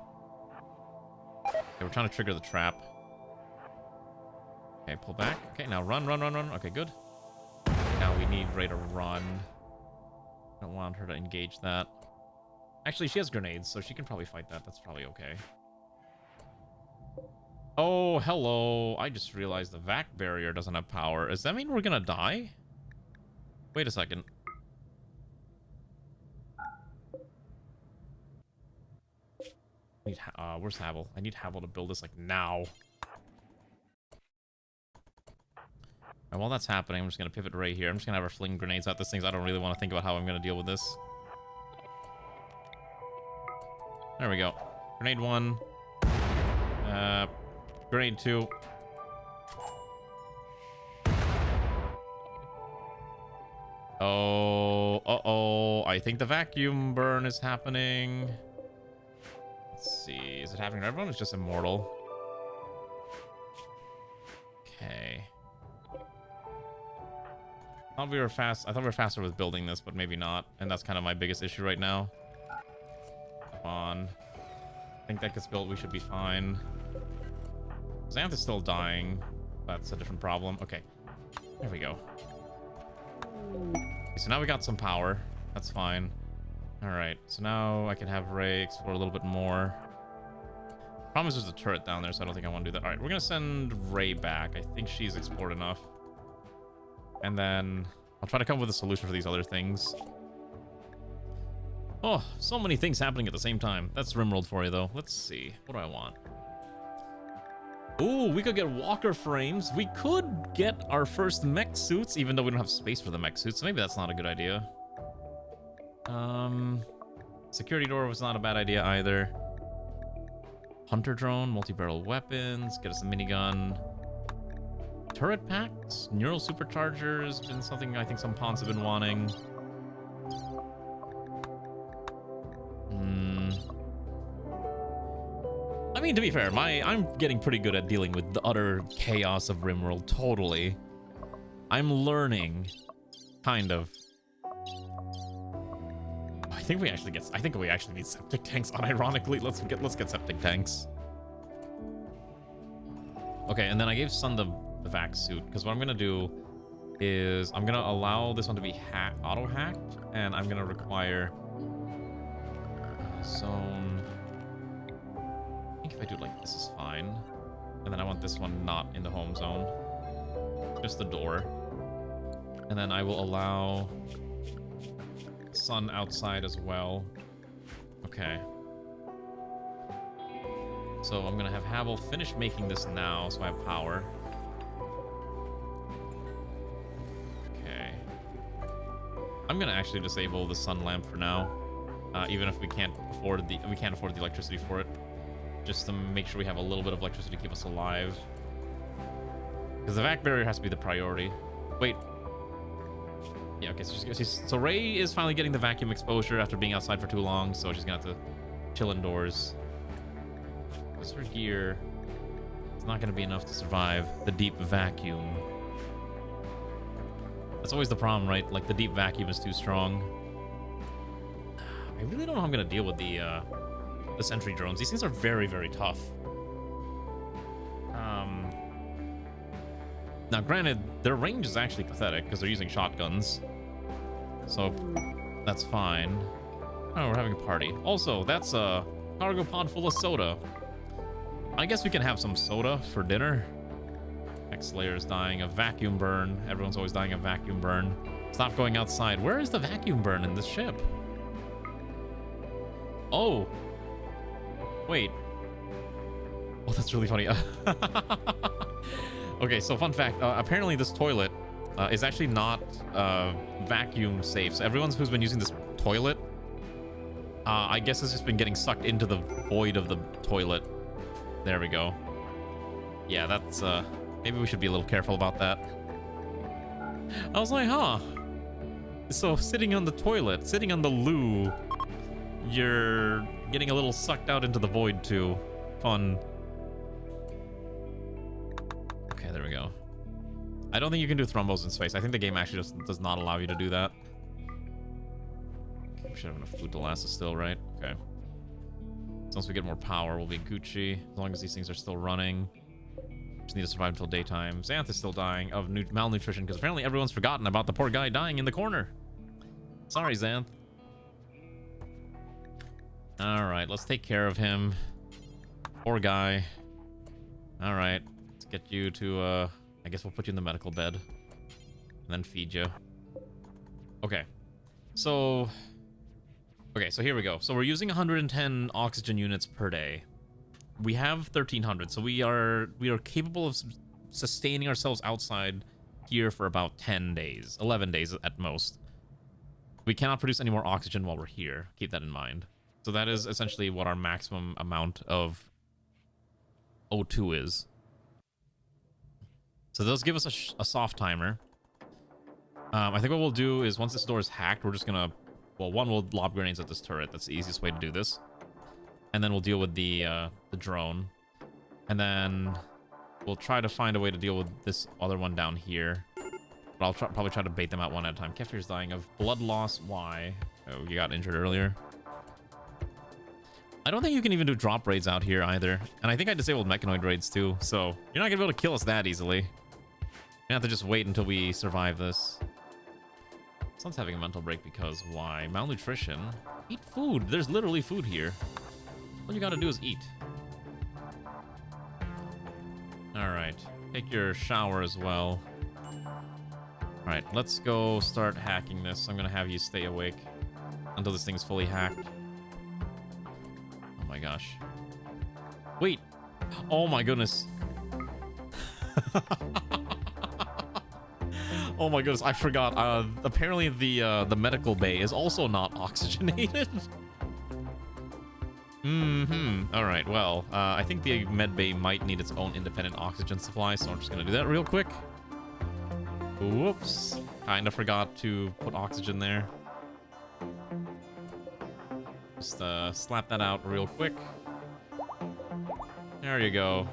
Okay, we're trying to trigger the trap. Okay, pull back. Okay, now run, run, run, run. Okay, good. Now we need Ray to run. Don't want her to engage that. Actually, she has grenades, so she can probably fight that. That's probably okay. Oh, hello. I just realized the vac barrier doesn't have power. Does that mean we're gonna die? Wait a second. Where's Havel? I need Havel to build this, like, now. And while that's happening, I'm just gonna pivot Ray here. I'm just gonna have her fling grenades at this thing. I don't really want to think about how I'm gonna deal with this. There we go. Grenade 1. Grenade 2. Oh, uh-oh. I think the vacuum burn is happening. Let's see. Is it happening to everyone? It's just immortal. Okay. I thought we were faster with building this, but maybe not. And that's kind of my biggest issue right now. Come on. I think that gets built. We should be fine. Xanth is still dying. That's a different problem. Okay. There we go. Okay, so now we got some power. That's fine. Alright. So now I can have Ray explore a little bit more. Problem is there's a turret down there, so I don't think I want to do that. Alright, we're going to send Ray back. I think she's explored enough. And then I'll try to come up with a solution for these other things. Oh, so many things happening at the same time. That's Rimworld for you, though. Let's see. What do I want? Ooh, we could get walker frames. We could get our first mech suits, even though we don't have space for the mech suits. So maybe that's not a good idea. Security door was not a bad idea either. Hunter drone, multi-barrel weapons, get us a minigun. Turret packs, neural superchargers, been something I think some pawns have been wanting. I mean, to be fair, I'm getting pretty good at dealing with the utter chaos of Rimworld, totally. I'm learning, kind of. I think we actually need septic tanks, unironically. Let's get septic tanks. Okay, and then I gave Sun the vac suit, because what I'm gonna do is I'm gonna allow this one to be auto-hacked, and I'm gonna require zone. I think if I do it like this is fine. And then I want this one not in the home zone. Just the door. And then I will allow Sun outside as well. Okay. So I'm gonna have Havel finish making this now, so I have power. Okay. I'm gonna actually disable the sun lamp for now, even if we can't afford the electricity for it, just to make sure we have a little bit of electricity to keep us alive. Because the vac barrier has to be the priority. Wait. Yeah, okay, so Ray is finally getting the vacuum exposure after being outside for too long, so she's gonna have to chill indoors. Because her gear is not going to be enough to survive the deep vacuum. That's always the problem, right? Like, the deep vacuum is too strong. I really don't know how I'm going to deal with the sentry drones. These things are very, very tough. Now, granted, their range is actually pathetic because they're using shotguns. So, that's fine. Oh, we're having a party. Also, that's a cargo pod full of soda. I guess we can have some soda for dinner. X-Slayer's dying of vacuum burn. Everyone's always dying of vacuum burn. Stop going outside. Where is the vacuum burn in this ship? Oh. Wait. Oh, that's really funny. Okay, so fun fact. Apparently this toilet is actually not vacuum safe. So everyone who's been using this toilet, I guess has just been getting sucked into the void of the toilet. There we go. Yeah, that's... maybe we should be a little careful about that. I was like, huh. So sitting on the toilet, sitting on the loo, you're getting a little sucked out into the void too. Fun. Okay, there we go. I don't think you can do thrombos in space. I think the game actually just does not allow you to do that. Okay, we should have enough food to last us still, right? Okay. So once we get more power, we'll be Gucci. As long as these things are still running. Just need to survive until daytime. Xanth is still dying of malnutrition because apparently everyone's forgotten about the poor guy dying in the corner. Sorry, Xanth. Alright, let's take care of him. Poor guy. Alright, let's get you to, I guess we'll put you in the medical bed. And then feed you. Okay. So... Okay, so here we go. So we're using 110 oxygen units per day. We have 1,300, so we are capable of sustaining ourselves outside here for about 10 days. 11 days at most. We cannot produce any more oxygen while we're here. Keep that in mind. So that is essentially what our maximum amount of O2 is. So those give us a soft timer. I think what we'll do is once this door is hacked, we're just gonna... Well, one, we'll lob grenades at this turret. That's the easiest way to do this. And then we'll deal with the drone. And then we'll try to find a way to deal with this other one down here. But I'll probably try to bait them out one at a time. Kefir's dying of blood loss. Why? Oh, you got injured earlier. I don't think you can even do drop raids out here either. And I think I disabled mechanoid raids too. So you're not going to be able to kill us that easily. You're going to have to just wait until we survive this. Someone's having a mental break because why? Malnutrition. Eat food. There's literally food here. All you gotta do is eat. Alright. Take your shower as well. Alright, let's go start hacking this. I'm gonna have you stay awake until this thing's fully hacked. Oh my gosh. Wait. Oh my goodness. Oh my goodness, I forgot. Apparently the medical bay is also not oxygenated. Alright, well, I think the med bay might need its own independent oxygen supply, so I'm just gonna do that real quick. Whoops. Kinda forgot to put oxygen there. Just slap that out real quick. There you go.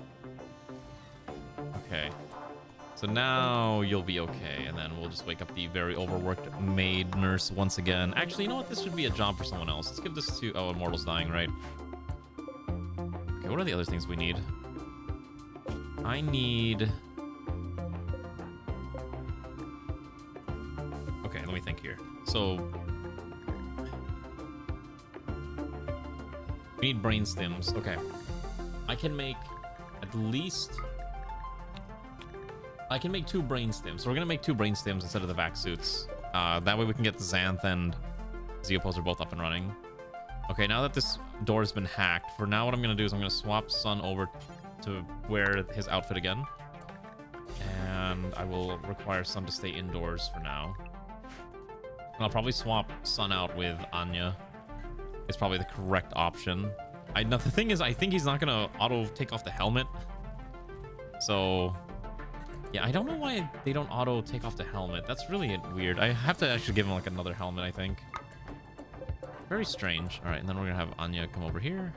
Okay. So now you'll be okay, and then we'll just wake up the very overworked maid nurse once again. Actually, you know what? This should be a job for someone else. Let's give this to... Oh, Immortal's dying, right? Okay, what are the other things we need? I need... Okay, let me think here. So... we need brain stems. Okay. I can make at least... I can make 2 brain stems. So we're gonna make 2 brain stems instead of the vac suits. That way we can get the Xanth and Zeopose both up and running. Okay, now that this door has been hacked, for now what I'm gonna do is I'm gonna swap Sun over to wear his outfit again. And I will require Sun to stay indoors for now. And I'll probably swap Sun out with Anya. It's probably the correct option. Now the thing is, I think he's not gonna auto take off the helmet. So... yeah, I don't know why they don't auto take off the helmet. That's really weird. I have to actually give him like another helmet, I think. Very strange. All right, and then we're gonna have Anya come over here.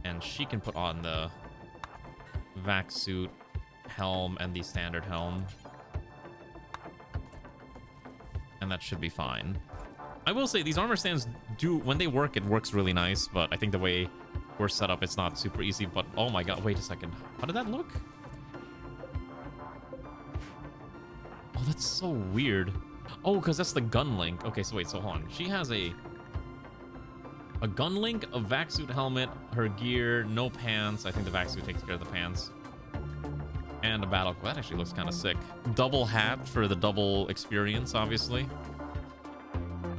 And she can put on the vac suit, helm, and the standard helm. And that should be fine. I will say, these armor stands do... When they work, it works really nice. But I think the way we're set up, it's not super easy. But, oh my god, wait a second. How did that look? Oh, that's so weird. Oh, because that's the gun link. Okay, so wait, so hold on. She has a gun link, a vac suit helmet, her gear, no pants. I think the vac suit takes care of the pants. And a battle. That actually looks kind of sick. Double hat for the double experience, obviously.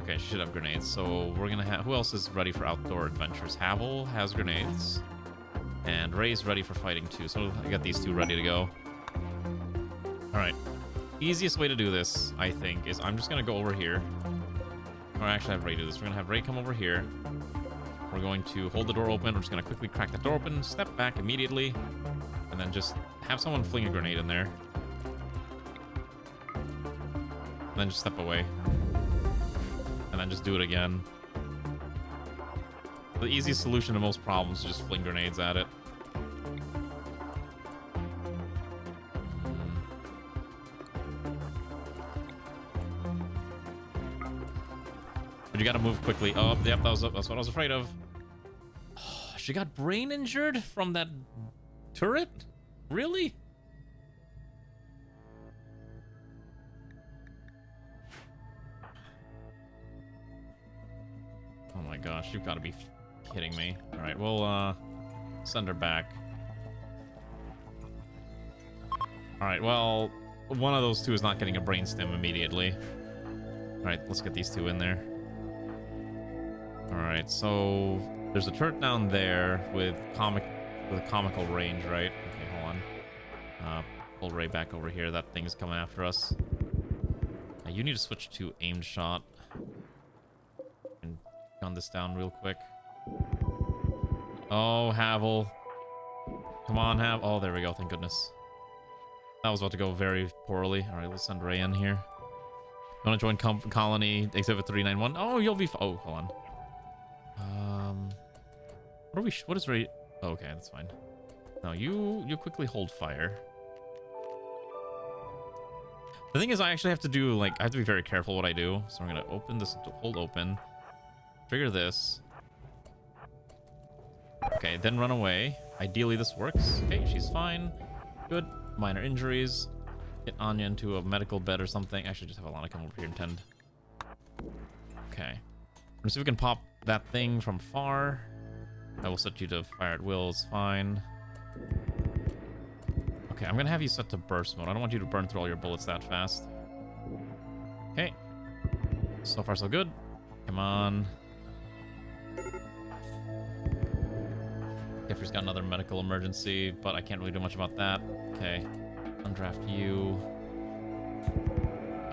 Okay, she should have grenades. So we're gonna have... Who else is ready for outdoor adventures? Havel has grenades. And Ray's ready for fighting too. So I got these two ready to go. Alright. Easiest way to do this, I think, is I'm just gonna go over here. Or actually have Ray do this. We're gonna have Ray come over here. We're going to hold the door open. We're just gonna quickly crack the door open, step back immediately, and then just have someone fling a grenade in there. And then just step away. And then just do it again. The easiest solution to most problems is just fling grenades at it. But you gotta move quickly. Oh, yep, that's what I was afraid of. Oh, she got brain injured from that turret? Really? Oh my gosh, you've got to be kidding me. All right, we'll send her back. All right, well, one of those two is not getting a brainstem immediately. All right, let's get these two in there. All right, so there's a turret down there with a comical range, right? Okay, hold on. Pull Ray back over here. That thing is coming after us. You need to switch to aimed shot. And gun this down real quick. Oh, Havel. Come on, Havel. Oh, there we go. Thank goodness. That was about to go very poorly. All right, let's send Ray in here. You want to join colony exhibit 391? Oh, you'll be... Oh, hold on. What is Ray... Oh, okay, that's fine. No, you quickly hold fire. The thing is, I actually have to do, like, I have to be very careful what I do. So I'm gonna open this, hold open. Trigger this. Okay, then run away. Ideally, this works. Okay, she's fine. Good. Minor injuries. Get Anya into a medical bed or something. Actually, just have Alana come over here and tend. Okay. Let's see if we can pop that thing from far. I will set you to fire at will. It's fine. Okay, I'm gonna have you set to burst mode. I don't want you to burn through all your bullets that fast. Okay. So far, so good. Come on. Jeffrey's got another medical emergency, but I can't really do much about that. Okay. Undraft you.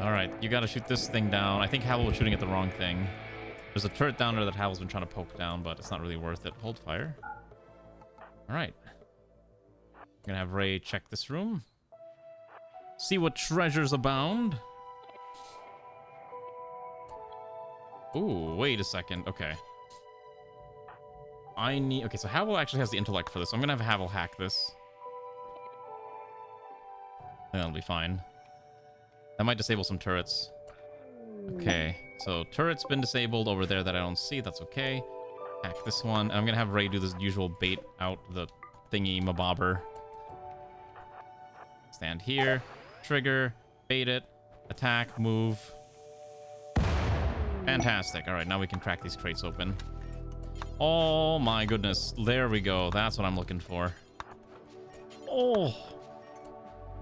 Alright, you gotta shoot this thing down. I think Havel was shooting at the wrong thing. There's a turret down there that Havel's been trying to poke down, but it's not really worth it. Hold fire. Alright. I'm gonna have Ray check this room. See what treasures abound. Ooh, wait a second. Okay. Okay, so Havel actually has the intellect for this. So I'm gonna have Havel hack this. That'll be fine. That might disable some turrets. Okay, so turret's been disabled over there that I don't see. That's okay. Hack this one. I'm gonna have Ray do this usual bait out the thingy mabobber. Stand here. Trigger. Bait it. Attack. Move. Fantastic. All right, now we can crack these crates open. Oh my goodness. There we go. That's what I'm looking for. Oh.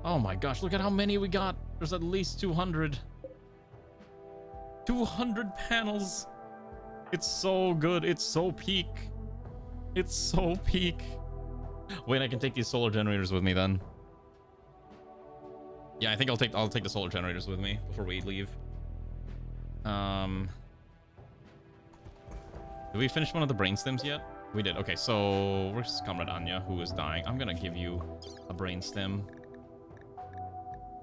Oh my gosh. Look at how many we got. There's at least 200. 200 panels. It's so good. It's so peak. It's so peak. Wait, I can take these solar generators with me then. Yeah, I think I'll take the solar generators with me before we leave. Did we finish one of the brain stems yet? We did. Okay, so where's Comrade Anya, who is dying? I'm gonna give you a brain stem.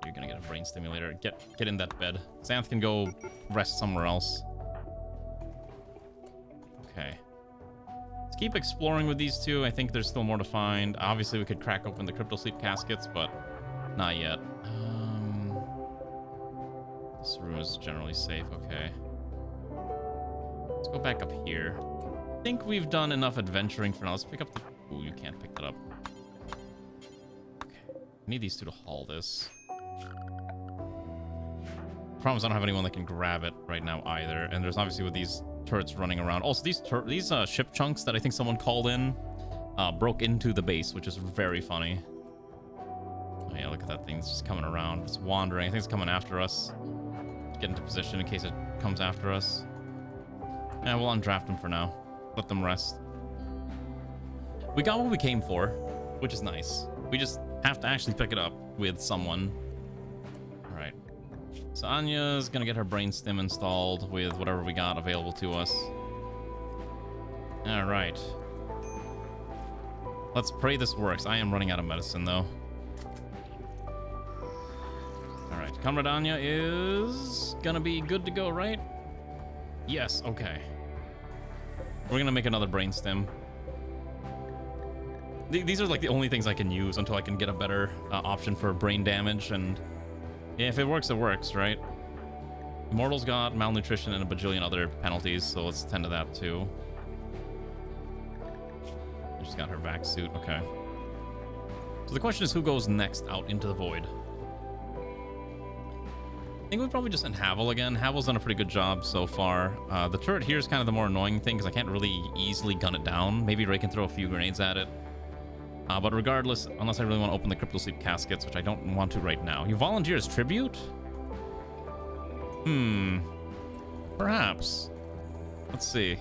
You're gonna get a brain stimulator. Get in that bed. Xanth can go rest somewhere else. Okay. Let's keep exploring with these two. I think there's still more to find. Obviously, we could crack open the crypto sleep caskets, but not yet. This room is generally safe. Okay. Let's go back up here. I think we've done enough adventuring for now. Let's pick up the... Ooh, you can't pick that up. Okay. I need these two to haul this. Promise I don't have anyone that can grab it right now either. And there's obviously with these turrets running around. Also, these ship chunks that I think someone called in broke into the base, which is very funny. Oh yeah, look at that thing. It's just coming around. It's wandering. I think it's coming after us. Get into position in case it comes after us. Yeah, we'll undraft them for now. Let them rest. We got what we came for, which is nice. We just have to actually pick it up with someone. All right. So Anya's gonna get her brainstem installed with whatever we got available to us. All right. Let's pray this works. I am running out of medicine though. All right, Comrade Anya is gonna be good to go, right? Yes, okay. We're gonna make another brainstem. These are like the only things I can use until I can get a better option for brain damage, and yeah, if it works, it works, right? Immortal's got malnutrition and a bajillion other penalties, so let's tend to that too. She's got her vac suit, okay. So the question is, who goes next out into the void? I think we probably just send Havel again. Havel's done a pretty good job so far. The turret here is kind of the more annoying thing because I can't really easily gun it down. Maybe Ray can throw a few grenades at it. But regardless, unless I really want to open the crypto sleep caskets, which I don't want to right now. You volunteer as tribute? Perhaps. Let's see.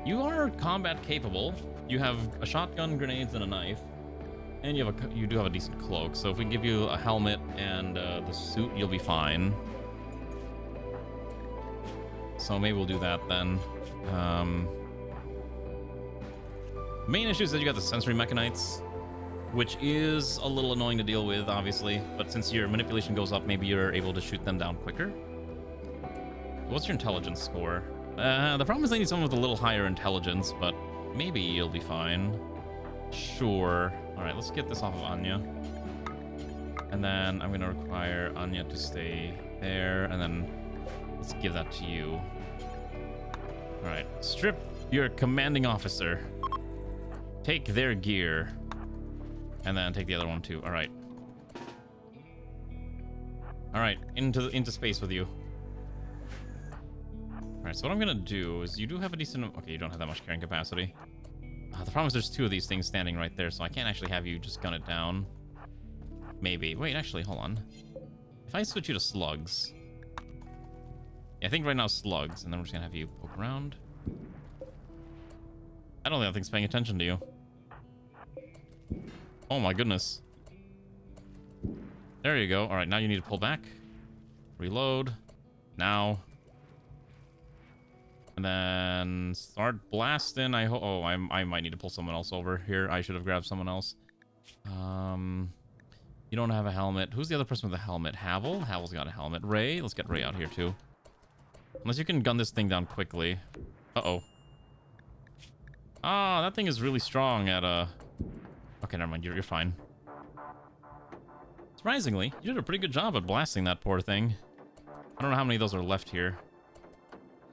You are combat capable. You have a shotgun, grenades, and a knife. And you do have a decent cloak. So if we give you a helmet and the suit, you'll be fine. So maybe we'll do that then. Main issue is that you got the sensory mechanites, which is a little annoying to deal with, obviously. But since your manipulation goes up, maybe you're able to shoot them down quicker. What's your intelligence score? The problem is I need someone with a little higher intelligence, but maybe you'll be fine. Sure. All right, let's get this off of Anya. And then I'm going to require Anya to stay there. And then let's give that to you. All right, strip your commanding officer. Take their gear. And then take the other one too. All right. All right, into space with you. All right, so what I'm going to do is you do have a decent... Okay, you don't have that much carrying capacity. The problem is there's two of these things standing right there, so I can't actually have you just gun it down. Maybe. Wait, actually, hold on. If I switch you to slugs... Yeah, I think right now slugs, and then we're just going to have you poke around. I don't think that thing's paying attention to you. Oh my goodness. There you go. All right, now you need to pull back. Reload. Now. And then start blasting. I might need to pull someone else over here. I should have grabbed someone else. You don't have a helmet. Who's the other person with a helmet? Havel? Havel's got a helmet. Ray? Let's get Ray out here too. Unless you can gun this thing down quickly. Uh-oh. Ah, that thing is really strong at Okay, never mind. You're fine. Surprisingly, you did a pretty good job at blasting that poor thing. I don't know how many of those are left here.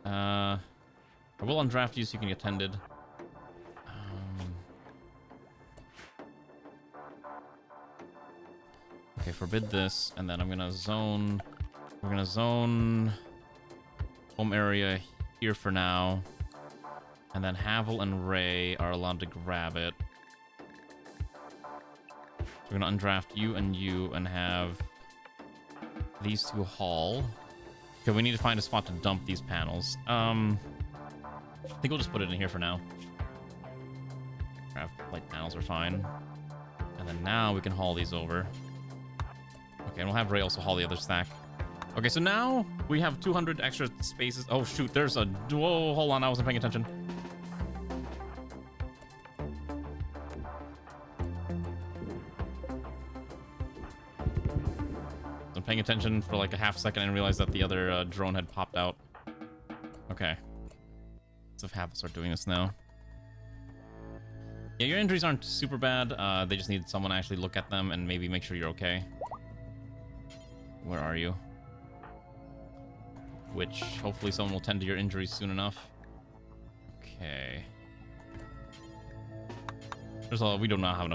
I will undraft you so you can get tended. Okay, forbid this, and then I'm gonna zone... We're gonna zone... home area here for now. And then Havel and Ray are allowed to grab it. So we're gonna undraft you and have these two haul. Okay, we need to find a spot to dump these panels. I think we'll just put it in here for now. Craft light panels are fine. And then now we can haul these over. Okay, and we'll have Ray also haul the other stack. Okay, so now we have 200 extra spaces. Oh shoot, there's a... Whoa, hold on, I wasn't paying attention. I'm paying attention for like a half second and realized that the other drone had popped out. Okay. Let's have Havel start doing this now. Yeah, your injuries aren't super bad. They just need someone to actually look at them and maybe make sure you're okay. Where are you? Which hopefully someone will tend to your injuries soon enough. Okay. We don't have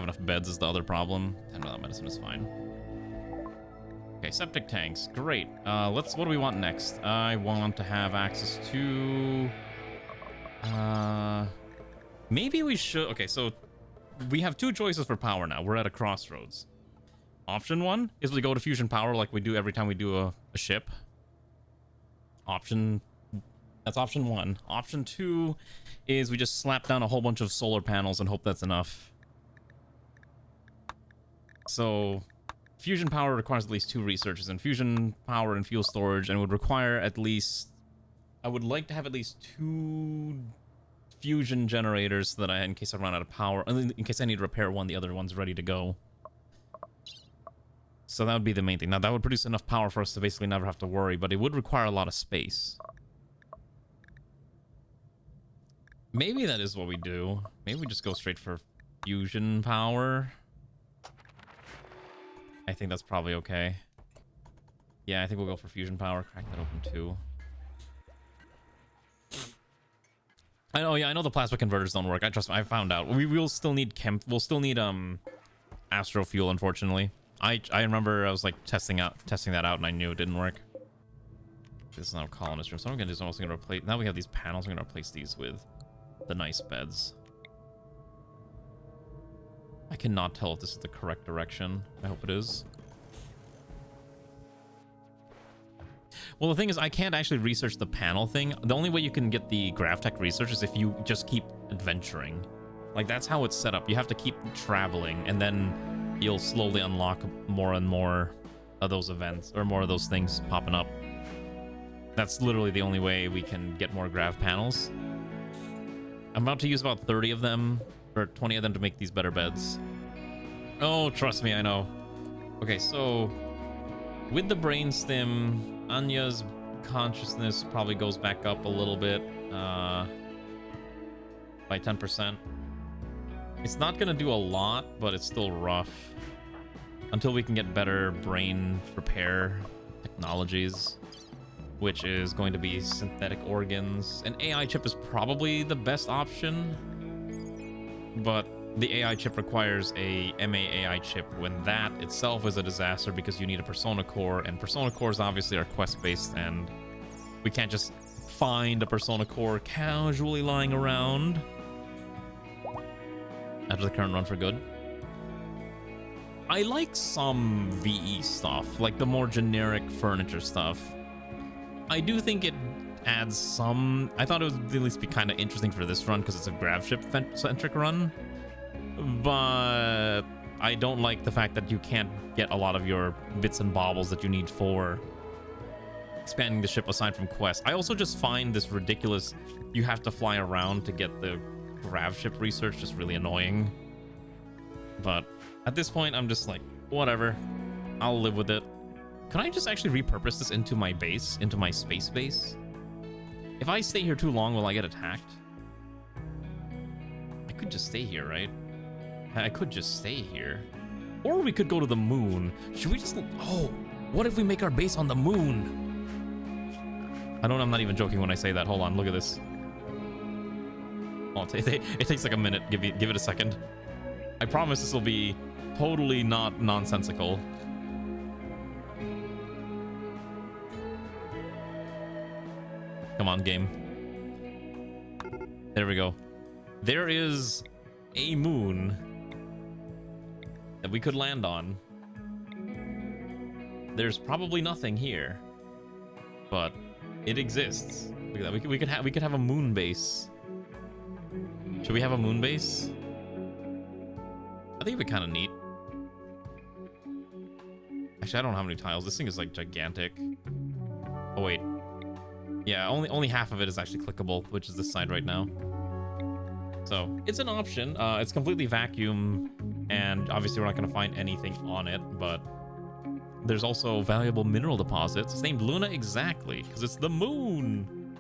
enough beds is the other problem. 10 without medicine is fine. Okay, septic tanks. Great. What do we want next? I want to have access to maybe we should. Okay, so we have two choices for power now. We're at a crossroads. Option 1 is we go to fusion power like we do every time we do a ship. That's option 1. Option 2 is we just slap down a whole bunch of solar panels and hope that's enough. So fusion power requires at least 2 researchers, and fusion power and fuel storage, and would require at least, I would like to have at least 2 fusion generators so that in case I run out of power, in case I need to repair one, the other one's ready to go. So that would be the main thing. Now that would produce enough power for us to basically never have to worry, but it would require a lot of space. Maybe that is what we do. Maybe we just go straight for fusion power. I think that's probably okay. Yeah, I think we'll go for fusion power. Crack that open too. I know the plasma converters don't work. I found out. We'll still need astro fuel, unfortunately. I remember I was like testing that out and I knew it didn't work. This is now colonist room. So what I'm gonna do is I'm also gonna replace, now we have these panels, I'm gonna replace these with the nice beds. I cannot tell if this is the correct direction. I hope it is. Well, the thing is, I can't actually research the panel thing. The only way you can get the GravTech research is if you just keep adventuring. Like, that's how it's set up. You have to keep traveling, and then you'll slowly unlock more and more of those events, or more of those things popping up. That's literally the only way we can get more grav panels. I'm about to use about 30 of them, or 20 of them to make these better beds. Oh, trust me, I know. Okay, so with the brainstem, Anya's consciousness probably goes back up a little bit by 10%. It's not going to do a lot, but it's still rough. Until we can get better brain repair technologies, which is going to be synthetic organs. An AI chip is probably the best option, but the AI chip requires a MA AI chip, when that itself is a disaster because you need a persona core, and persona cores obviously are quest-based, and we can't just find a persona core casually lying around after the current run for good. I like some VE stuff, like the more generic furniture stuff. I do think it adds some... I thought it would at least be kind of interesting for this run because it's a grav ship-centric run. But I don't like the fact that you can't get a lot of your bits and baubles that you need for expanding the ship aside from quests. I also just find this ridiculous, you have to fly around to get the grav ship research, just really annoying. But at this point, I'm just like, whatever. I'll live with it. Can I just actually repurpose this into my base, into my space base? If I stay here too long, will I get attacked? I could just stay here, right? I could just stay here. Or we could go to the moon. Should we just... Oh, what if we make our base on the moon? I'm not even joking when I say that. Hold on, look at this. Oh, it takes like a minute. Give it a second. I promise this will be totally not nonsensical. Come on, game. There we go. There is a moon that we could land on. There's probably nothing here, but it exists. Look at that. We could have a moon base. Should we have a moon base? I think it'd be kind of neat. Actually, I don't know how many tiles. This thing is like gigantic. Oh wait. Yeah, only half of it is actually clickable, which is this side right now. So it's an option. It's completely vacuum, and obviously we're not going to find anything on it, but there's also valuable mineral deposits. It's named Luna exactly because it's the moon.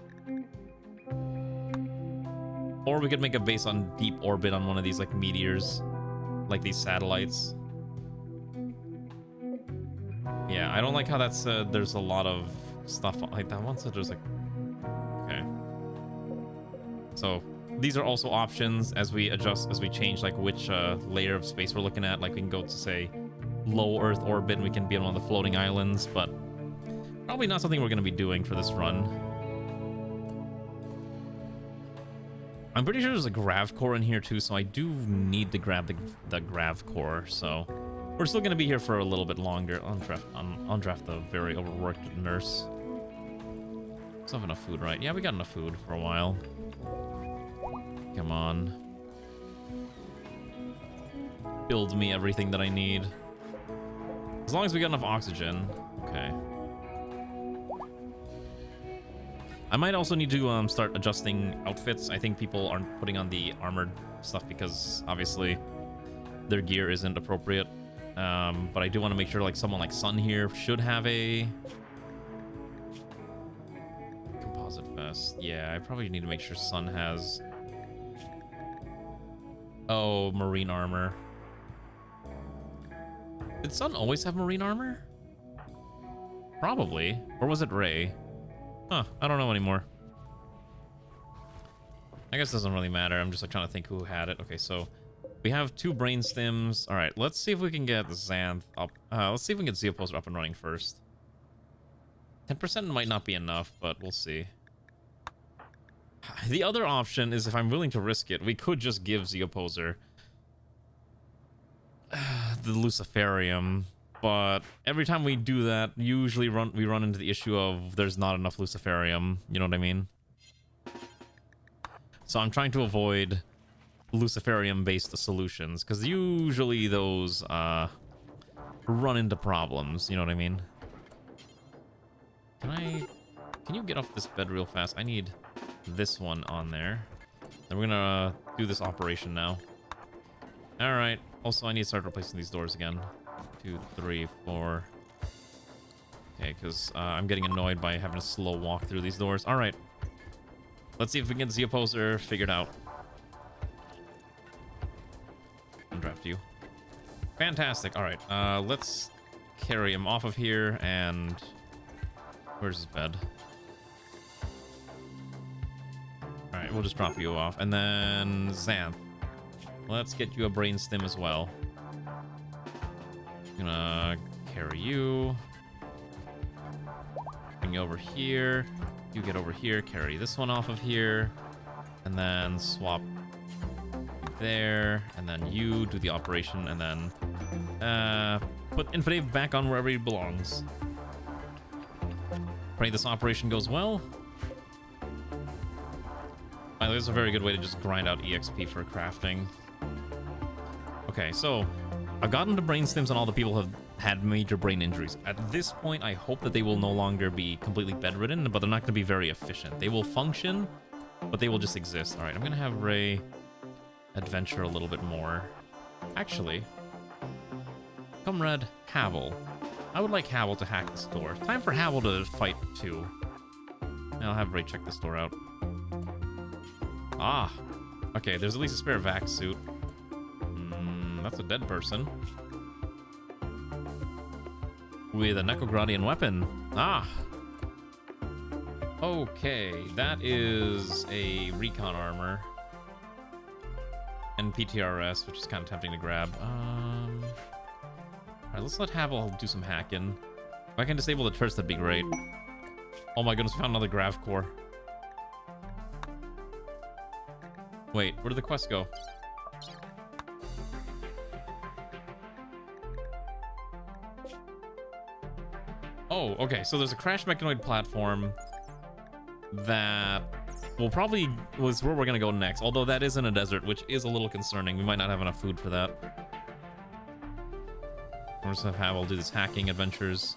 Or we could make a base on deep orbit on one of these, like, meteors. Like these satellites. Yeah, I don't like how that's, there's a lot of stuff like that one. So there's like... Okay. So, these are also options as we adjust, as we change, like, which layer of space we're looking at. Like, we can go to, say, low Earth orbit and we can be on one of the floating islands, but probably not something we're going to be doing for this run. I'm pretty sure there's a grav core in here too, so I do need to grab the grav core. So we're still going to be here for a little bit longer. Undraft the very overworked nurse. Still have enough food, right? Yeah, we got enough food for a while. Come on. Build me everything that I need. As long as we got enough oxygen. Okay. I might also need to start adjusting outfits. I think people aren't putting on the armored stuff because obviously their gear isn't appropriate. But I do want to make sure like someone like Sun here should have a composite vest. Yeah, I probably need to make sure Sun has... Oh, marine armor. Did Sun always have marine armor? Probably. Or was it Ray? Huh, I don't know anymore. I guess it doesn't really matter. I'm just like trying to think who had it. Okay, so we have 2 brain stims. All right, let's see if we can get Xanth up. Let's see if we can get Zeoposer up and running first. 10% might not be enough, but we'll see. The other option is if I'm willing to risk it, we could just give Zeoposer the Luciferium. But every time we do that, usually we run into the issue of there's not enough Luciferium. You know what I mean? So I'm trying to avoid Luciferium-based solutions, because usually those run into problems. You know what I mean? Can you get off this bed real fast? I need this one on there. Then we're gonna do this operation now. All right. Also, I need to start replacing these doors again. 2, 3, 4. Okay, because I'm getting annoyed by having to slow walk through these doors. All right. Let's see if we can get Zeoposer figured out. Undraft you. Fantastic. All right. Let's carry him off of here. And where's his bed? All right, we'll just drop you off. And then Xanth. Let's get you a brain stim as well. Gonna carry you. Bring you over here. You get over here. Carry this one off of here. And then swap there. And then you do the operation. And then put Infidave back on wherever he belongs. Pray this operation goes well. This is a very good way to just grind out EXP for crafting. Okay, so I've gotten the brain stims on all the people who have had major brain injuries. At this point, I hope that they will no longer be completely bedridden, but they're not going to be very efficient. They will function, but they will just exist. All right, I'm going to have Ray adventure a little bit more. Actually, Comrade Havel. I would like Havel to hack this door. Time for Havel to fight too. I'll have Ray check this door out. Ah, okay, there's at least a spare vac suit. That's a dead person. With a NEKOGRADian weapon. Ah. Okay, that is a recon armor. And PTRS, which is kind of tempting to grab. Alright, let's let Havel do some hacking. If I can disable the turrets, that'd be great. Oh my goodness, we found another grav core. Wait, where did the quest go? Oh, okay, so there's a crashed mechanoid platform that was where we're gonna go next, although that is in a desert, which is a little concerning. We might not have enough food for that. We'll just have Havel do these hacking adventures.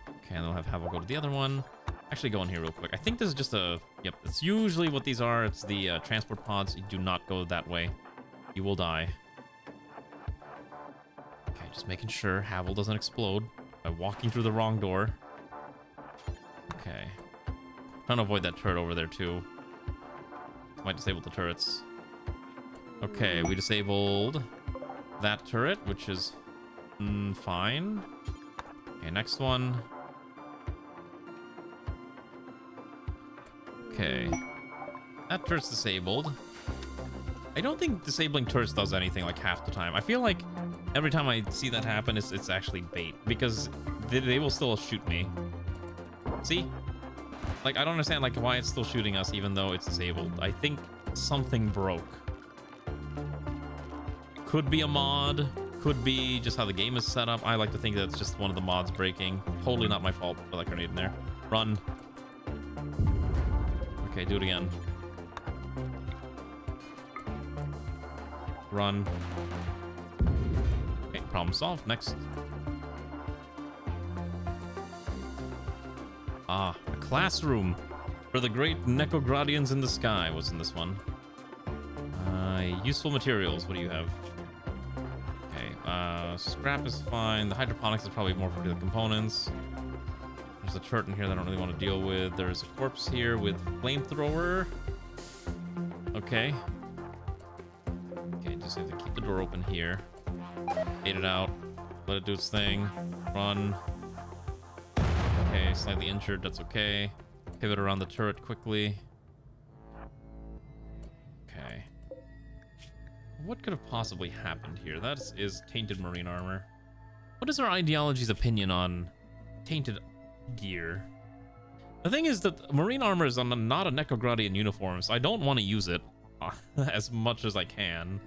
Okay, and then we'll have Havel go to the other one. Actually, go in here real quick. I think this is just a... Yep, it's usually what these are. It's the transport pods. You do not go that way. You will die. Okay, just making sure Havel doesn't explode by walking through the wrong door. Okay. Trying to avoid that turret over there, too. Might disable the turrets. Okay, we disabled that turret, which is fine. Okay, next one. Okay. That turret's disabled. I don't think disabling turrets does anything like half the time. I feel like every time I see that happen, it's actually bait, because they will still shoot me. See? Like, I don't understand like why it's still shooting us even though it's disabled. I think something broke. Could be a mod. Could be just how the game is set up. I like to think that it's just one of the mods breaking. Totally not my fault. Put that grenade in there. Run. Okay, do it again. Run. Okay, problem solved. Next. Ah, a classroom for the great NEKOGRADians in the sky was in this one. Useful materials. What do you have? Okay, scrap is fine. The hydroponics is probably more for the components. There's a turret in here that I don't really want to deal with. There's a corpse here with flamethrower. Okay. Okay, just have to keep the door open here. Bait it out. Let it do its thing. Run. Okay, slightly injured. That's okay. Pivot around the turret quickly. Okay. What could have possibly happened here? That is tainted marine armor. What is our ideology's opinion on tainted gear? The thing is that marine armor is on not a NEKOGRADian uniform, so I don't want to use it as much as I can.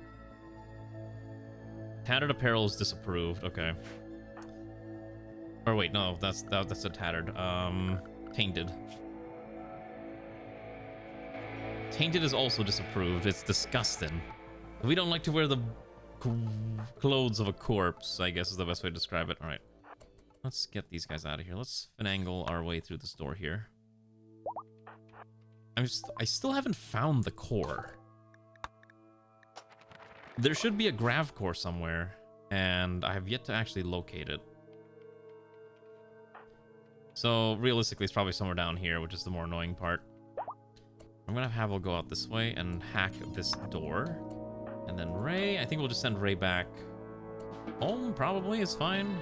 Tattered apparel is disapproved. Okay. Or wait, no, that's a tattered. Tainted. Tainted is also disapproved. It's disgusting. We don't like to wear the clothes of a corpse, I guess is the best way to describe it. All right. Let's get these guys out of here. Let's finagle our way through this door here. I still haven't found the core. There should be a grav core somewhere, and I have yet to actually locate it. So realistically, it's probably somewhere down here, which is the more annoying part. I'm gonna have Havel go out this way and hack this door. And then Ray, I think we'll just send Ray back home, probably, is fine.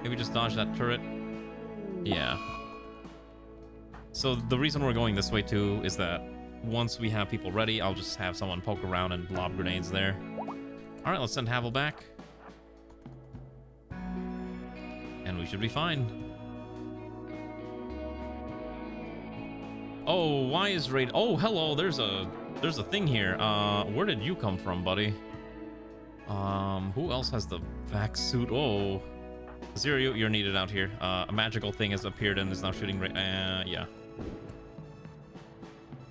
Maybe just dodge that turret. Yeah. So the reason we're going this way too is that once we have people ready, I'll just have someone poke around and lob grenades there. All right, let's send Havel back. And we should be fine. Oh, why is Ray... Oh, hello, there's a thing here. Where did you come from, buddy? Who else has the vac suit? Oh, Zero, you're needed out here. A magical thing has appeared and is now shooting Ray. Yeah.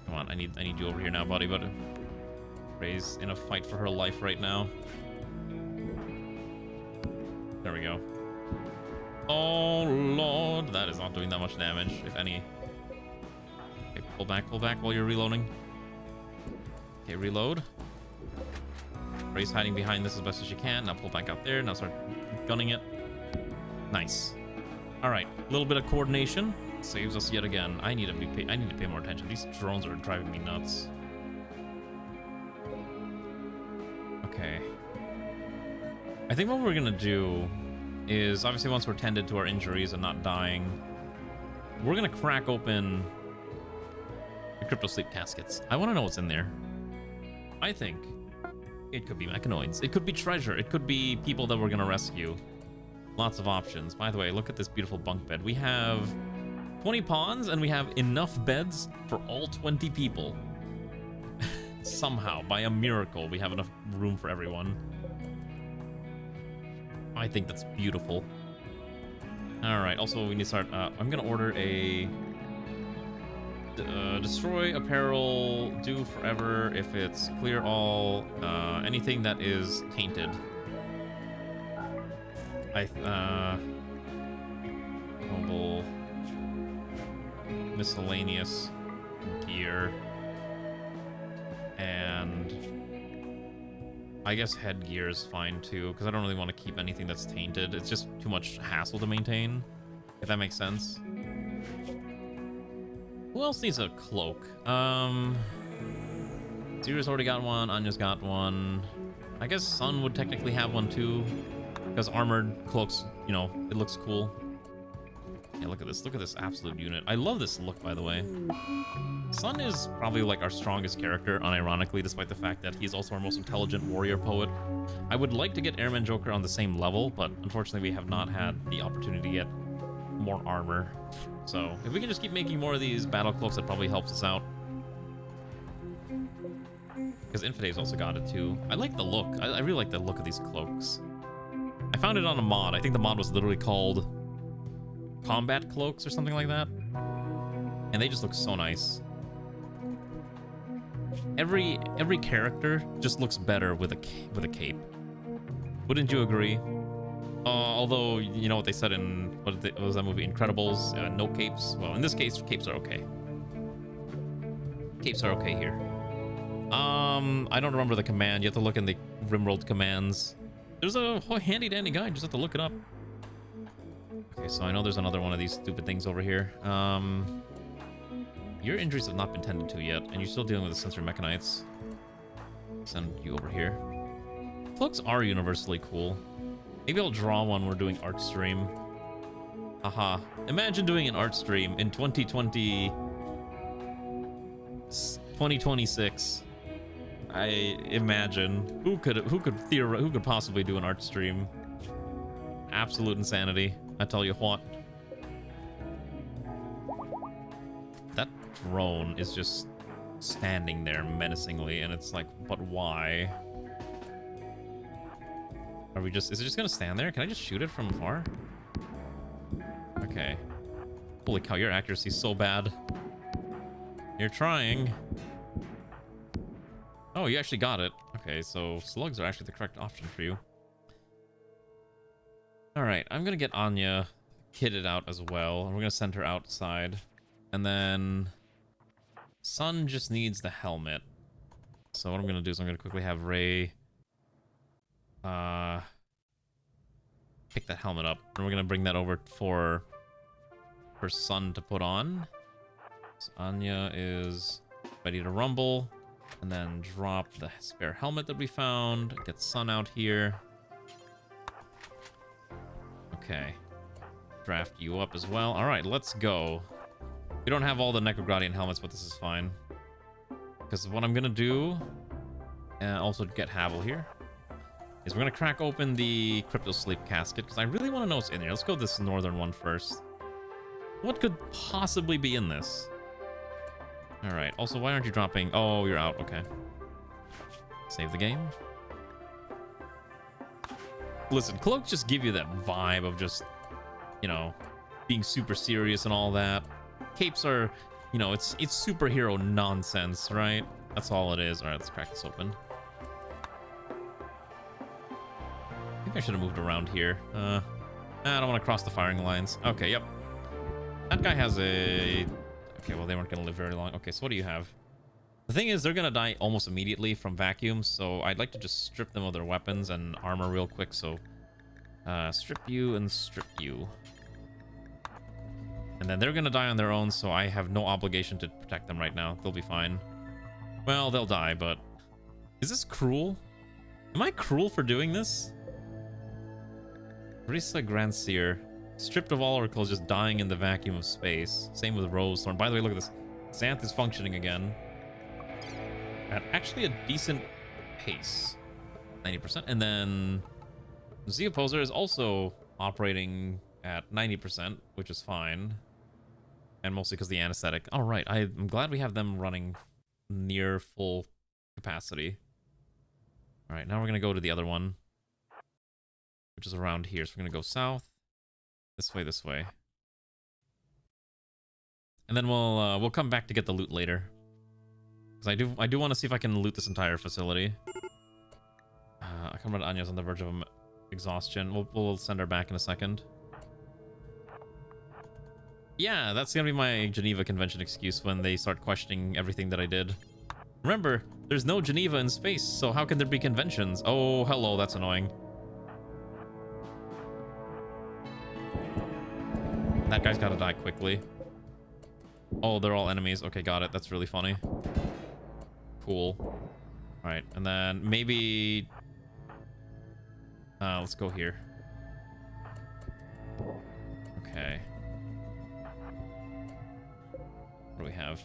Come on, I need you over here now, buddy. But Ray's in a fight for her life right now. There we go. Oh Lord, that is not doing that much damage, if any. Okay, pull back while you're reloading. Okay, reload. Ray's hiding behind this as best as she can. Now pull back out there. Now start gunning it. Nice. All right, a little bit of coordination saves us yet again. I need to pay more attention. These drones are driving me nuts. Okay. I think what we're gonna do is, obviously once we're tended to our injuries and not dying, we're gonna crack open the crypto sleep caskets. I want to know what's in there. I think it could be mechanoids. It could be treasure. It could be people that we're gonna rescue. Lots of options. By the way, look at this beautiful bunk bed. We have 20 pawns and we have enough beds for all 20 people. Somehow, by a miracle, we have enough room for everyone. I think that's beautiful. All right, also we need to start, I'm gonna order a destroy apparel, do forever if it's clear all, anything that is tainted. Mobile, miscellaneous gear, and I guess headgear is fine too, because I don't really want to keep anything that's tainted. It's just too much hassle to maintain, if that makes sense. Who else needs a cloak? Sirius already got one. Anya's got one. I guess Sun would technically have one too, because armored cloaks, you know, it looks cool. Yeah, look at this. Look at this absolute unit. I love this look, by the way. Sun is probably like our strongest character, unironically, despite the fact that he's also our most intelligent warrior poet. I would like to get Airman Joker on the same level, but unfortunately we have not had the opportunity to get more armor. So if we can just keep making more of these battle cloaks, that probably helps us out. Because Infide's also got it too. I like the look. I really like the look of these cloaks. I found it on a mod. I think the mod was literally called Combat Cloaks or something like that. And they just look so nice. Every character just looks better with a cape. Wouldn't you agree? Although, you know what they said in, what was that movie? Incredibles? No capes? Well, in this case, capes are okay. Capes are okay here. I don't remember the command. You have to look in the Rimworld commands. There's a handy dandy guide. Just have to look it up. Okay, so I know there's another one of these stupid things over here. Your injuries have not been tended to yet, and you're still dealing with the sensory mechanites. Send you over here. Cloaks are universally cool. Maybe I'll draw one. We're doing art stream. Haha. Imagine doing an art stream in 2026. I imagine who could possibly do an art stream. Absolute insanity. I tell you what. That drone is just standing there menacingly, and it's like, but why? Are we just, is it just gonna stand there? Can I just shoot it from afar? Okay. Holy cow, your accuracy's so bad. You're trying. Oh, you actually got it. Okay, so slugs are actually the correct option for you. Alright, I'm gonna get Anya kitted out as well. And we're gonna send her outside. And then Sun just needs the helmet. So what I'm gonna do is I'm gonna quickly have Ray pick that helmet up. And we're gonna bring that over for Sun to put on. So Anya is ready to rumble. And then drop the spare helmet that we found. Get Sun out here. Okay. Draft you up as well. Alright, let's go. We don't have all the NEKOGRADian helmets, but this is fine. Because what I'm gonna do, and also get Havel here, is we're gonna crack open the Crypto Sleep casket, because I really want to know what's in there. Let's go this northern one first. What could possibly be in this? Alright, also, why aren't you dropping? Oh, you're out. Okay. Save the game. Listen, cloaks just give you that vibe of just, you know, being super serious and all that. Capes are, you know, it's superhero nonsense, right? That's all it is. Alright, let's crack this open. I think I should have moved around here. I don't want to cross the firing lines. Okay, yep. That guy has a... Okay, well, they weren't going to live very long. Okay, so what do you have? The thing is, they're going to die almost immediately from vacuums, so I'd like to just strip them of their weapons and armor real quick, so... strip you and strip you. And then they're going to die on their own, so I have no obligation to protect them right now. They'll be fine. Well, they'll die, but... Is this cruel? Am I cruel for doing this? Risa Grandseer. Stripped of all oracles, just dying in the vacuum of space. Same with Rosethorn. By the way, look at this. Xanth is functioning again. At actually a decent pace. 90%. And then... Z Opposer is also operating at 90%, which is fine. And mostly because the anesthetic. All right, I'm glad we have them running near full capacity. All right, now we're going to go to the other one, which is around here. So we're going to go south. This way, this way. And then we'll come back to get the loot later. Because I do want to see if I can loot this entire facility. Comrade Anya's on the verge of exhaustion. We'll send her back in a second. Yeah, that's gonna be my Geneva Convention excuse when they start questioning everything that I did. Remember, there's no Geneva in space, so how can there be conventions? Oh, hello, that's annoying. That guy's gotta die quickly. Oh, they're all enemies. Okay, got it. That's really funny. Cool. All right, and then maybe let's go here. Okay. What do we have?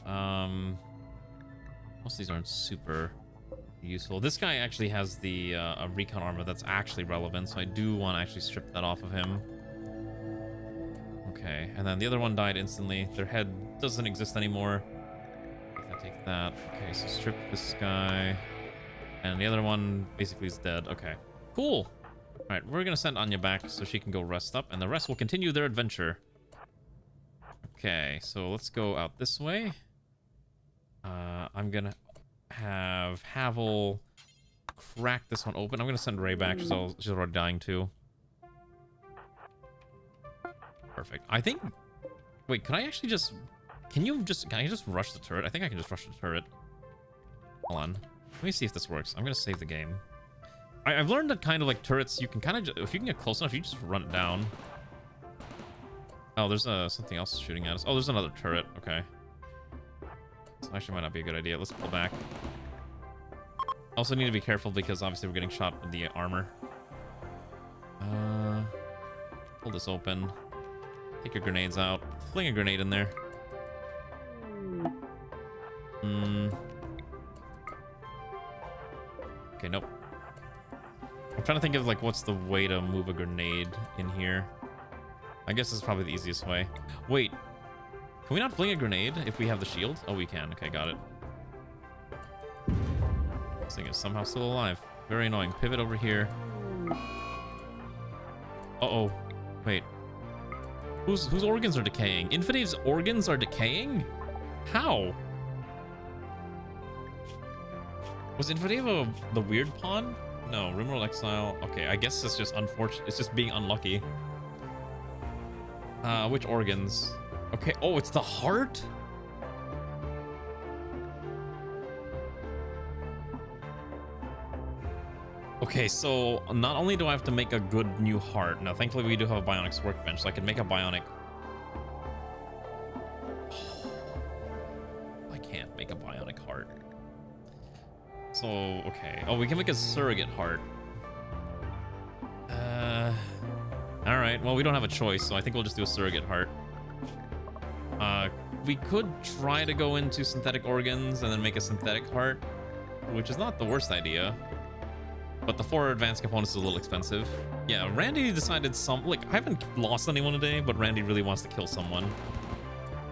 Most of these aren't super useful. This guy actually has the a recon armor that's actually relevant, so I do want to actually strip that off of him. Okay, and then the other one died instantly. Their head doesn't exist anymore. Take that. Okay, so strip this guy. And the other one basically is dead. Okay, cool. All right, we're gonna send Anya back so she can go rest up, and the rest will continue their adventure. Okay, so let's go out this way. I'm gonna have Havel crack this one open. I'm gonna send Ray back. She's already dying too. Perfect. I think. Wait, can I actually just? Can I just rush the turret? I think I can just rush the turret. Hold on. Let me see if this works. I'm gonna save the game. I've learned that kind of like turrets, you can kind of, if you can get close enough, you just run it down. Oh, there's something else shooting at us. Oh, there's another turret. Okay. This actually might not be a good idea. Let's pull back. Also need to be careful because obviously we're getting shot with the armor. Pull this open. Take your grenades out. Fling a grenade in there. Okay, nope. I'm trying to think of like what's the way to move a grenade in here. I guess this is probably the easiest way. Wait, can we not fling a grenade if we have the shield? Oh, we can. Okay, got it. This thing is somehow still alive. Very annoying. Pivot over here. Uh-oh. Wait. Whose organs are decaying? Infidave's organs are decaying? How? Was Infidave the weird pawn? No, Rimworld Exile. Okay, I guess it's just unfortunate. It's just being unlucky. Which organs? Okay, oh, it's the heart? Okay, so not only do I have to make a good new heart. Now, thankfully, we do have a bionics workbench, so I can make a bionic. I can't make a bionic heart. So, okay. Oh, we can make a surrogate heart. Alright, well, we don't have a choice, so I think we'll just do a surrogate heart. We could try to go into synthetic organs and then make a synthetic heart, which is not the worst idea. But the 4 advanced components is a little expensive. Yeah, Randy decided like, I haven't lost anyone today, but Randy really wants to kill someone.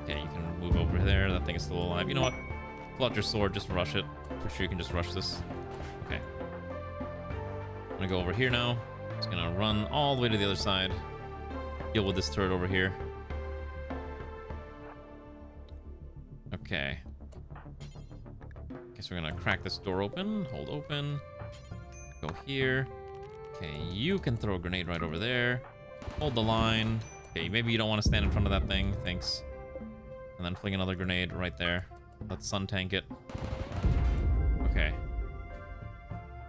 Okay, you can move over there. That thing is still alive. You know what? Pull out your sword, just rush it. Pretty sure you can just rush this. Okay. I'm gonna go over here now. Just gonna run all the way to the other side. Deal with this turret over here. Okay. Guess we're gonna crack this door open. Hold open. Go here. Okay, you can throw a grenade right over there. Hold the line. Okay, maybe you don't want to stand in front of that thing. Thanks. And then fling another grenade right there. Let's sun tank it. Okay.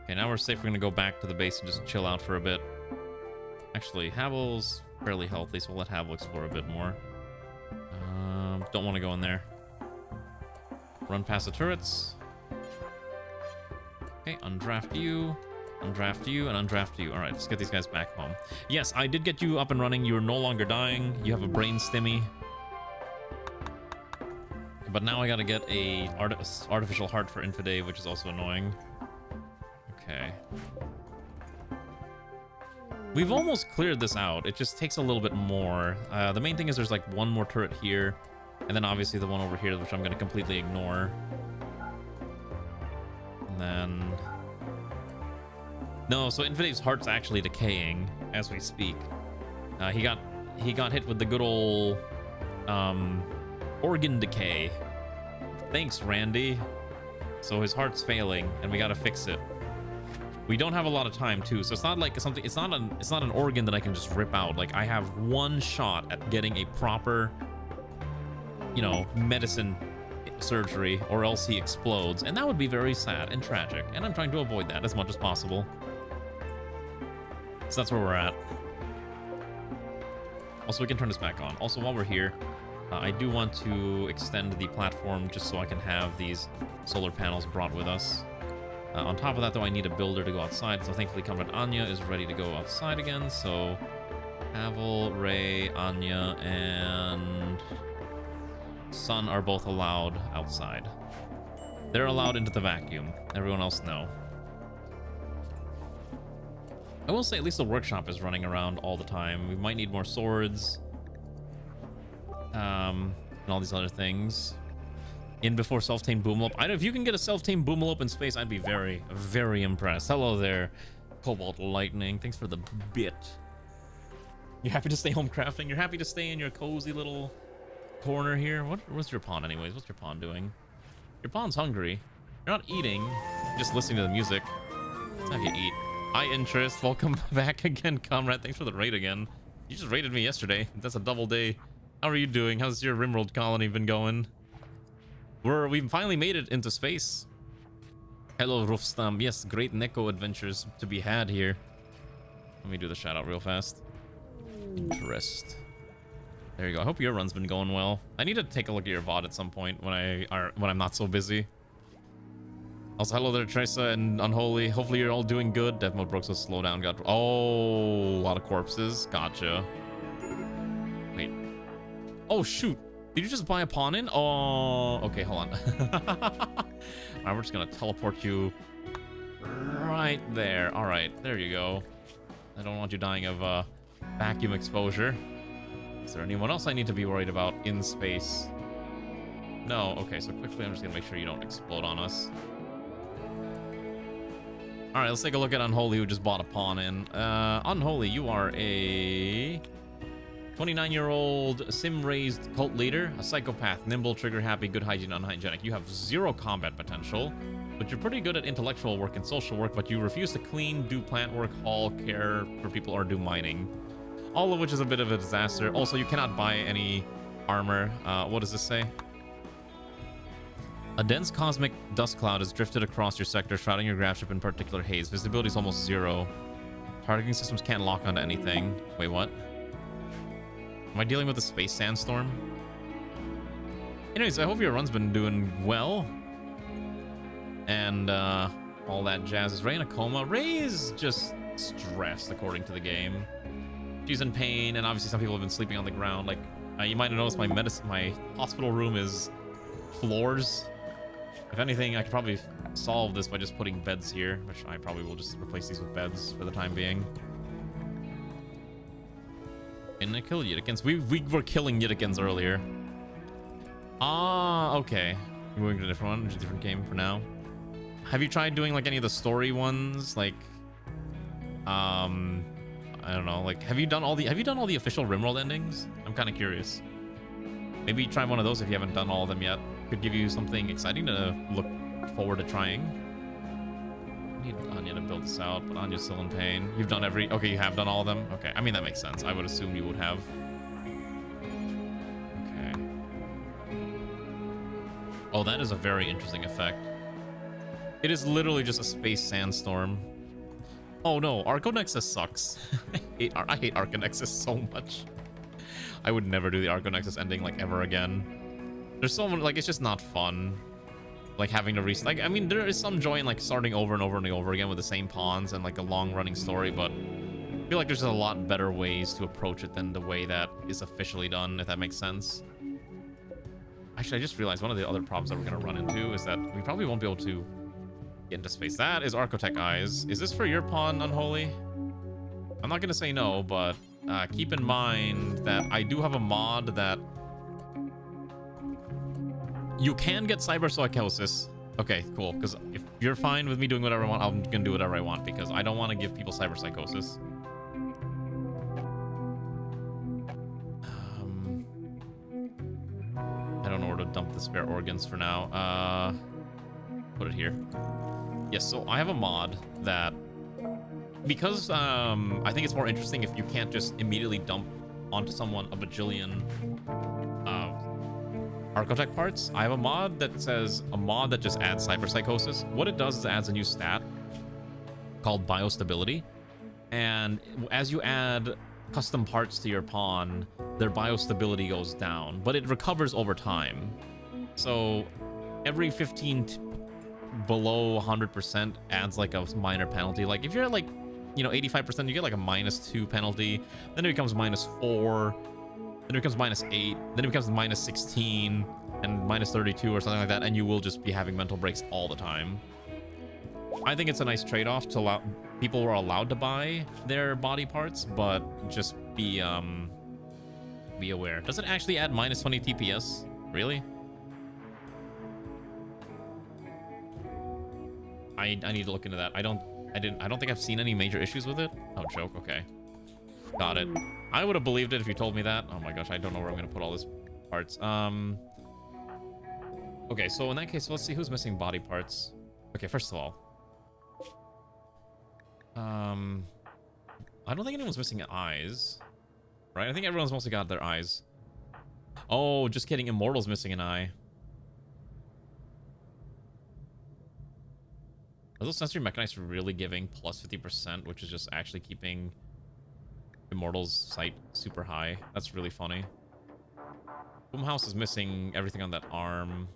Okay, now we're safe. We're gonna go back to the base and just chill out for a bit. Actually, Havel's fairly healthy, so we'll let Havel explore a bit more. Don't want to go in there. Run past the turrets. Okay, undraft you. Undraft you and undraft you. All right, let's get these guys back home. Yes, I did get you up and running. You're no longer dying. You have a brain stimmy. But now I gotta get a artificial heart for Infidave, which is also annoying. Okay. We've almost cleared this out. It just takes a little bit more. The main thing is there's like one more turret here, and then obviously the one over here, which I'm gonna completely ignore. And then... No, so Infidave's heart's actually decaying as we speak. He got hit with the good old organ decay. Thanks, Randy. So his heart's failing, and we gotta fix it. We don't have a lot of time too, so it's not like something. It's not an organ that I can just rip out. Like, I have one shot at getting a proper, you know, medicine surgery, or else he explodes, and that would be very sad and tragic. And I'm trying to avoid that as much as possible. So that's where we're at. Also, we can turn this back on. Also, while we're here, I do want to extend the platform just so I can have these solar panels brought with us. On top of that, though, I need a builder to go outside. So thankfully, Comrade Anya is ready to go outside again. So Pavel, Ray, Anya, and Sun are both allowed outside. They're allowed into the vacuum. Everyone else, no. I will say at least the workshop is running around all the time. We might need more swords. And all these other things. In before self-tamed Boomalop. I don't know if you can get a self-tamed Boomalop in space, I'd be very, very impressed. Hello there, Cobalt Lightning. Thanks for the bit. You're happy to stay home crafting? You're happy to stay in your cozy little corner here? What's your pawn anyways? What's your pawn doing? Your pawn's hungry. You're not eating, you're just listening to the music. Let's have you eat. Hi, Interest. Welcome back again, Comrade. Thanks for the raid again. You just raided me yesterday. That's a double day. How are you doing? How's your Rimworld colony been going? We've finally made it into space. Hello, Rufstam. Yes, great Neko adventures to be had here. Let me do the shout out real fast. Interest. There you go. I hope your run's been going well. I need to take a look at your VOD at some point when I'm not so busy. Also, hello there, Teresa and Unholy. Hopefully you're all doing good. Dev mode broke, so slow down. Got a lot of corpses. Gotcha. Wait. Oh shoot. Did you just buy a pawn in? Oh, okay, hold on. Alright, we're just gonna teleport you right there. Alright, there you go. I don't want you dying of vacuum exposure. Is there anyone else I need to be worried about in space? No, okay, so quickly I'm just gonna make sure you don't explode on us. Alright, let's take a look at Unholy, who just bought a pawn in. Unholy, you are a 29-year-old sim-raised cult leader, a psychopath, nimble, trigger-happy, good hygiene, unhygienic. You have 0 combat potential, but you're pretty good at intellectual work and social work, but you refuse to clean, do plant work, haul, care for people, or do mining. All of which is a bit of a disaster. Also, you cannot buy any armor. What does this say? A dense cosmic dust cloud has drifted across your sector, shrouding your graph ship in particular haze. Visibility is almost 0. Targeting systems can't lock onto anything. Wait, what? Am I dealing with a space sandstorm? Anyways, I hope your run's been doing well. And all that jazz. Is Ray in a coma? Ray is just stressed, according to the game. She's in pain, and obviously some people have been sleeping on the ground. Like, you might have noticed my hospital room is floors. If anything, I could probably solve this by just putting beds here, which I probably will just replace these with beds for the time being. And I kill Yitikins. We were killing Yitikins earlier. Ah, okay. We're moving to a different one, a different game for now. Have you tried doing like any of the story ones? Like, I don't know. Like, have you done all the official Rimworld endings? I'm kind of curious. Maybe try one of those if you haven't done all of them yet. Could give you something exciting to look forward to trying. I need Anya to build this out, but Anya's still in pain. You've done okay, you have done all of them? Okay, I mean, that makes sense. I would assume you would have. Okay. Oh, that is a very interesting effect. It is literally just a space sandstorm. Oh no, Arconexus sucks. I hate Arconexus so much. I would never do the Arconexus ending like ever again. There's so many, like, it's just not fun. Like having to like, I mean, there is some joy in like starting over and over and over again with the same pawns and like a long running story, but I feel like there's a lot better ways to approach it than the way that is officially done, if that makes sense. Actually, I just realized one of the other problems that we're gonna run into is that we probably won't be able to get into space. That is Archotech Eyes. Is this for your pawn, Unholy? I'm not gonna say no, but keep in mind that I do have a mod that you can get cyberpsychosis. Okay, cool. Because if you're fine with me doing whatever I want, I'm gonna do whatever I want because I don't want to give people cyberpsychosis. I don't know where to dump the spare organs for now. Put it here. Yes, so I have a mod that, because I think it's more interesting if you can't just immediately dump onto someone a bajillion Archotech parts. I have a mod that says that just adds cyberpsychosis. What it does is it adds a new stat called biostability, and as you add custom parts to your pawn, their biostability goes down, but it recovers over time. So every 15 below 100% adds like a minor penalty. Like if you're at like, you know, 85%, you get like a -2 penalty. Then it becomes -4. Then it becomes -8. Then it becomes -16 and -32 or something like that. And you will just be having mental breaks all the time. I think it's a nice trade-off to allow people who are allowed to buy their body parts, but just be aware. Does it actually add -20 TPS? Really? I need to look into that. I don't think I've seen any major issues with it. Oh, joke. Okay. Got it. I would have believed it if you told me that. Oh my gosh, I don't know where I'm gonna put all these parts. Okay, so in that case, let's see who's missing body parts. Okay, first of all. I don't think anyone's missing eyes. Right? I think everyone's mostly got their eyes. Oh, just kidding. Immortal's missing an eye. Are those sensory mechanics really giving plus 50%, which is just actually keeping Immortal's sight super high? That's really funny. Boomhouse is missing everything on that arm.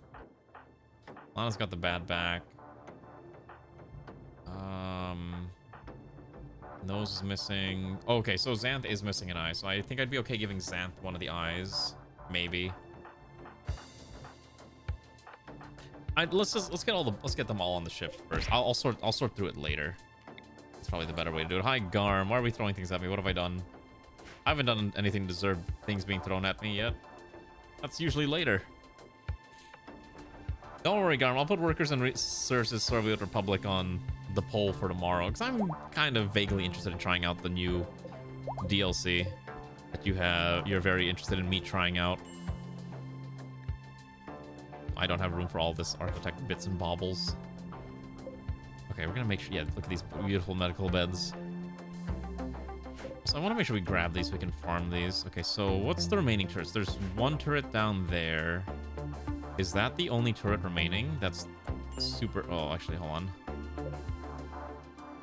Lana's got the bad back. Nose is missing. Oh, okay, so Xanth is missing an eye, so I think I'd be okay giving Xanth one of the eyes, maybe. Let's get them all on the ship first. I'll sort through it later. That's probably the better way to do it. Hi Garm, why are we throwing things at me? What have I done? I haven't done anything to deserve things being thrown at me yet. That's usually later. Don't worry, Garm. I'll put Workers and Services Soviet Republic on the poll for tomorrow, because I'm kind of vaguely interested in trying out the new DLC that you're very interested in me trying out. I don't have room for all this architect bits and baubles. Okay, we're gonna make sure. Yeah, look at these beautiful medical beds. So I want to make sure we grab these so we can farm these. Okay, so what's the remaining turrets? There's one turret down there. Is that the only turret remaining? That's super... Oh, actually, hold on.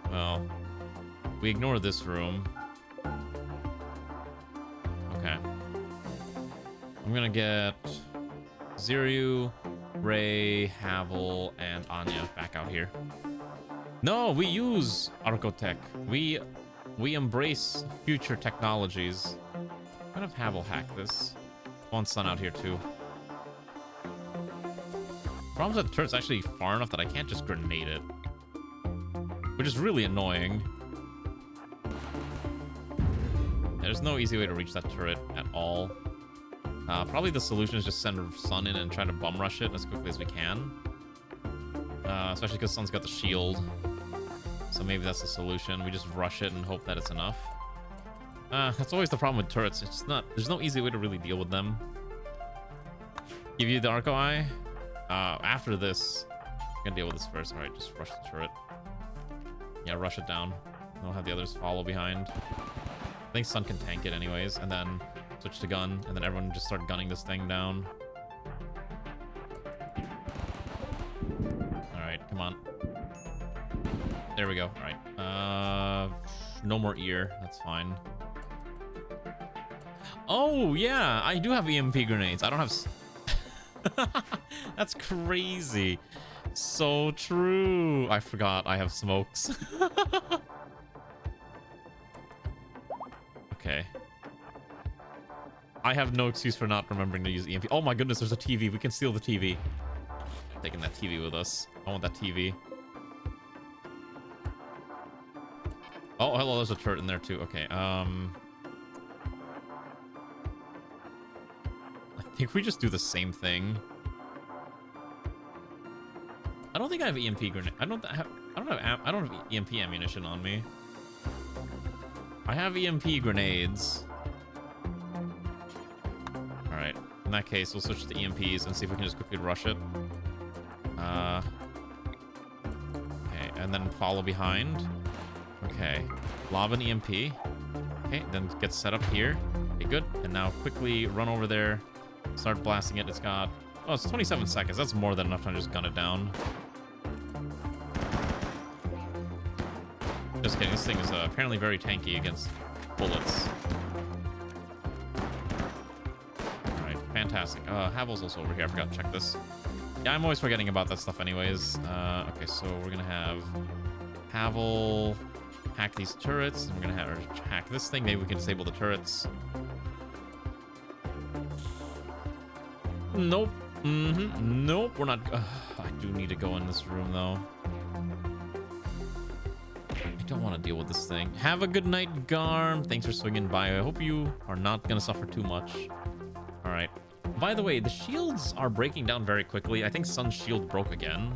Well, we ignore this room. Okay. I'm gonna get Ziryu, Ray, Havel, and Anya back out here. No, we use Archotech. We embrace future technologies. I'm gonna have Havel hack this. I want Sun out here too. Problem is that the turret's actually far enough that I can't just grenade it, which is really annoying. There's no easy way to reach that turret at all. Probably the solution is just send Sun in and try to bum rush it as quickly as we can. Especially because Sun's got the shield. So maybe that's the solution. We just rush it and hope that it's enough. That's always the problem with turrets. It's not. There's no easy way to really deal with them. Give you the Arco Eye. After this, I'm gonna deal with this first. All right, just rush the turret. Yeah, rush it down. I'll have the others follow behind. I think Sun can tank it anyways, and then switch to gun, and then everyone just start gunning this thing down. All right, come on. There we go. All right. No more ear. That's fine. Oh yeah, I do have EMP grenades. I don't have. That's crazy. So true. I forgot I have smokes. Okay. I have no excuse for not remembering to use EMP. Oh my goodness, there's a TV. We can steal the TV. I'm taking that TV with us. I want that TV. Oh, hello, there's a turret in there too. Okay, I think we just do the same thing. I don't think I have EMP grenade. I don't have EMP ammunition on me. I have EMP grenades. All right. In that case, we'll switch to EMPs and see if we can just quickly rush it. Okay, and then follow behind. Okay, lob an EMP. Okay, then get set up here. Okay, good. And now quickly run over there. Start blasting it. It's got... Oh, it's 27 seconds. That's more than enough time to just gun it down. Just kidding. This thing is apparently very tanky against bullets. Alright, fantastic. Havel's also over here. I forgot to check this. Yeah, I'm always forgetting about that stuff anyways. Okay, so we're gonna have Havel hack these turrets, and we're gonna have her hack this thing. Maybe we can disable the turrets. Nope. Nope, we're not. I do need to go in this room though. I don't want to deal with this thing. Have a good night, Garm. Thanks for swinging by. I hope you are not gonna suffer too much. All right. By the way, the shields are breaking down very quickly. I think Sun's shield broke again,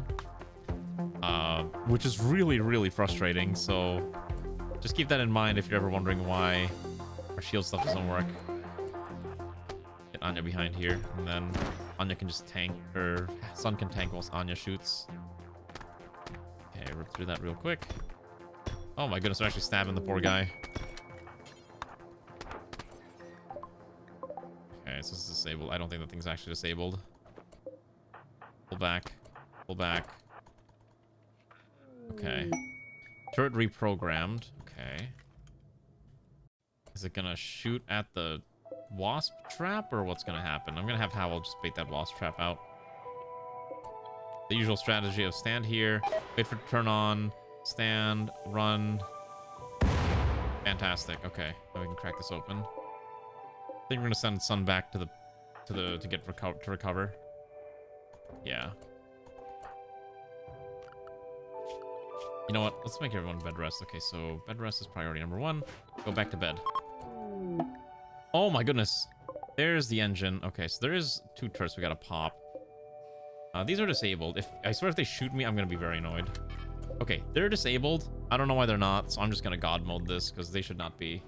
which is really, really frustrating. So just keep that in mind if you're ever wondering why our shield stuff doesn't work. Get Anya behind here, and then Anya can just tank, or Sun can tank whilst Anya shoots. Okay, rip through that real quick. Oh my goodness, they're actually stabbing the poor guy. Okay, so this is disabled. I don't think that thing's actually disabled. Pull back. Pull back. Okay. Turret reprogrammed. Okay. Is it gonna shoot at the wasp trap, or what's gonna happen? I'm gonna have Howell just bait that wasp trap out. The usual strategy of stand here, wait for it to turn on, stand, run. Fantastic. Okay, now we can crack this open. I think we're gonna send Sun back to recover. Yeah. You know what? Let's make everyone bed rest. Okay, so bed rest is priority number 1. Go back to bed. Oh my goodness. There's the engine. Okay, so there is 2 turrets we gotta pop. These are disabled. I swear if they shoot me, I'm gonna be very annoyed. Okay, they're disabled. I don't know why they're not, so I'm just gonna god mode this because they should not be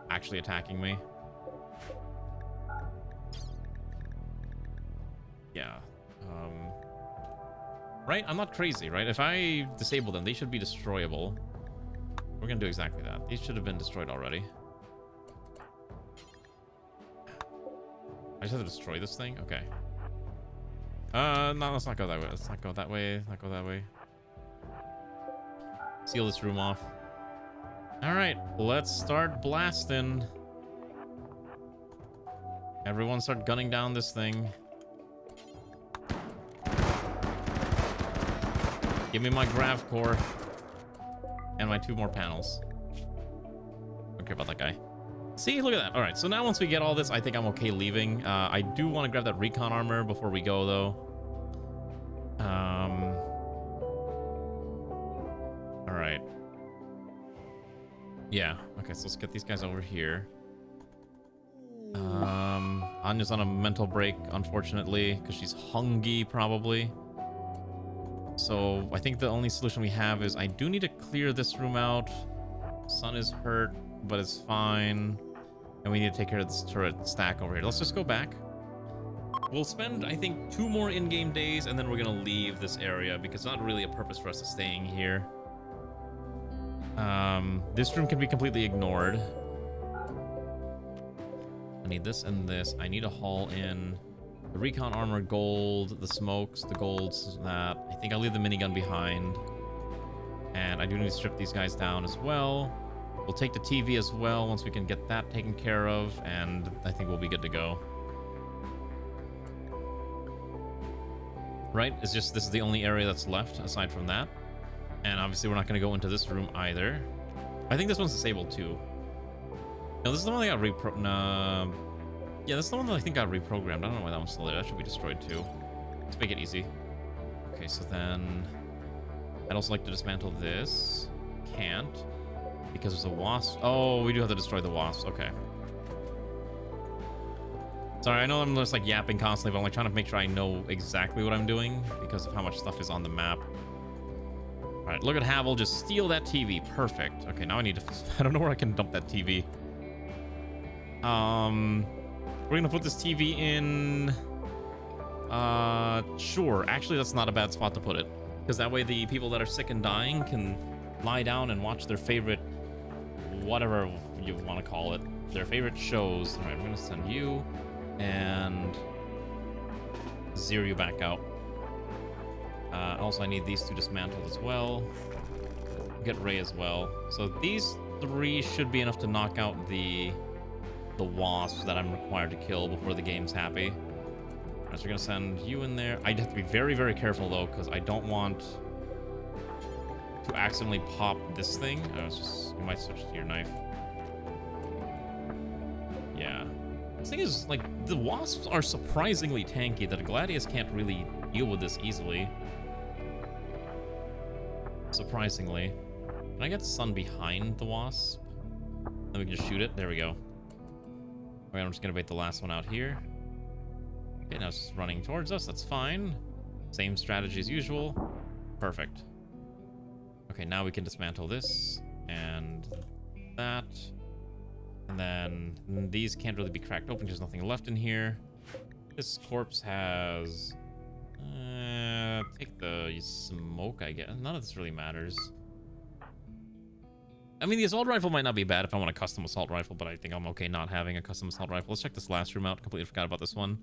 actually attacking me. Yeah. Right? I'm not crazy, right? If I disable them, they should be destroyable. We're gonna do exactly that. These should have been destroyed already. I just have to destroy this thing? Okay. No, let's not go that way. Let's not go that way. Not go that way. Seal this room off. Alright, let's start blasting. Everyone start gunning down this thing. Give me my grav core. And my 2 more panels. Don't care about that guy. See, look at that. All right, so now once we get all this, I think I'm okay leaving. I do want to grab that recon armor before we go, though. All right. Yeah. Okay, so let's get these guys over here. Anya's on a mental break, unfortunately, because she's hungry, probably. So I think the only solution we have is I do need to clear this room out. Sun is hurt, but it's fine. And we need to take care of this turret stack over here. Let's just go back. We'll spend, I think, 2 more in-game days, and then we're going to leave this area because it's not really a purpose for us to staying here. This room can be completely ignored. I need this and this. I need to haul in the recon armor, gold, the smokes, the golds, that. I think I'll leave the minigun behind. And I do need to strip these guys down as well. We'll take the TV as well once we can get that taken care of, and I think we'll be good to go. Right? It's just this is the only area that's left aside from that. And obviously we're not going to go into this room either. I think this one's disabled too. No, this is the one that got yeah, this is the one that I think got reprogrammed. I don't know why that one's still there. That should be destroyed too. Let's make it easy. Okay, so then I'd also like to dismantle this. Can't. Because there's a wasp. Oh, we do have to destroy the wasps. Okay. Sorry, I know I'm just like yapping constantly, but I'm like trying to make sure I know exactly what I'm doing because of how much stuff is on the map. All right, look at Havel just steal that TV. Perfect. Okay, now I need to. I don't know where I can dump that TV. We're gonna put this TV in. Sure. Actually, that's not a bad spot to put it because that way the people that are sick and dying can lie down and watch their favorite, whatever you want to call it, their favorite shows. All right, I'm gonna send you and zero you back out. Also, I need these 2 dismantled as well. Get Ray as well. So these 3 should be enough to knock out the wasps that I'm required to kill before the game's happy. Alright, so we're gonna send you in there. I'd have to be very, very careful though, because I don't want to accidentally pop this thing. You might switch to your knife. Yeah. This thing is, like, the wasps are surprisingly tanky that Gladius can't really deal with this easily. Surprisingly. Can I get Sun behind the wasp? Then we can just shoot it. There we go. Okay, I'm just gonna bait the last one out here. Okay, now it's just running towards us. That's fine. Same strategy as usual. Perfect. Okay, now we can dismantle this and that. And then these can't really be cracked open. There's nothing left in here. This corpse has... take the smoke, I guess. None of this really matters. I mean, the assault rifle might not be bad if I want a custom assault rifle, but I think I'm okay not having a custom assault rifle. Let's check this last room out. Completely forgot about this one.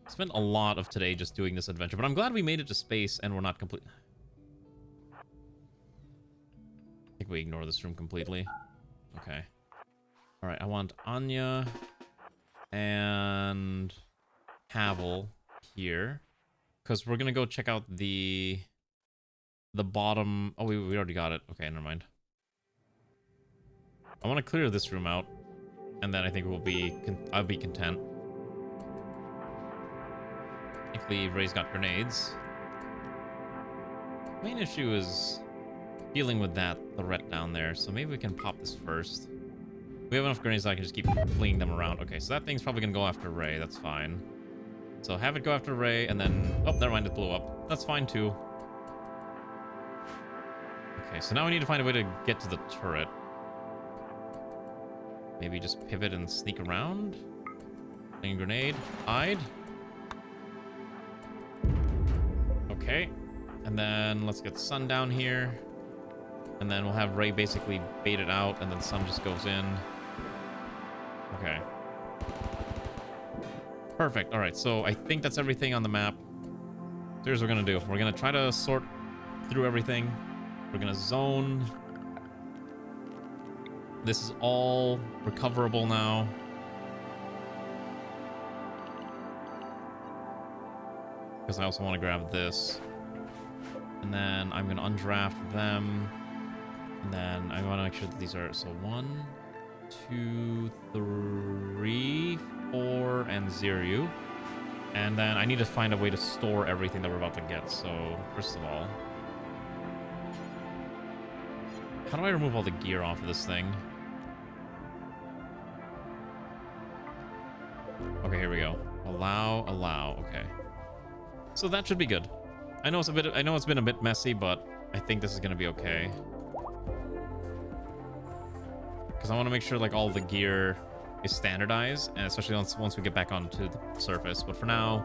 Spent a lot of today just doing this adventure, but I'm glad we made it to space and we're not complete. I think we ignore this room completely. Okay. All right, I want Anya and Havel here, because we're gonna go check out the bottom. Oh, we already got it. Okay, never mind. I want to clear this room out, and then I think I'll be content. Thankfully, Ray's got grenades. Main issue is dealing with that threat down there, so maybe we can pop this first. We have enough grenades that I can just keep flinging them around. Okay, so that thing's probably gonna go after Ray. That's fine. So have it go after Ray, and then... Oh, never mind, it blew up. That's fine, too. Okay, so now we need to find a way to get to the turret. Maybe just pivot and sneak around? Fling a grenade. Hide. Okay. And then let's get Sun down here. And then we'll have Ray basically bait it out, and then Sun just goes in. Okay. Perfect. All right, so I think that's everything on the map. So here's what we're gonna do. We're gonna try to sort through everything. We're gonna zone. This is all recoverable now. Because I also want to grab this. And then I'm gonna undraft them. And then I want to make sure that these are... So 1, 2, 3, 4, and Ziryu. And then I need to find a way to store everything that we're about to get. So, first of all... How do I remove all the gear off of this thing? Okay, here we go. Allow. Okay. So that should be good. I know it's been a bit messy, but I think this is gonna be okay. Because I want to make sure like all the gear is standardized, and especially once we get back onto the surface. But for now,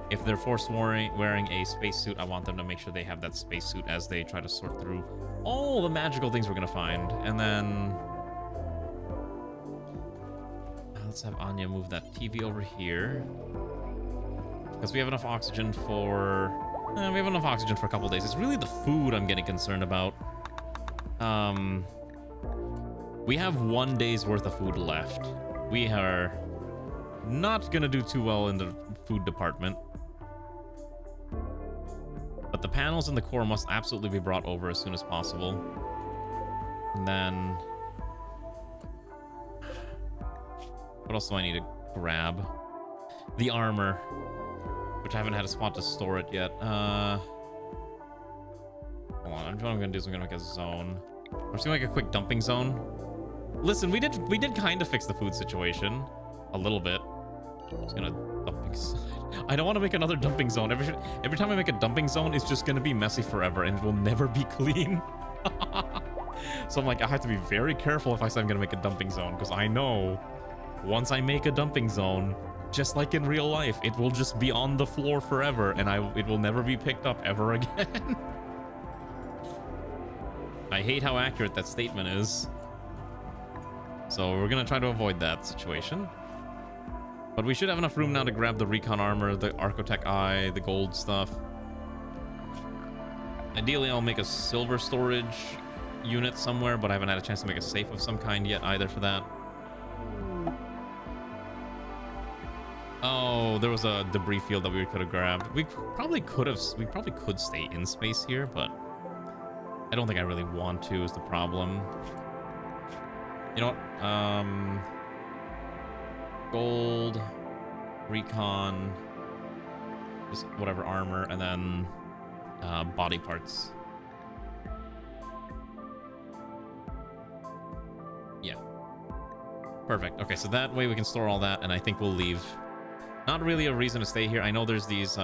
if they're forced wearing a spacesuit, I want them to make sure they have that spacesuit as they try to sort through all the magical things we're gonna find. And then let's have Anya move that TV over here, because we have enough oxygen for a couple days. It's really the food I'm getting concerned about. We have 1 day's worth of food left. We are not gonna do too well in the food department. But the panels and the core must absolutely be brought over as soon as possible. And then... what else do I need to grab? The armor, which I haven't had a spot to store it yet. Hold on, what I'm gonna do is I'm gonna make a zone. I'm just gonna make a quick dumping zone. Listen, we did kind of fix the food situation a little bit. I'm just gonna dumping side. I don't want to make another dumping zone. Every time I make a dumping zone, it's just gonna be messy forever and it will never be clean. So I'm like, I have to be very careful if I say I'm gonna make a dumping zone, because I know once I make a dumping zone, just like in real life, it will just be on the floor forever and it will never be picked up ever again. I hate how accurate that statement is. So we're gonna try to avoid that situation. But we should have enough room now to grab the recon armor, the Archotech eye, the gold stuff. Ideally, I'll make a silver storage unit somewhere, but I haven't had a chance to make a safe of some kind yet either for that. Oh, So there was a debris field that we could have grabbed. We probably could stay in space here, but I don't think I really want to is the problem. You know what? Gold, recon, just whatever armor, and then body parts. Yeah. Perfect. Okay, so that way we can store all that, and I think we'll leave. Not really a reason to stay here. I know there's these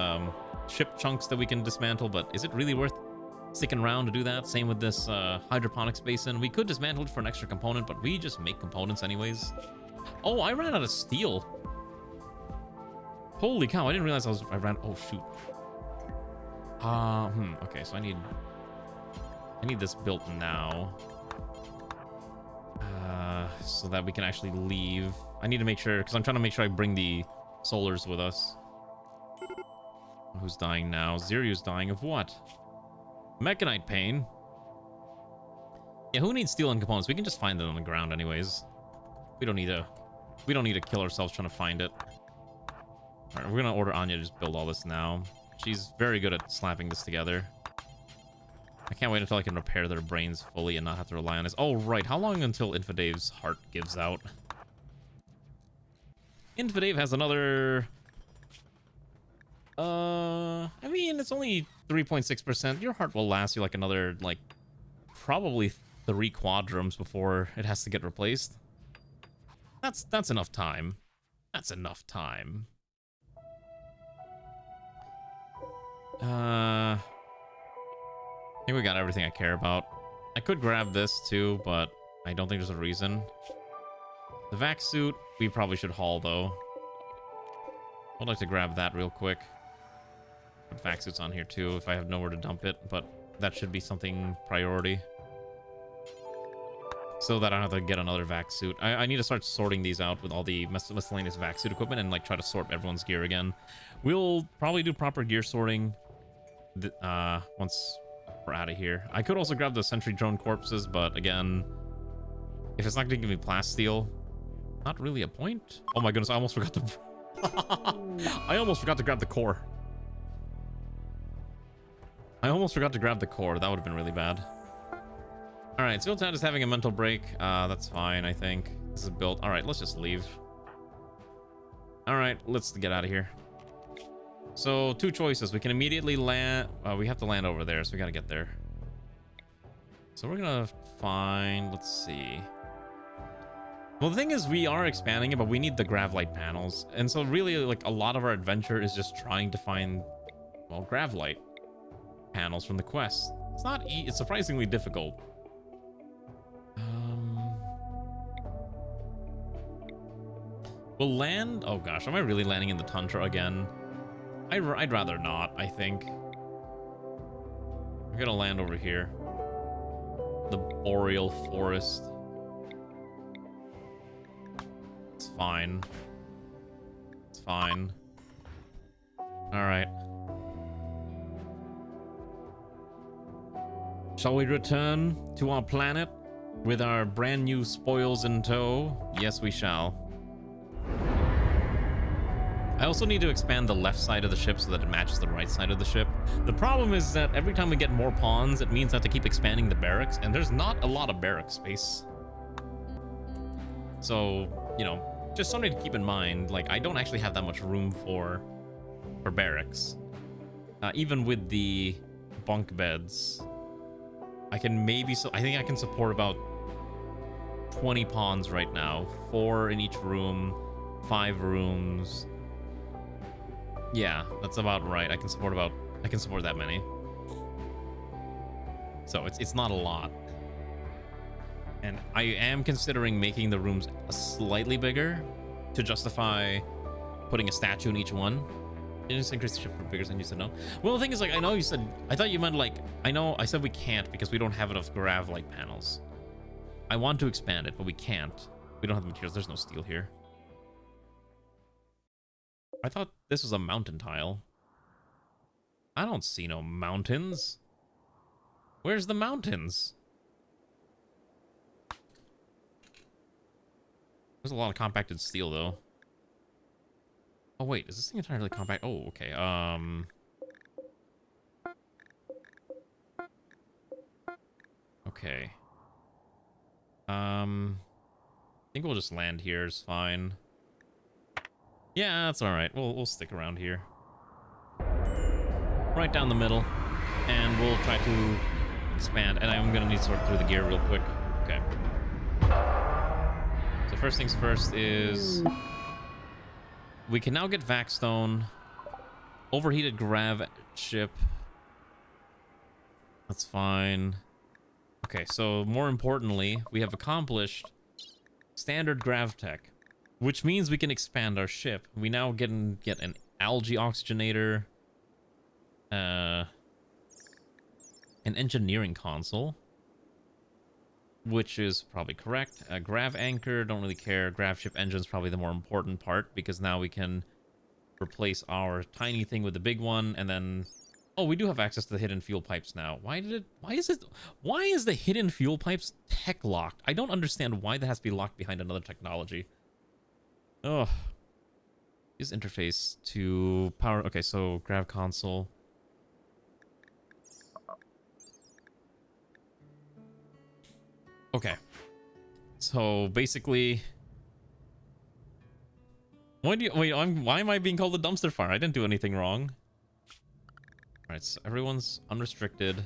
ship chunks that we can dismantle, but is it really worth sticking around to do that? Same with this hydroponics basin. We could dismantle it for an extra component, but we just make components anyways. Oh, I ran out of steel. Holy cow, I didn't realize I ran... Oh, shoot. Okay, so I need this built now. So that we can actually leave. I need to make sure, because I'm trying to make sure I bring the solars with us. Who's dying now? Ziryu's dying of what? Mechanite pain. Yeah, who needs steel and components? We can just find it on the ground anyways. We don't need to kill ourselves trying to find it. All right, we're gonna order Anya to just build all this now. She's very good at slapping this together. I can't wait until I can repair their brains fully and not have to rely on this. Oh, right. How long until Infidave's heart gives out? Infidave has another... I mean, it's only 3.6%. Your heart will last you like another, like, probably 3 quadrums before it has to get replaced. That's enough time. That's enough time. I think we got everything I care about. I could grab this too, but I don't think there's a reason. The vac suit, we probably should haul though. I'd like to grab that real quick. Put vac suits on here too if I have nowhere to dump it, but that should be something priority. So that I don't have to get another vac suit. I need to start sorting these out with all the miscellaneous vac suit equipment and like try to sort everyone's gear again. We'll probably do proper gear sorting once we're out of here. I could also grab the sentry drone corpses, but again, if it's not going to give me plasteel, not really a point. Oh my goodness, I almost forgot to... I almost forgot to grab the core. I almost forgot to grab the core. That would have been really bad. All right, Ziltan is having a mental break. That's fine, I think. This is built. All right, let's just leave. All right, let's get out of here. So, 2 choices. We can immediately land... we have to land over there, so we gotta get there. So we're gonna find... Let's see. Well, the thing is, we are expanding it, but we need the Gravlight panels. And so really, like, a lot of our adventure is just trying to find, well, Gravlight panels from the quest. It's not... It's surprisingly difficult. We'll land... Oh gosh, am I really landing in the tundra again? I'd rather not, I think. I'm gonna land over here. The boreal forest. It's fine. It's fine. Alright. Shall we return to our planet with our brand new spoils in tow? Yes, we shall. I also need to expand the left side of the ship so that it matches the right side of the ship. The problem is that every time we get more pawns, it means I have to keep expanding the barracks, and there's not a lot of barrack space. So, you know, just something to keep in mind. Like, I don't actually have that much room for barracks. Even with the bunk beds, I can maybe... I think I can support about 20 pawns right now. 4 in each room, 5 rooms... Yeah, that's about right. I can support that many. So it's not a lot. And I am considering making the rooms slightly bigger to justify putting a statue in each one. You just increase the ship for bigger, and you said no. Well, the thing is, like, I know you said... I thought you meant, like... I said we can't because we don't have enough Gravlight panels. I want to expand it, but we can't. We don't have the materials. There's no steel here. I thought this was a mountain tile. I don't see no mountains. Where's the mountains? There's a lot of compacted steel, though. Oh wait, is this thing entirely compact? Oh, okay. Okay. I think we'll just land here. It's fine. Yeah, that's all right. We'll stick around here. Right down the middle, and we'll try to expand. And I'm gonna need to sort through the gear real quick. Okay. So first things first is we can now get Vaxstone, overheated grav ship. That's fine. Okay, so more importantly, we have accomplished standard grav tech, which means we can expand our ship. We now get an algae oxygenator, an engineering console, which is probably correct. A grav anchor, don't really care. Grav ship engine's probably the more important part, because now we can replace our tiny thing with the big one, and then oh, we do have access to the hidden fuel pipes now. Why is the hidden fuel pipes tech locked? I don't understand why that has to be locked behind another technology. Oh, use interface to power. Okay, so grav console. Okay, so basically, why am I being called a dumpster fire? I didn't do anything wrong. All right, so everyone's unrestricted,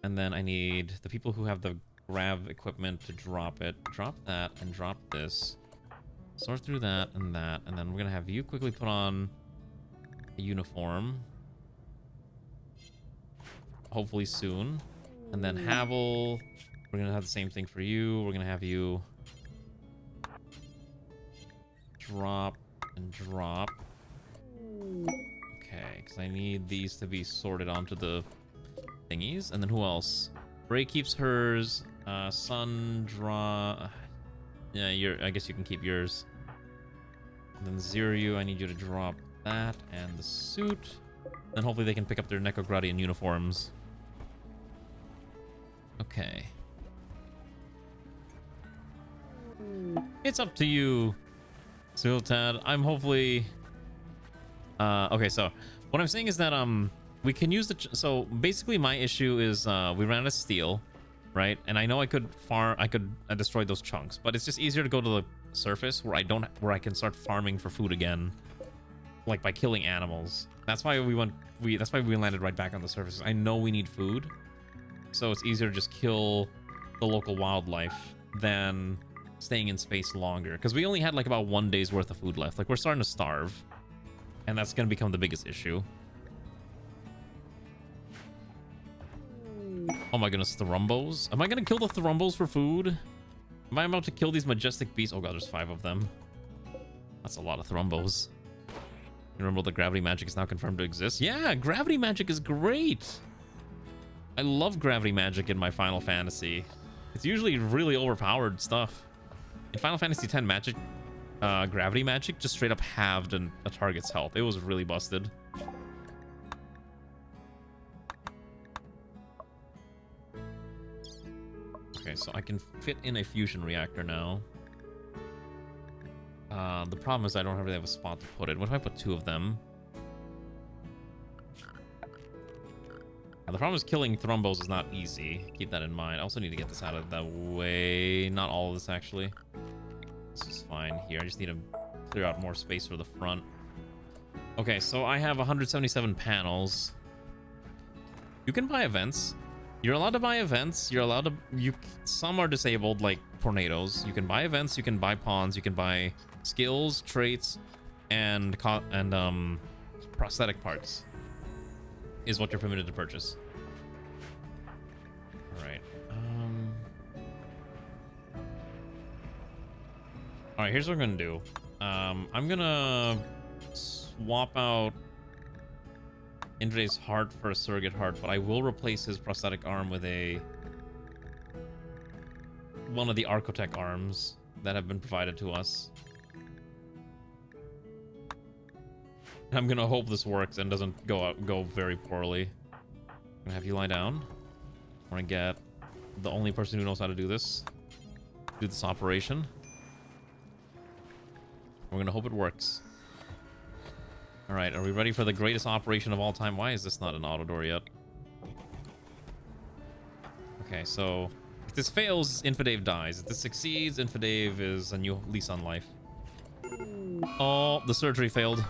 and then I need the people who have the grav equipment to drop it. Drop that and drop this. Sort through that, and then we're gonna have you quickly put on a uniform. Hopefully soon. And then Havel, we're gonna have the same thing for you. We're gonna have you drop and drop. Okay, because I need these to be sorted onto the thingies. And then who else? Ray keeps hers. Sun, draw. Yeah, I guess you can keep yours. And then Ziryu, I need you to drop that and the suit. And hopefully they can pick up their NEKOGRAD uniforms. Okay. It's up to you, Sultad. I'm hopefully... okay, so what I'm saying is that we can use the... So basically my issue is we ran out of steel, right? And I know I could destroy those chunks, but it's just easier to go to the surface where I can start farming for food again, like by killing animals. That's why we landed right back on the surface. I know we need food, so it's easier to just kill the local wildlife than staying in space longer, because we only had like about 1 day's worth of food left. Like, we're starting to starve, and that's going to become the biggest issue. Oh my goodness, Thrumbos. Am I going to kill the Thrumbos for food? Am I about to kill these majestic beasts? Oh god, there's 5 of them. That's a lot of Thrumbos. You remember the gravity magic is now confirmed to exist? Yeah, gravity magic is great. I love gravity magic in my Final Fantasy. It's usually really overpowered stuff. In Final Fantasy X, magic, gravity magic just straight up halved a target's health. It was really busted. Okay, so I can fit in a fusion reactor now. The problem is I don't really have a spot to put it. What if I put 2 of them? Now, the problem is killing Thrumbos is not easy. Keep that in mind. I also need to get this out of the way. Not all of this, actually. This is fine here. I just need to clear out more space for the front. Okay, so I have 177 panels. You can buy events. You're allowed to buy events. You're allowed to... some are disabled, like tornadoes. You can buy events. You can buy pawns. You can buy skills, traits, and prosthetic parts. Is what you're permitted to purchase. All right. All right. Here's what I'm gonna do. I'm gonna swap out Indre's heart for a surrogate heart, but I will replace his prosthetic arm with one of the Archotech arms that have been provided to us. I'm gonna hope this works and doesn't go very poorly. I'm gonna have you lie down. I'm gonna get the only person who knows how to do this operation. We're gonna hope it works. All right, are we ready for the greatest operation of all time? Why is this not an auto door yet? Okay, so if this fails, Infidave dies. If this succeeds, Infidave is a new lease on life. Oh, the surgery failed.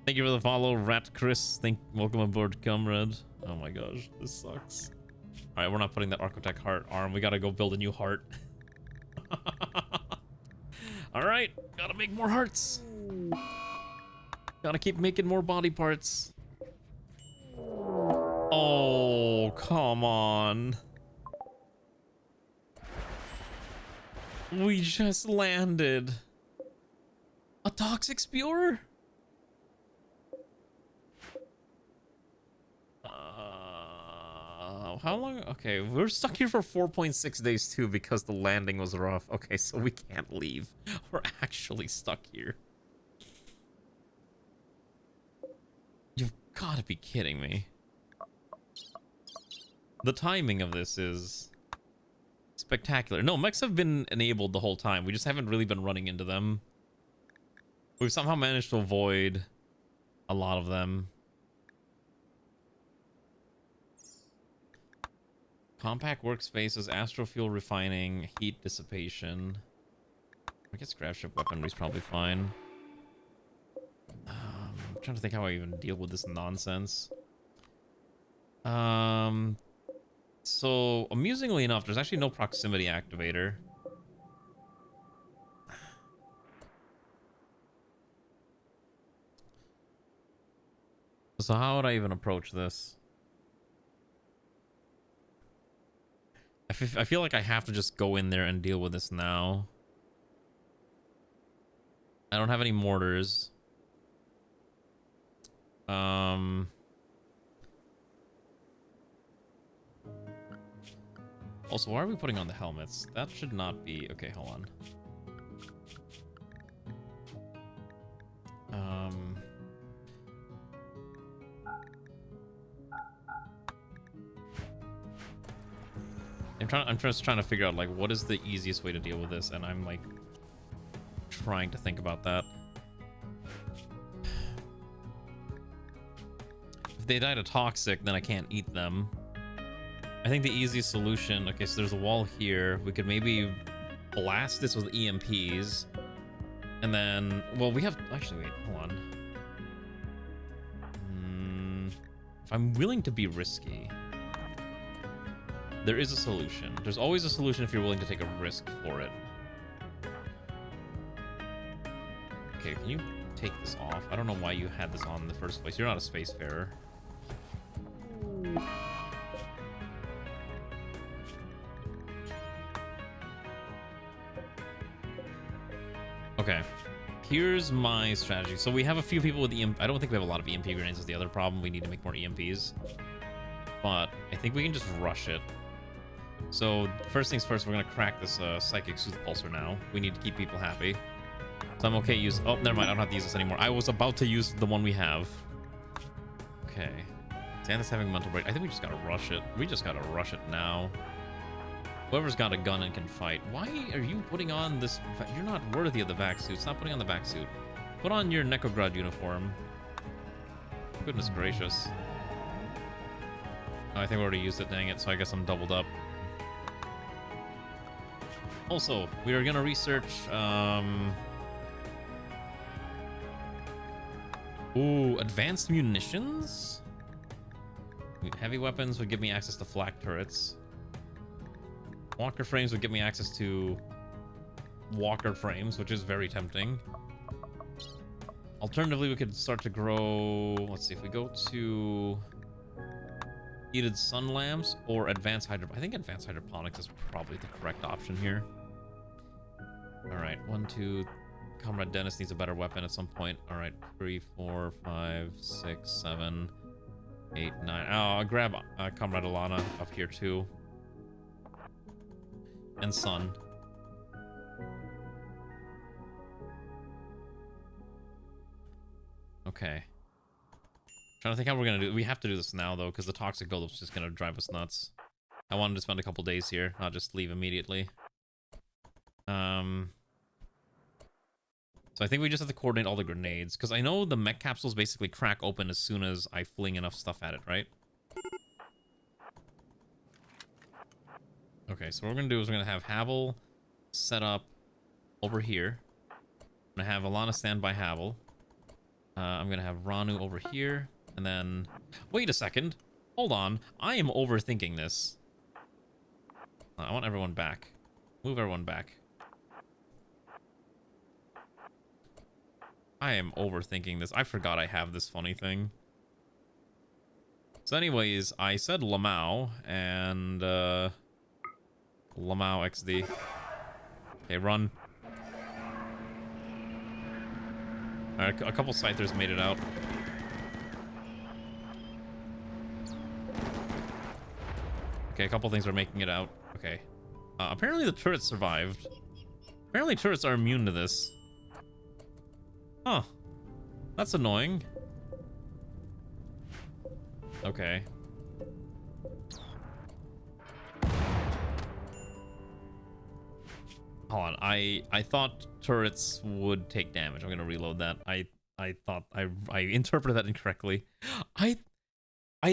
Thank you for the follow, Rat Chris. Welcome aboard, comrade. Oh my gosh, this sucks. All right, we're not putting that Architect heart arm. We gotta go build a new heart. All right, gotta make more hearts. Gotta keep making more body parts. Oh, come on. We just landed. A toxic spewer? How long? Okay, we're stuck here for 4.6 days too because the landing was rough. Okay, so we can't leave. We're actually stuck here. You've got to be kidding me. The timing of this is spectacular. No, mechs have been enabled the whole time. We just haven't really been running into them. We've somehow managed to avoid a lot of them. Compact workspaces, astrofuel refining, heat dissipation. I guess scrapship weaponry is probably fine. I'm trying to think how I even deal with this nonsense. So amusingly enough, there's actually no proximity activator. So how would I even approach this? I feel like I have to just go in there and deal with this now. I don't have any mortars. Also, why are we putting on the helmets? That should not be... Okay, hold on. I'm just trying to figure out, like, what is the easiest way to deal with this, and I'm, like, trying to think about that. If they die to toxic, then I can't eat them. I think the easiest solution... Okay, so there's a wall here. We could maybe blast this with EMPs. And then... Well, we have... Actually, wait, hold on. If I'm willing to be risky... There is a solution. There's always a solution if you're willing to take a risk for it. Okay, can you take this off? I don't know why you had this on in the first place. You're not a spacefarer. Okay. Here's my strategy. So we have a few people with EMP. I don't think we have a lot of EMP grenades is the other problem. We need to make more EMPs. But I think we can just rush it. So first things first, we're gonna crack this psychic sooth pulsar now. We need to keep people happy. So I'm okay using... Oh, never mind. I don't have to use this anymore. I was about to use the one we have. Okay. Xanthus having mental break. I think we just gotta rush it. We just gotta rush it now. Whoever's got a gun and can fight. Why are you putting on this... You're not worthy of the vac suit. Stop putting on the vac suit. Put on your NEKOGRAD uniform. Goodness gracious. Oh, I think we already used it, dang it. So I guess I'm doubled up. Also, we are gonna research, ooh, advanced munitions? Heavy weapons would give me access to flak turrets. Walker frames would give me access to walker frames, which is very tempting. Alternatively, we could start to grow... Let's see, if we go to... heated sun lamps or advanced hydroponics. I think advanced hydroponics is probably the correct option here. All right, 1, 2. Comrade Dennis needs a better weapon at some point. All right, 3, 4, 5, 6, 7, 8, 9. Oh, I'll grab Comrade Alana up here too. And Sun. Okay. Trying to think how we're gonna do. We have to do this now though, because the toxic buildup's just gonna drive us nuts. I wanted to spend a couple days here, not just leave immediately. So I think we just have to coordinate all the grenades, because I know the mech capsules basically crack open as soon as I fling enough stuff at it, right? Okay, so what we're going to do is we're going to have Havel set up over here. I'm going to have Alana stand by Havel. I'm going to have Ranu over here. And then... Wait a second. Hold on. I am overthinking this. I want everyone back. Move everyone back. I am overthinking this. I forgot I have this funny thing. So anyways, I said Lamau and Lamau XD. Okay, run. Alright, a couple Scythers made it out. Okay, a couple things are making it out. Okay. Apparently the turrets survived. Apparently turrets are immune to this. Huh. That's annoying. Okay. Hold on. I thought turrets would take damage. I'm gonna reload that. I thought I interpreted that incorrectly. I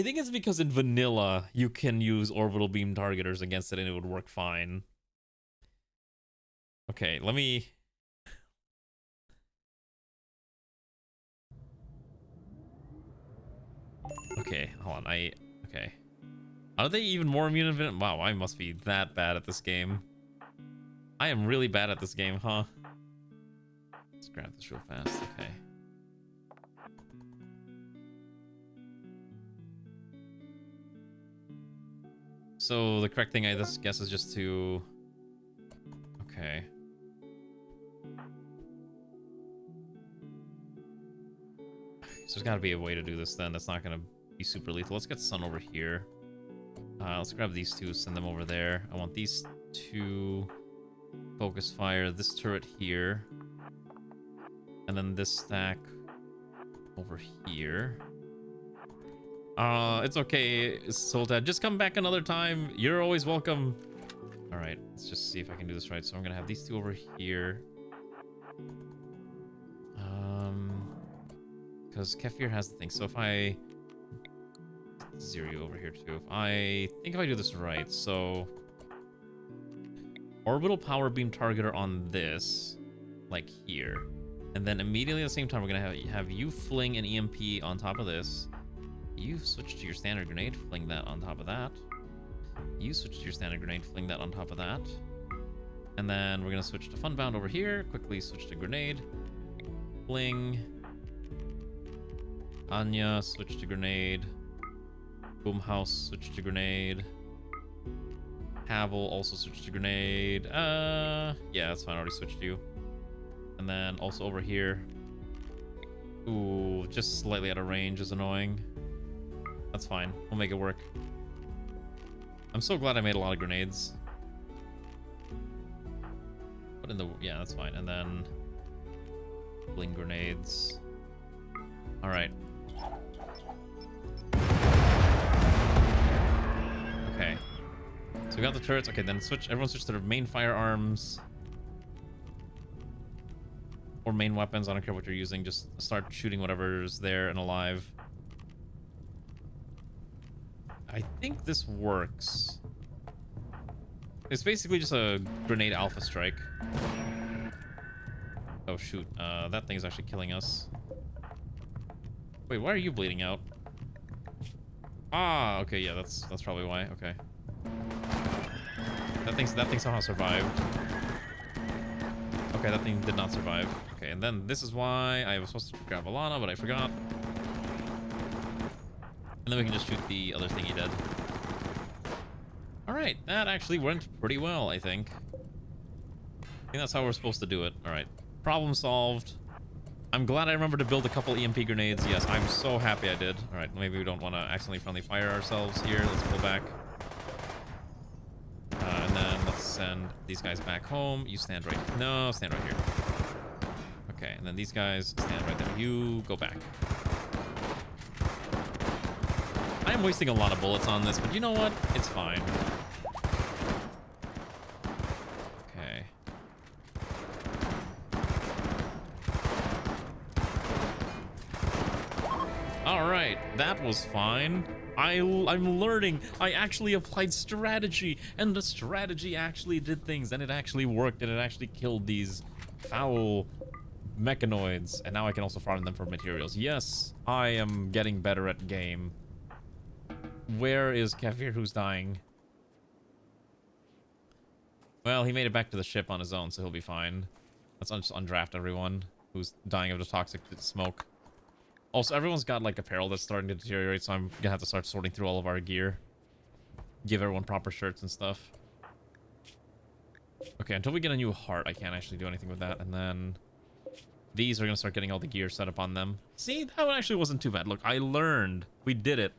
think it's because in vanilla you can use orbital beam targeters against it and it would work fine. Okay, let me... Okay, hold on. Okay. Are they even more immune to it? Wow, I must be that bad at this game. I am really bad at this game, huh? Let's grab this real fast. Okay. So the correct thing I guess is just to... Okay. So there's gotta be a way to do this then. That's not gonna be super lethal. Let's get Sun over here. Let's grab these two, send them over there. I want these two focus fire, this turret here. And then this stack over here. It's okay, Sultan. Just come back another time. You're always welcome. Alright, let's just see if I can do this right. So I'm gonna have these two over here. Because Kefir has the thing. So if I... Zero over here too. I think if I do this right, so... Orbital power beam targeter on this. Like here. And then immediately at the same time, we're gonna have you fling an EMP on top of this. You switch to your standard grenade, fling that on top of that. You switch to your standard grenade, fling that on top of that. And then we're gonna switch to Funbound over here. Quickly switch to grenade. Fling. Anya, switch to grenade. Boomhouse, switch to grenade. Havel, also switch to grenade. Yeah, that's fine. I already switched you. And then also over here. Ooh, just slightly out of range is annoying. That's fine. We'll make it work. I'm so glad I made a lot of grenades. Put in the... Yeah, that's fine. And then... Bling grenades. Alright. Okay. So we got the turrets. Okay, then switch. Everyone switch to their main firearms. Or main weapons. I don't care what you're using. Just start shooting whatever's there and alive. I think this works. It's basically just a grenade alpha strike. Oh shoot, that thing's actually killing us. Wait, why are you bleeding out? Ah, okay, yeah, that's probably why. Okay. That thing somehow survived. Okay, that thing did not survive. Okay, and then this is why I was supposed to grab Alana, but I forgot. And then we can just shoot the other thingy dead. Alright, that actually went pretty well, I think. I think that's how we're supposed to do it. Alright, problem solved. I'm glad I remembered to build a couple EMP grenades. Yes, I'm so happy I did. Alright, maybe we don't want to accidentally friendly fire ourselves here. Let's pull back. And then let's send these guys back home. You stand right... No, stand right here. Okay, and then these guys stand right there. You go back. I'm wasting a lot of bullets on this, but you know what? It's fine. Okay. All right, that was fine. I'm learning. I actually applied strategy, and the strategy actually did things, and it actually worked, and it actually killed these foul mechanoids, and now I can also farm them for materials. Yes, I am getting better at game. Where is Kefir, who's dying? Well, he made it back to the ship on his own, so he'll be fine. Let's just undraft everyone who's dying of the toxic smoke. Also, everyone's got like apparel that's starting to deteriorate, so I'm gonna have to start sorting through all of our gear. Give everyone proper shirts and stuff. Okay, until we get a new heart, I can't actually do anything with that. And then these are gonna start getting all the gear set up on them. See, that one actually wasn't too bad. Look, I learned. We did it.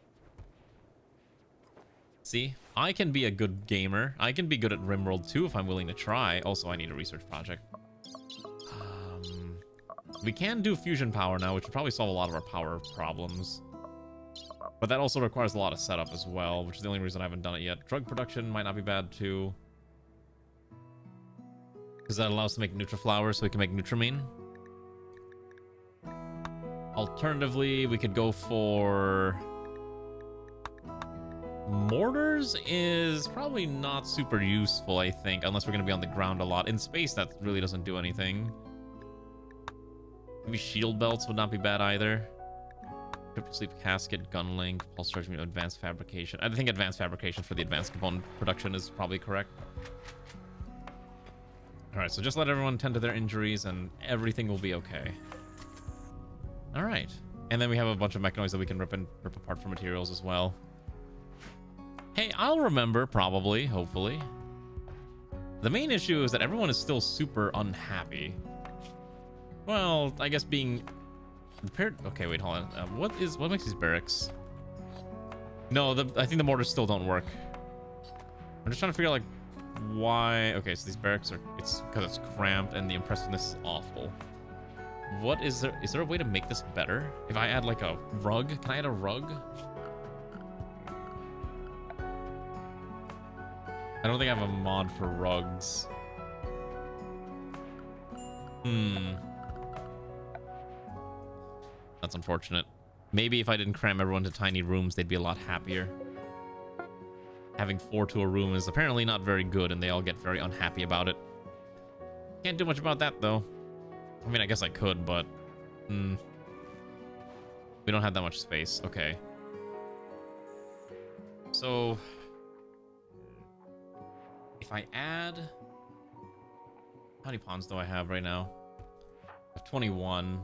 See, I can be a good gamer. I can be good at Rimworld too if I'm willing to try. Also, I need a research project. We can do fusion power now, which would probably solve a lot of our power problems. But that also requires a lot of setup as well, which is the only reason I haven't done it yet. Drug production might not be bad too, because that allows us to make Nutriflower, so we can make Nutramine. Alternatively, we could go for... Mortars is probably not super useful, I think, unless we're going to be on the ground a lot. In space, that really doesn't do anything. Maybe shield belts would not be bad either. Cryptic sleep casket, gun link, pulse charge, advanced fabrication. I think advanced fabrication for the advanced component production is probably correct. Alright, so just let everyone tend to their injuries and everything will be okay. Alright. And then we have a bunch of mechanoids that we can rip apart for materials as well. Hey, I'll remember, probably, hopefully. The main issue is that everyone is still super unhappy. Well, I guess being prepared. Okay, wait, hold on. What makes these barracks? No, I think the mortars still don't work. I'm just trying to figure out like why. Okay, so these barracks are. It's because it's cramped and the impressiveness is awful. What is there? Is there a way to make this better? If I add like a rug, can I add a rug? I don't think I have a mod for rugs. That's unfortunate. Maybe if I didn't cram everyone to tiny rooms, they'd be a lot happier. Having 4 to a room is apparently not very good, and they all get very unhappy about it. Can't do much about that, though. I mean, I guess I could, but... we don't have that much space. Okay. So... if I add... how many pawns do I have right now? I have 21.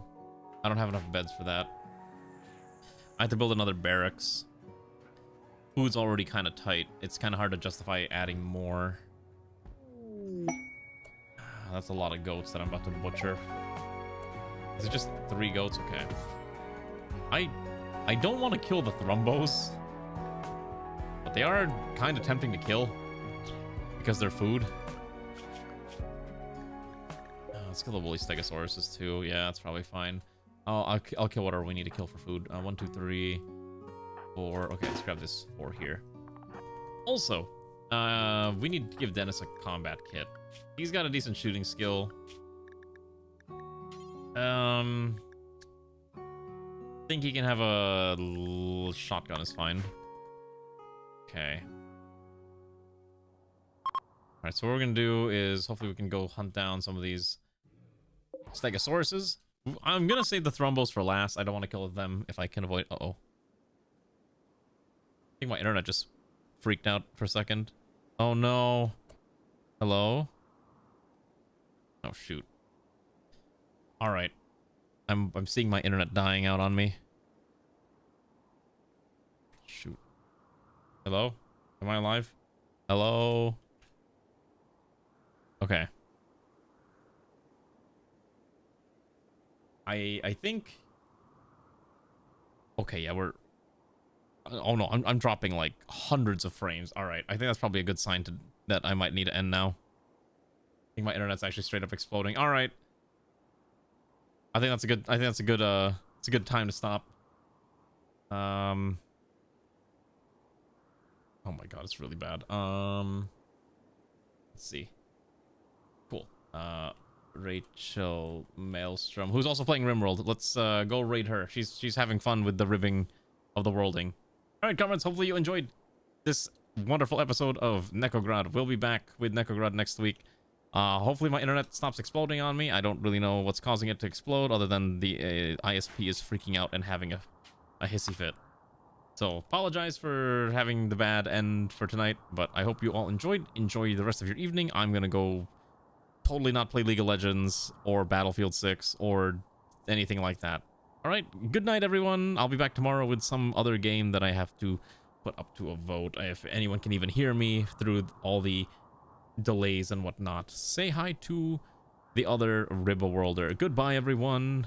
I don't have enough beds for that. I have to build another barracks. Food's already kind of tight. It's kind of hard to justify adding more. That's a lot of goats that I'm about to butcher. Is it just 3 goats? Okay. I don't want to kill the thrumbos, but they are kind of tempting to kill because they're food. Let's kill the woolly stegosauruses too. Yeah, that's probably fine. I'll kill whatever we need to kill for food. 1, 2, 3, 4. Okay, let's grab this 4 here. Also, we need to give Dennis a combat kit. He's got a decent shooting skill. I think he can have a shotgun is fine. Okay. Alright, so what we're gonna do is hopefully we can go hunt down some of these stegosauruses. I'm gonna save the thrumbos for last. I don't want to kill them if I can avoid. Uh-oh. I think my internet just freaked out for a second. Oh no. Hello? Oh shoot. Alright. I'm seeing my internet dying out on me. Shoot. Hello? Am I alive? Hello? Okay. I think... okay, yeah, we're... oh no, I'm dropping like hundreds of frames. Alright, I think that's probably a good sign that I might need to end now. I think my internet's actually straight up exploding. Alright. I think that's a good it's a good time to stop. Oh my god, it's really bad. Let's see. Cool. Rachel Maelstrom, who's also playing Rimworld. Let's go raid her. She's having fun with the ribbing of the worlding. All right, comrades. Hopefully you enjoyed this wonderful episode of NEKOGRAD. We'll be back with NEKOGRAD next week. Hopefully my internet stops exploding on me. I don't really know what's causing it to explode, other than the ISP is freaking out and having a hissy fit. So apologize for having the bad end for tonight, but I hope you all enjoyed. Enjoy the rest of your evening. I'm gonna go totally not play League of Legends or Battlefield 6 or anything like that. All right, good night, everyone. I'll be back tomorrow with some other game that I have to put up to a vote. If anyone can even hear me through all the delays and whatnot, say hi to the other Ribba Worlder. Goodbye, everyone.